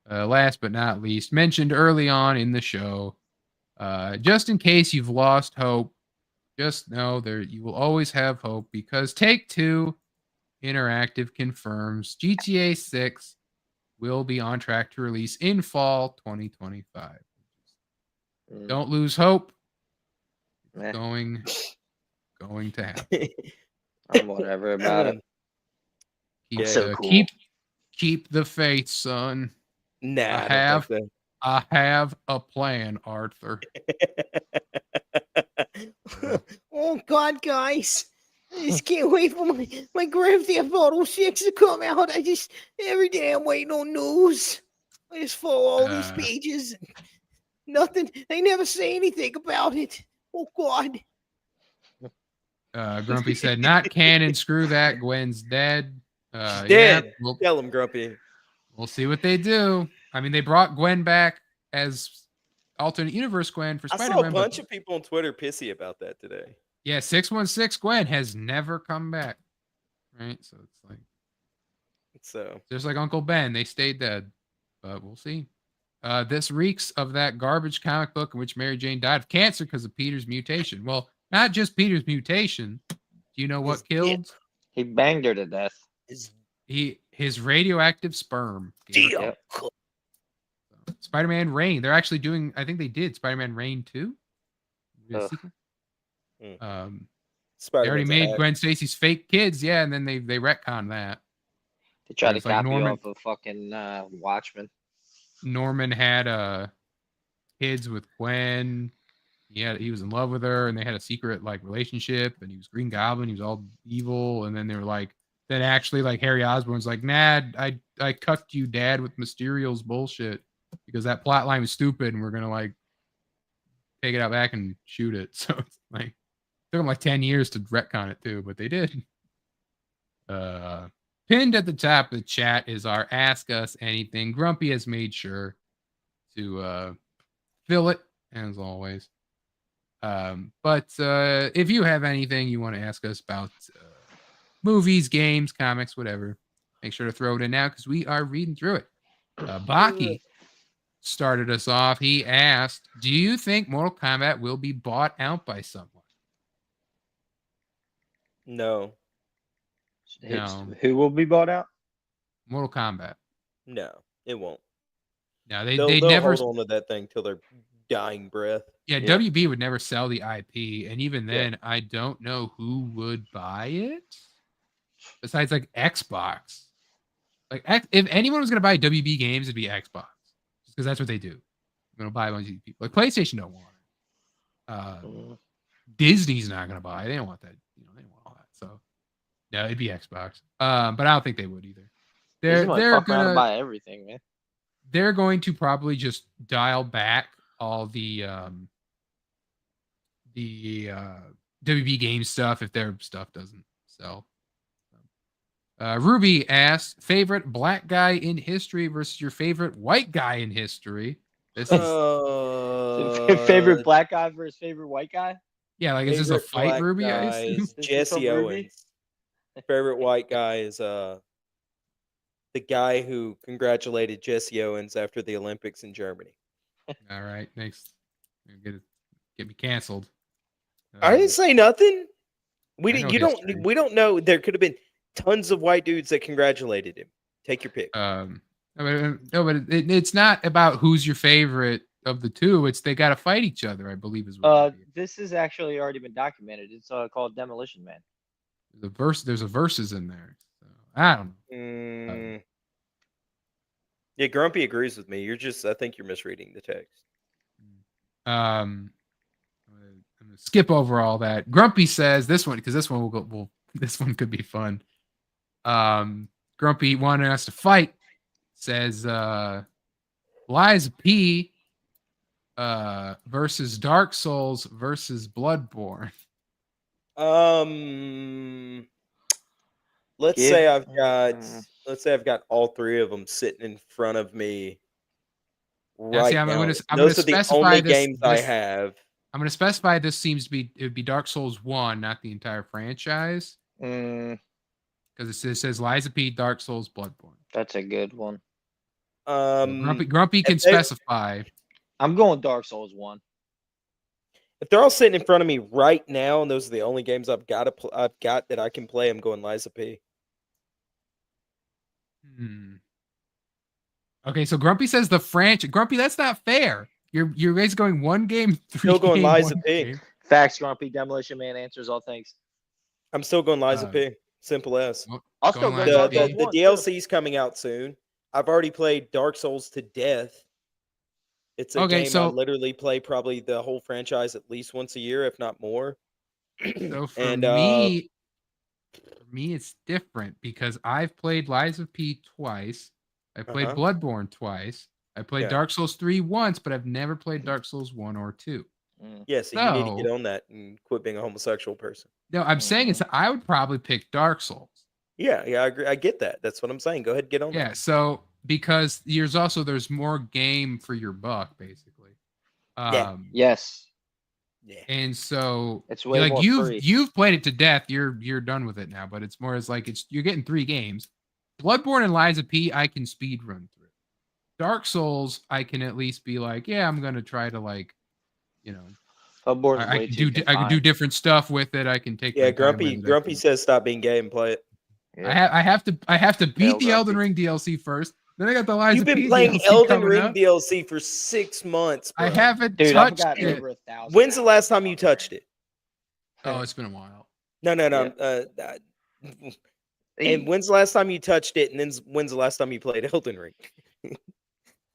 last but not least, mentioned early on in the show, just in case you've lost hope, just know you will always have hope because Take-Two Interactive confirms GTA 6 will be on track to release in fall 2025. Don't lose hope. It's going to happen. I'm whatever about it. Keep the faith, son. Nah, I have a plan, Arthur. Oh God, guys. I just can't wait for my Grand Theft Auto 6 to come out. Every day I'm waiting on news. I just follow all these pages. And nothing. They never say anything about it. Oh God. Grumpy said, not canon. Screw that. Gwen's dead. Dead. Yeah, tell him, Grumpy. We'll see what they do. I mean, they brought Gwen back as alternate universe Gwen for Spider-Man. I saw a bunch of people on Twitter pissy about that today. Yeah, 616 Gwen has never come back. Right? So it's like just like Uncle Ben, they stayed dead. But we'll see. This reeks of that garbage comic book in which Mary Jane died of cancer because of Peter's mutation. Well, not just Peter's mutation. Do you know what killed? He banged her to death. His radioactive sperm. Yep. Spider-Man Reign. They're actually doing, I think they did Spider-Man Reign 2. They already made Gwen Stacy's fake kids, yeah, and then they retconned that. They tried to copy off of fucking Watchmen. Norman had kids with Gwen. He was in love with her, and they had a secret like relationship, and he was Green Goblin, he was all evil, and then they were like, then actually like Harry Osborn's like, nah, I cucked you, Dad, with Mysterio's bullshit because that plot line was stupid, and we're gonna like take it out back and shoot it. So it's like took them like 10 years to retcon it too, but they did. Pinned at the top of the chat is our Ask Us Anything. Grumpy has made sure to fill it, as always. But if you have anything you want to ask us about movies, games, comics, whatever, make sure to throw it in now because we are reading through it. Baki started us off. He asked, do you think Mortal Kombat will be bought out by someone? No. Who will be bought out? Mortal Kombat. No, it won't. No, they they'll never hold on to that thing till their dying breath. Yeah, WB would never sell the IP, and even then, I don't know who would buy it. Besides, like Xbox. Like, if anyone was gonna buy WB games, it'd be Xbox, just because that's what they do. I'm gonna buy a bunch of these people. Like PlayStation don't want it. Disney's not gonna buy it. They don't want that. They don't want all that. So, no, it'd be Xbox. But I don't think they would either. They're gonna buy everything, man. They're going to probably just dial back all the WB game stuff if their stuff doesn't sell. Ruby asks, favorite black guy in history versus your favorite white guy in history. This is Favorite black guy versus favorite white guy? yeah, like is this a favorite fight, black Ruby? I guy assume? is This is Jesse from Ruby? Owens. Favorite white guy is the guy who congratulated Jesse Owens after the Olympics in Germany. All right, next. Get me canceled. I didn't say nothing. I know We history. don't know. There could have been tons of white dudes that congratulated him. Take your pick. No, but it's not about who's your favorite of the two. It's they got to fight each other, I believe is what This has actually already been documented. It's called Demolition Man. there's a verses in there. So, I don't know. Yeah, Grumpy agrees with me. I think you're misreading the text. I'm gonna skip over all that. Grumpy says this one because this one this one could be fun. Grumpy wanting us to fight says Lies P versus Dark Souls versus Bloodborne. Let's say I've got all three of them sitting in front of me right I'm now. gonna Those are the specify only this, games I have. I'm going to specify this seems to be, it would be Dark Souls 1, not the entire franchise. Because it says Liza P, Dark Souls, Bloodborne. That's a good one. Grumpy can specify. I'm going Dark Souls 1. If they're all sitting in front of me right now, and those are the only games I've got that I can play, I'm going Liza P. Okay, so Grumpy says the franchise. Grumpy, that's not fair. You're guys going one game, Still going Liza P. Facts, Grumpy. Demolition Man answers all things. I'm still going Liza P. Simple as. I'll still go the DLC's coming out soon. I've already played Dark Souls to death. It's a game I literally play probably the whole franchise at least once a year, if not more. So for me, it's different because I've played Liza P twice. I played Bloodborne twice. I played Dark Souls 3 once, but I've never played Dark Souls 1 or 2. Yeah, so you need to get on that and quit being a homosexual person. No, I'm saying I would probably pick Dark Souls. Yeah, I agree. I get that. That's what I'm saying. Go ahead and get on that. Yeah, so because there's more game for your buck, basically. Yes. Yeah. And so it's way more free. You've played it to death. You're done with it now, but it's more as like you're getting 3 games. Bloodborne and Liza P, I can speed run through. Dark Souls, I can at least be like, yeah, I'm gonna try to I can do different stuff with it. I can take. Yeah, Grumpy says stop being gay and play it. Yeah. I have to beat the Elden Ring DLC first. Then I got the Liza You've been P playing DLC Elden Ring up. DLC for 6 months. Bro. I haven't touched it. When's the last time you touched it? Oh, it's been a while. No. And when's the last time you touched it? And then when's the last time you played Elden Ring?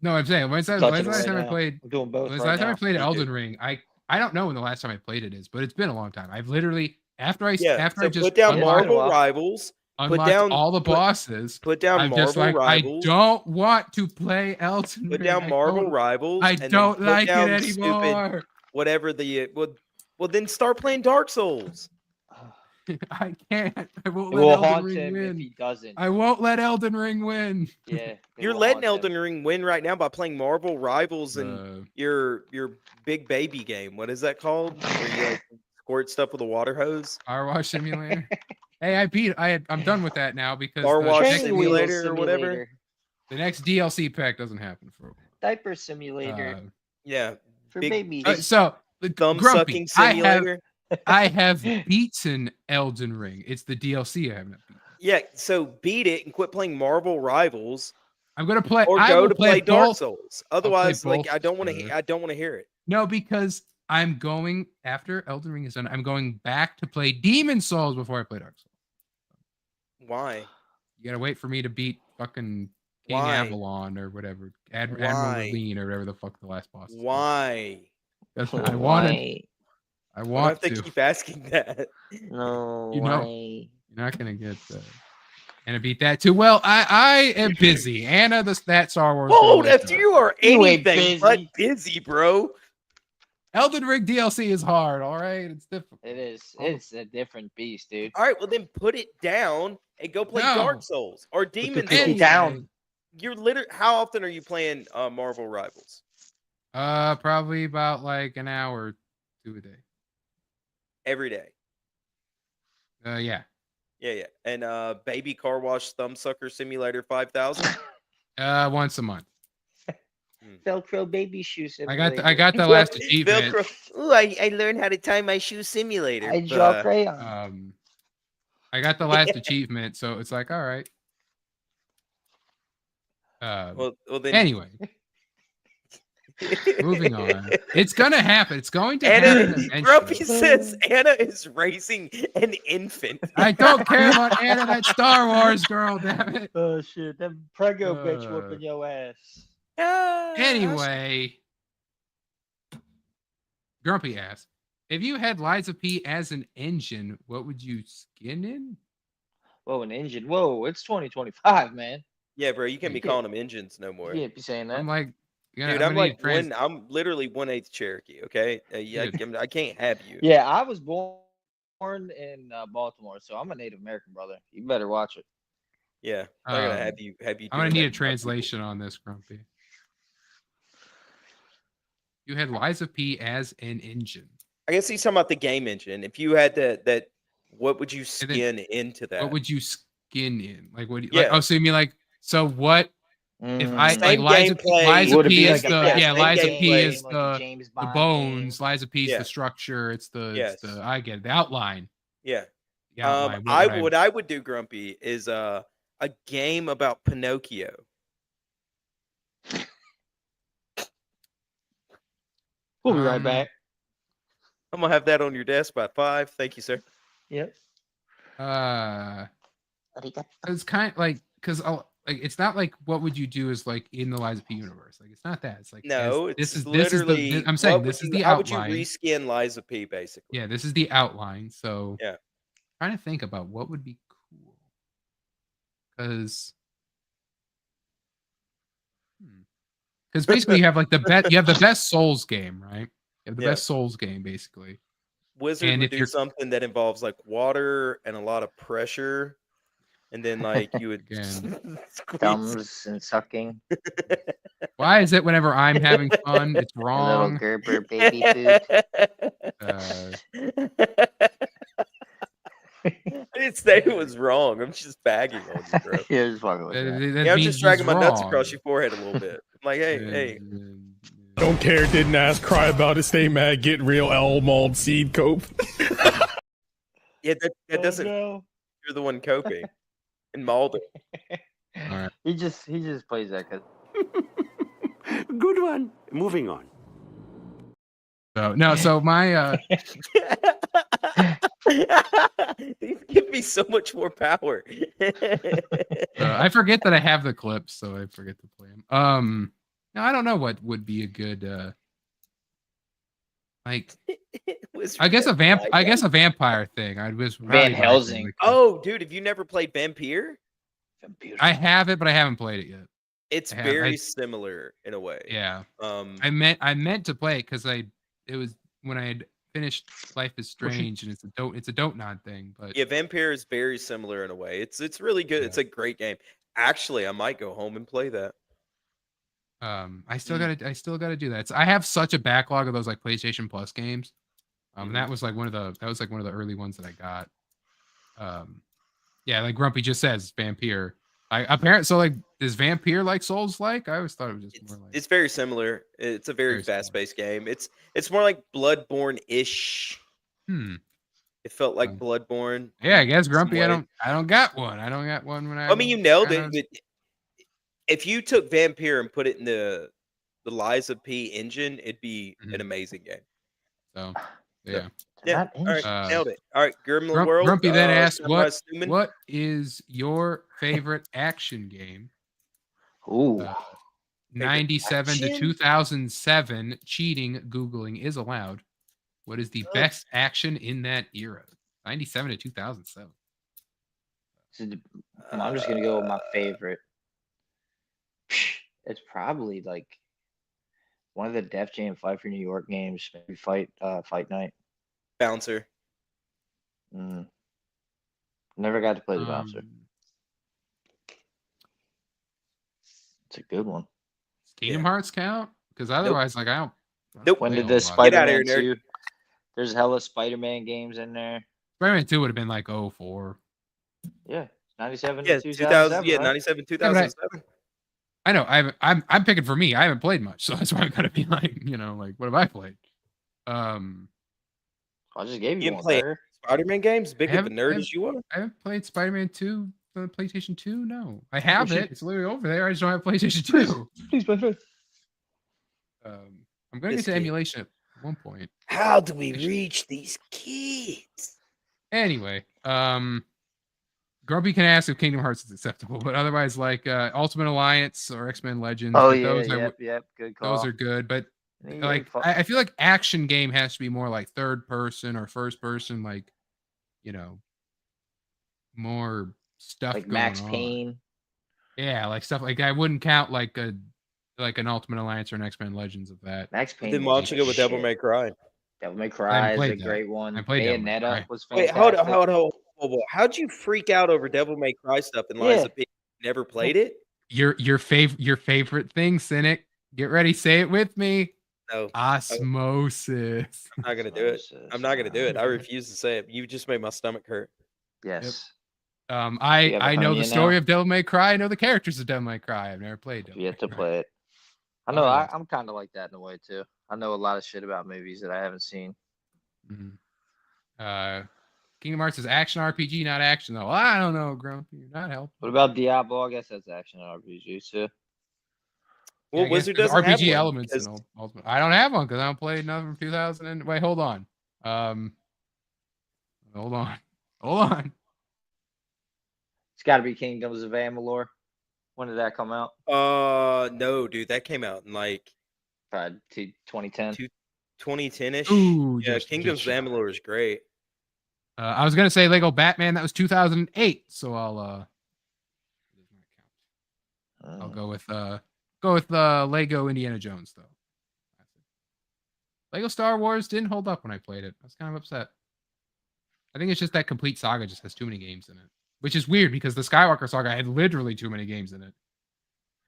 No, I'm saying when's the last time I played? I'm doing both. When's the last time I played Elden Ring? I don't know when the last time I played it is, but it's been a long time. I've literally after I just put down Marvel Rivals, unlocked all the bosses. Put down Marvel Rivals. I don't want to play Elden Ring. Put down Marvel Rivals. I don't like it anymore. Whatever well, then start playing Dark Souls. I can't. I won't let Elden Ring win. If he doesn't. I won't let Elden Ring win. Yeah. You're letting Elden Ring win right now by playing Marvel Rivals and your big baby game. What is that called? Where you squirt stuff with a water hose? Car Wash Simulator. Hey, I'm done with that now because Car Wash Simulator or whatever. The next DLC pack doesn't happen for a while. Diaper Simulator. Yeah. For babies. So thumb sucking simulator. I have beaten Elden Ring. It's the DLC I haven't beaten. Yeah, so beat it and quit playing Marvel Rivals. I'm gonna play or go to play Dark Souls. Otherwise, I don't want to hear it. No, because I'm going after Elden Ring is done. I'm going back to play Demon Souls before I play Dark Souls. Why? You gotta wait for me to beat fucking King Avalon or whatever, Admiral Levine or whatever the fuck the last boss. Why? That's what I wanted. I want to keep asking that. No, you're not gonna get and I beat that too. Well, I am busy. Anna, that Star Wars. Hold if you are anything but busy, bro. Elden Ring DLC is hard. All right, it's difficult. It is. It's a different beast, dude. All right, well then put it down Hey, go play No. Dark Souls or Demon Put Souls. down. You're literally. How often are you playing Marvel Rivals? Probably about like an hour or 2 a day. Every day. Yeah. Yeah. And Baby Car Wash Thumbsucker Simulator 5000. Once a month. Velcro baby shoe I simulator. got the last achievement. Velcro. Ooh, I learned how to tie my shoe simulator. I draw crayon. I got the last achievement, so it's like, all right. Well, then. Anyway, moving on. It's gonna happen. It's going to happen eventually. Grumpy says Anna is raising an infant. I don't care about Anna, that Star Wars girl, damn it. Oh shit, that prego bitch whooping your ass. Anyway, Grumpy asks, if you had Liza P as an engine, what would you skin in? Whoa, an engine. Whoa, it's 2025, man. Yeah, bro, you can't be calling them engines no more. You can't be saying that. I'm like, dude, I'm like I'm literally 1/8 Cherokee. Okay, I can't have you. Yeah, I was born in Baltimore, so I'm a Native American, brother. You better watch it. Yeah, I'm gonna have you. I'm gonna need a translation on this, Grumpy. You had Liza P as an engine. I guess he's talking about the game engine. If you had that, what would you skin into that? What would you skin in? Like what? Yeah. Like, oh, so you mean like so? What if I Same like Liza P is Liza P is James the Bond bones. game. Liza P is the structure. It's the I get it, the outline. Yeah. The outline. What I would do, Grumpy, is a game about Pinocchio. We'll be right back. I'm gonna have that on your desk by 5. Thank you, sir. Yep. It's kind of like because it's not like what would you do is like in the Liza P universe. Like it's not that. It's like no, this is literally. I'm saying this is the how outline. How would you reskin Liza P basically? Yeah, this is the outline. So yeah, trying to think about what would be cool because basically you have like the best Souls game, right? You have the best Souls game basically. Wizard would do something that involves like water and a lot of pressure, and then like you would thumbs and sucking. Why is it whenever I'm having fun, it's wrong? A little Gerber baby food. I didn't say it was wrong. I'm just bagging on you, bro. Yeah, just fucking with that. I'm just dragging my nuts across your forehead a little bit. I'm like, hey. Don't care, didn't ask, cry about it, stay mad, get real, L mauled seed cope. Yeah, that doesn't. You're the one coping and mauled it. All right. He just plays that because. Good one. Moving on. So my these give me so much more power. I forget that I have the clips, so I forget to play them. No, I don't know what would be a good like. I guess a vampire thing. I was Van Helsing. Oh, dude, have you never played Vampire? I have it, but I haven't played it yet. It's very similar in a way. Yeah. I meant to play it because it was when I had finished Life is Strange, and it's a Dontnod thing. But yeah, Vampire is very similar in a way. It's really good. Yeah. It's a great game. Actually, I might go home and play that. I still gotta do that. I have such a backlog of those like PlayStation Plus games. And that was like one of the early ones that I got. Yeah, like Grumpy just says, Vampire. Is Vampire like Souls like? I always thought it was just more like. It's very similar. It's a very fast-paced game. It's more like Bloodborne-ish. It felt like Bloodborne. Yeah, I guess Grumpy. I don't got one. I don't got one when I. I mean, you know that. If you took Vampire and put it in the Liza P engine, it'd be an amazing game. So, yeah. Yeah. All right. Nailed it. All right. Gremlin World. Grumpy then asked, what is your favorite action game? Ooh. 97 to 2007. Cheating, Googling is allowed. What is the best action in that era? 97 to 2007. I'm just going to go with my favorite. It's probably like one of the Def Jam Fight for New York games, maybe Fight Night. Bouncer. Never got to play the Bouncer. It's a good one. Does Kingdom Hearts count? Because otherwise, like I don't. Nope. When did play a the lot of- Get outta Spider-Man here, nerd. 2? There's hella Spider-Man games in there. Spider-Man 2 would have been like 04. Yeah, 97 Yeah, to 2000. Yeah, right? 97, Yeah, but 2007. I know. I'm picking for me. I haven't played much, so that's why I gotta be like, like, what have I played? I just gave You you didn't one play there. Spider-Man games, big I of a haven't- nerd I as you are. I haven't played Spider-Man 2 on the PlayStation 2. No, I have shit. it. It's literally over there. I just don't have PlayStation 2. Please, my friend. I'm gonna This get to kid. emulation at one point. How do we reach these kids? Anyway, Grumpy can ask if Kingdom Hearts is acceptable, but otherwise, like Ultimate Alliance or X-Men Legends. Oh but yeah, those yep, good call. those are good, but Yeah, like I feel like action game has to be more like third person or first person, like more stuff like going Max on. Payne. Yeah, like stuff like I wouldn't count like an Ultimate Alliance or an X-Men Legends of that. Max Payne. Then was watching it with Devil shit. May Cry. Devil May I Cry haven't is a played that. great one. I played Devil May Cry. Bayonetta was Wait, fantastic. hold on. How'd you freak out over Devil May Cry stuff and Lies of P? Never played it? Your favorite thing, Cynic. Get ready, say it with me. No. Osmosis. I'm not gonna do it. I'm not gonna do it. I refuse to say it. You just made my stomach hurt. Yes. I know the story of Devil May Cry. I know the characters of Devil May Cry. I've never played Devil You have May to Cry. play it. I know. I'm kind of like that in a way too. I know a lot of shit about movies that I haven't seen. Kingdom Hearts is action RPG, not action though. I don't know, Grumpy. You're not helping. What about Diablo? I guess that's action RPG too. Well, I guess Wizard there's doesn't have RPG one, elements because- in Ultimate. I don't have one because I don't play nothing from 2000. Wait, hold on. Hold on. It's got to be Kingdoms of Amalur. When did that come out? No, dude, that came out in like Probably 2010. 2010-ish. Ooh, Yeah, just Kingdoms of shot. Amalur is great. I was gonna say Lego Batman. That was 2008. So I'll go with Lego Indiana Jones though. Lego Star Wars didn't hold up when I played it. I was kind of upset. I think it's just that Complete Saga just has too many games in it, which is weird because the Skywalker Saga had literally too many games in it,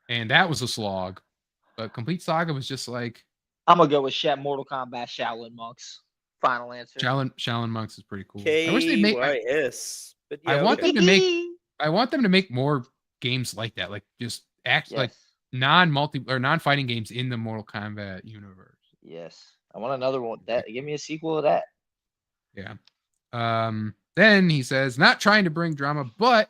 and that was a slog. But Complete Saga was just like I'm gonna go with Mortal Kombat Shaolin Monks. Final answer. Shaolin Monks is pretty cool. I wish they make. KYS. But yeah, I want okay. them to make. I want them to make more games like that, like just like non-multi or non-fighting games in the Mortal Kombat universe. Yes, I want another one. That give me a sequel of that. Yeah. Then he says, not trying to bring drama, but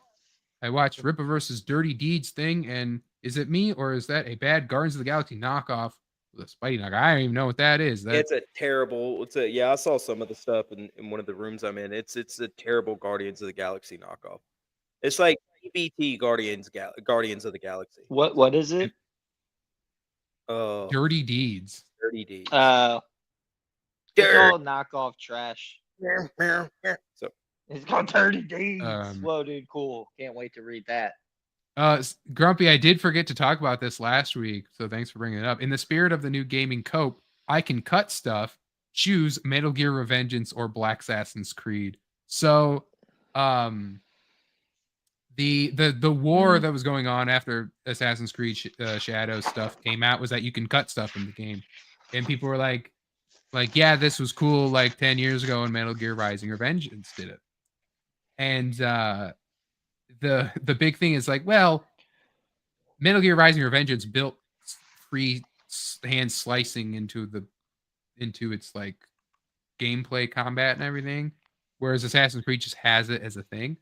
I watched Rippa versus Dirty Deeds thing, and is it me or is that a bad Guardians of the Galaxy knockoff with a Spidey knock? I don't even know what that is. It's a terrible. I saw some of the stuff in one of the rooms I'm in. It's a terrible Guardians of the Galaxy knockoff. It's like BT Guardians of the Galaxy. What is it? Dirty Deeds. Dirty Deeds. It's all knockoff trash. So It's called Dirty Deeds. Um, Whoa, dude, cool. Can't wait to read that. Grumpy, I did forget to talk about this last week, so thanks for bringing it up. In the spirit of the new gaming cope, I can cut stuff, choose Metal Gear Revengeance or Black Assassin's Creed. So, the war that was going on after Assassin's Creed Shadows stuff came out was that you can cut stuff in the game, and people were like, yeah, this was cool like 10 years ago when Metal Gear Rising Revengeance did it, and the big thing is like, well, Metal Gear Rising Revengeance built free hand slicing into its like gameplay, combat, and everything, whereas Assassin's Creed just has it as a thing.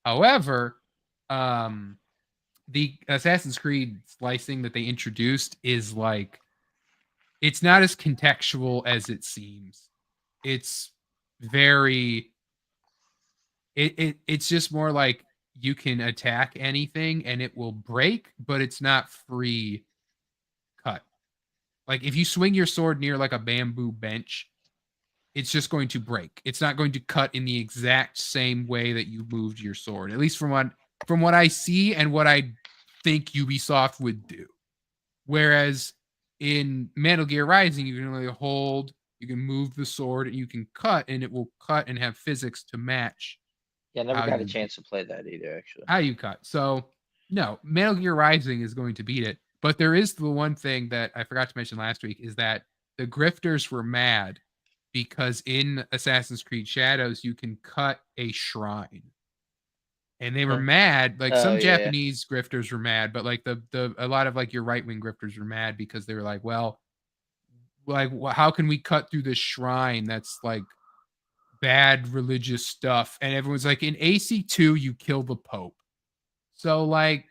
However, the Assassin's Creed slicing that they introduced is like, it's not as contextual as it seems. It's very it's just more like you can attack anything and it will break, but it's not free cut. Like if you swing your sword near like a bamboo bench, it's just going to break. It's not going to cut in the exact same way that you moved your sword. At least from what I see and what I think Ubisoft would do. Whereas in Metal Gear Rising, you can only hold, you can move the sword, and you can cut, and it will cut and have physics to match. Yeah, I never got a chance to play that either, actually. How you cut. So, no, Metal Gear Rising is going to beat it. But there is the one thing that I forgot to mention last week is that the grifters were mad because in Assassin's Creed Shadows you can cut a shrine. And they were mad, like some Japanese grifters were mad, but like a lot of like your right-wing grifters were mad because they were like, well, like how can we cut through this shrine that's like bad religious stuff? And everyone's like, in AC2 you kill the Pope. So like,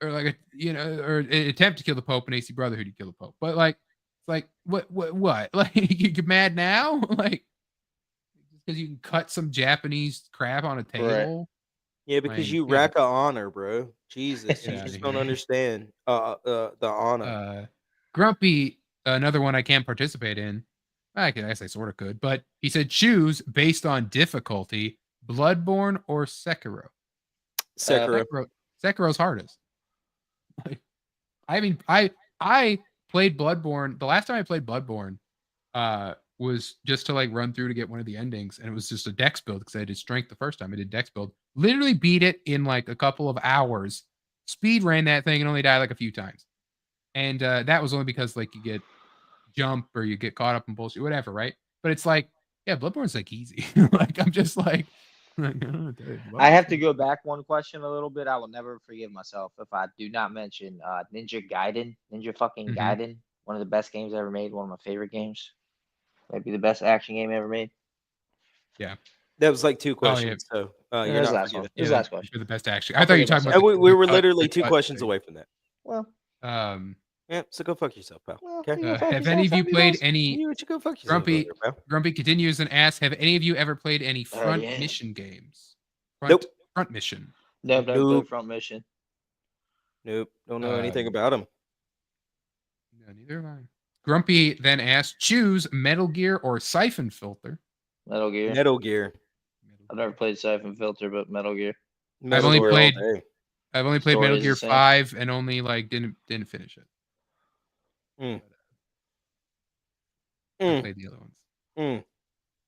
or like or attempt to kill the Pope in AC Brotherhood, you kill the Pope. But like, it's like what? Like you're mad now? Like because you can cut some Japanese crap on a table? Yeah, because like, you rack of honor, bro. Jesus, you just don't understand the honor. Grumpy, another one I can't participate in. I guess I sort of could, but he said choose based on difficulty: Bloodborne or Sekiro. Sekiro's hardest. I mean, I played Bloodborne. The last time I played Bloodborne was just to like run through to get one of the endings, and it was just a dex build because I did strength the first time. I did dex build. Literally beat it in like a couple of hours. Speed ran that thing and only died like a few times. And that was only because like you get jump or you get caught up in bullshit, whatever, right? But it's like, yeah, Bloodborne's like easy. Like I'm just like I have to go back one question a little bit. I will never forgive myself if I do not mention Ninja fucking Gaiden. One of the best games ever made. One of my favorite games. Maybe the best action game ever made. Yeah. That was like two questions. So you're not last one. It was last question. For the best action. I thought you were talking about. We were literally two questions away from that. Well. Yeah, so go fuck yourself, pal. Okay. Have any of you played any? Go fuck yourself. Grumpy continues and asks, have any of you ever played any front mission games? Front mission. No, front mission. Nope. Don't know anything about them. No, neither have I. Grumpy then asks, choose Metal Gear or Siphon Filter. Metal Gear. I've never played Siphon Filter, but Metal Gear. I've only played Metal Gear 5 and only like didn't finish it. I played the other ones.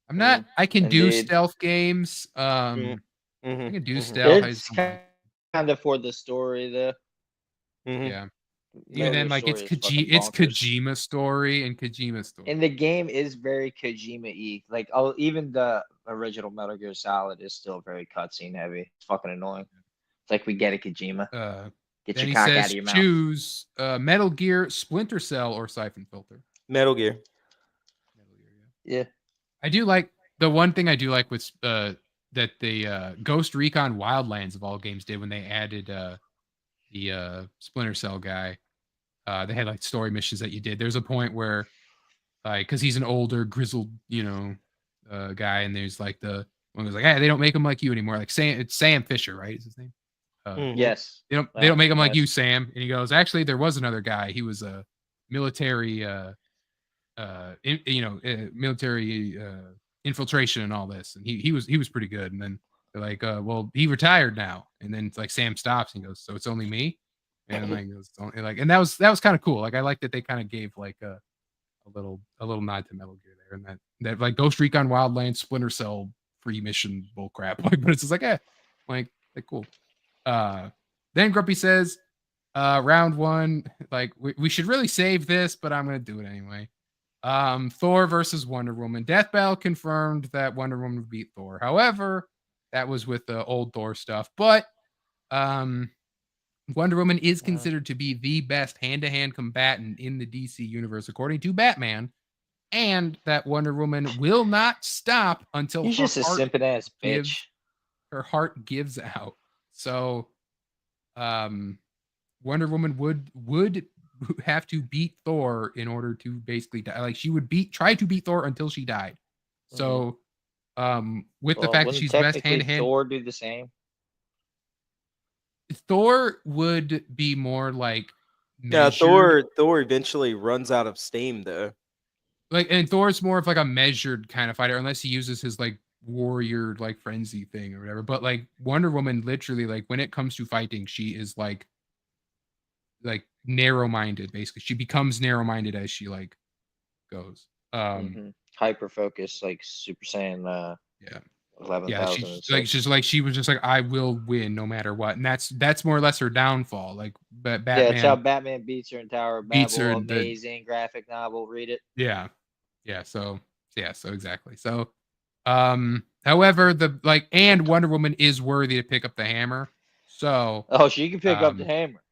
I'm not. I can do stealth games. I can do stealth. It's kind of for the story, though. Yeah. Even then, like it's Kojima story and Kojima story. And the game is very Kojima-y. Like, even the original Metal Gear Solid is still very cutscene heavy. It's fucking annoying. It's like we get it, Kojima. Get your cock out of your mouth. Choose Metal Gear, Splinter Cell, or Siphon Filter. Metal Gear. Yeah. I do like the one thing I do like with that the Ghost Recon Wildlands of all games did when they added the Splinter Cell guy. They had like story missions that you did. There's a point where like because he's an older grizzled guy, and there's like the one was like, hey, they don't make him like you anymore. Like it's Sam Fisher, right? Is his name? Yes. They don't make him like you, Sam. And he goes, actually, there was another guy. He was a military military infiltration and all this, and he was pretty good. And then they're like, well, he retired now. And then it's like Sam stops and goes, so it's only me. And like goes, and that was kind of cool. Like I like that they kind of gave like a little nod to Metal Gear there, and that like Ghost Recon Wildlands, Splinter Cell free mission bull crap. Like, but it's just like like cool. Then Grumpy says, round one, like we should really save this, but I'm gonna do it anyway. Thor versus Wonder Woman. Death Battle confirmed that Wonder Woman would beat Thor. However, that was with the old Thor stuff. But Wonder Woman is considered to be the best hand-to-hand combatant in the DC universe, according to Batman. And that Wonder Woman will not stop until He's just a simping ass bitch. Her heart gives out. So Wonder Woman would have to beat Thor in order to basically die. Like she would try to beat Thor until she died. So with the fact that she's best hand-to-hand, Thor do the same. Thor would be more like measured. Thor eventually runs out of steam though. Like, and Thor's more of like a measured kind of fighter, unless he uses his like warrior like frenzy thing or whatever. But like Wonder Woman, literally, like when it comes to fighting, she is like narrow-minded. Basically, she becomes narrow-minded as she like goes. Hyper focus, like Super Saiyan. Yeah, 11,000. she was just like, I will win no matter what, and that's more or less her downfall. Like, Batman. Yeah, it's how Batman beats her in Tower of beats her Babel. in the- Amazing graphic novel. Read it. Yeah. So exactly. So, however, and Wonder Woman is worthy to pick up the hammer. So, she can pick up the hammer.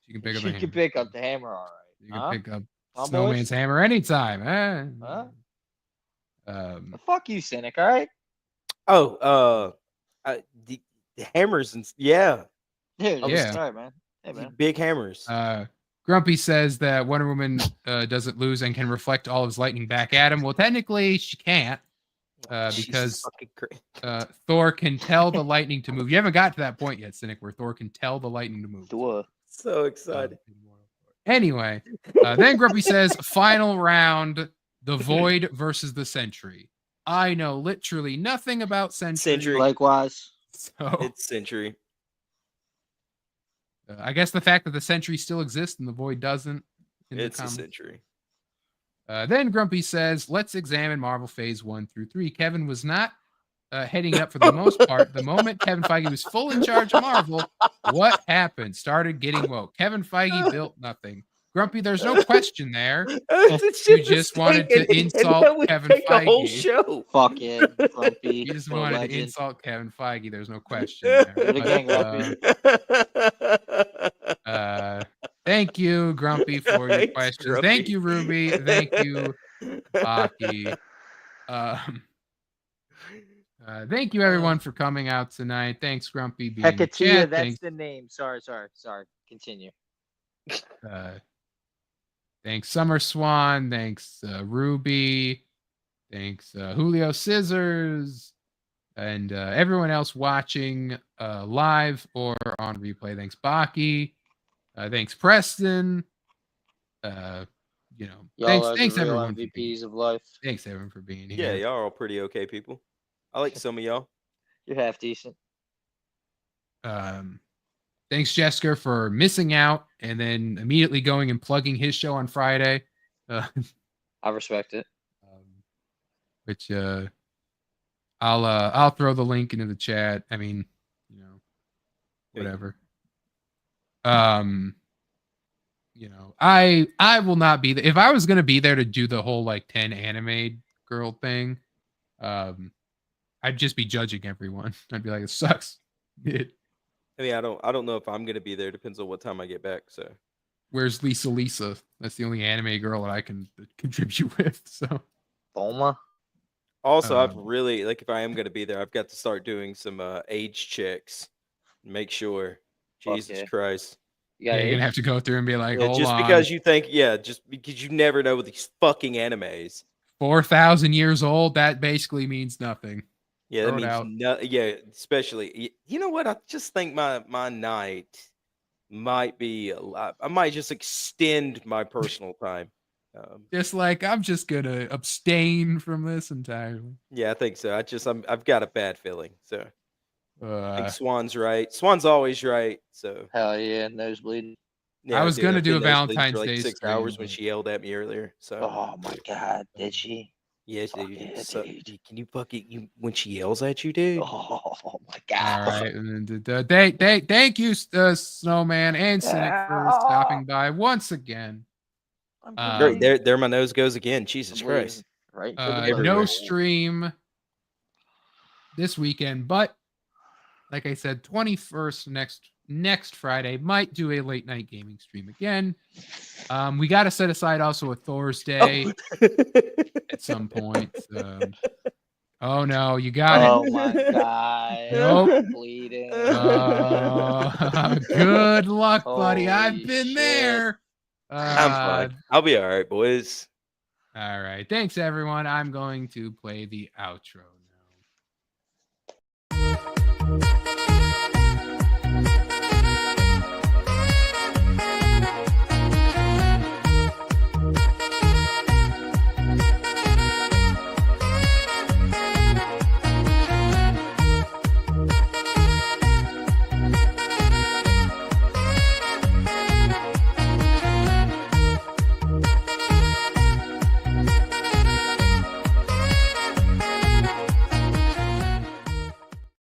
She can pick up. Pick up the hammer. All right. You can pick up Huh, Snowman's boys? hammer anytime. Huh? Fuck you, Cynic. All right. Oh, the hammers and Yeah. Yeah. All right, man. Hey, man. big hammers. Grumpy says that Wonder Woman doesn't lose and can reflect all of his lightning back at him. Well, technically, she can't because Thor can tell the lightning to move. You haven't got to that point yet, Cynic, where Thor can tell the lightning to move. So excited. Anyway, then Grumpy says, final round, the Void versus the Sentry. I know literally nothing about Sentry. Likewise. So it's Sentry. I guess the fact that the Sentry still exists and the Void doesn't. It's a Sentry. Then Grumpy says, let's examine Marvel Phase 1 through 3. Kevin was not heading up for the most part. The moment Kevin Feige was full in charge of Marvel, what happened? Started getting woke. Kevin Feige built nothing. Grumpy, there's no question there. You just wanted to insult Kevin Feige. Whole show. Fuck it, Grumpy. You just wanted to insult Kevin Feige. There's no question there. Thank you, Grumpy, for your questions. Grumpy. Thank you, Ruby. Thank you, Baki. Thank you, everyone, for coming out tonight. Thanks, Grumpy. Being in the Hecatea, chat. that's Thanks, the name. Sorry. Continue. thanks, Summer Swan. Thanks, Ruby. Thanks, Julio Scissors. And everyone else watching live or on replay. Thanks, Baki. Thanks, Preston. Thanks everyone. MVPs of life. Thanks everyone for being Yeah, here. y'all are all pretty okay people. I like some of y'all. You're half decent. Thanks, Jessica, for missing out and then immediately going and plugging his show on Friday. I respect it. Which I'll throw the link into the chat. I mean, whatever. I will not be there. If I was gonna be there to do the whole 10 anime girl thing, I'd just be judging everyone. I'd be like, it sucks. I mean, I don't know if I'm gonna be there. Depends on what time I get back. So, where's Lisa? That's the only anime girl that I can contribute with. So, Bulma. Also, I've really if I am gonna be there, I've got to start doing some age checks. Make sure. Jesus Christ. you're gonna have to go through and be like, hold just on. because you think, just because you never know with these fucking animes. 4,000 years old. That basically means nothing. Yeah, Throw that it means out. no. Yeah, especially. You know what? I just think my night might be a lot. I might just extend my personal time. Just I'm just gonna abstain from this entirely. Yeah, I think so. I've got a bad feeling. So I think Uh, Swan's right. Swan's always right. So Hell yeah, nosebleeding. I was gonna I've do been a nosebleeding Valentine's for Day 6 stream, hours when but- she yelled at me earlier. So Oh my god, did she? yes, Fuck dude. yeah, So, dude. can you fucking when she yells at you, dude? Oh my all god. right. And thank you, Snowman and Cynic, for stopping by once again. Great, there my nose goes again. Jesus bleeding. Christ. Right. No Everywhere. stream this weekend, but like I said, 21st next Friday might do a late night gaming stream again. We got to set aside also a Thor's Day at some point. Oh no, you got Oh it. my god. Nope. Bleeding. Good luck, buddy. I've Holy been shit. there. I'm fine. I'll be all right, boys. All right. Thanks, everyone. I'm going to play the outro.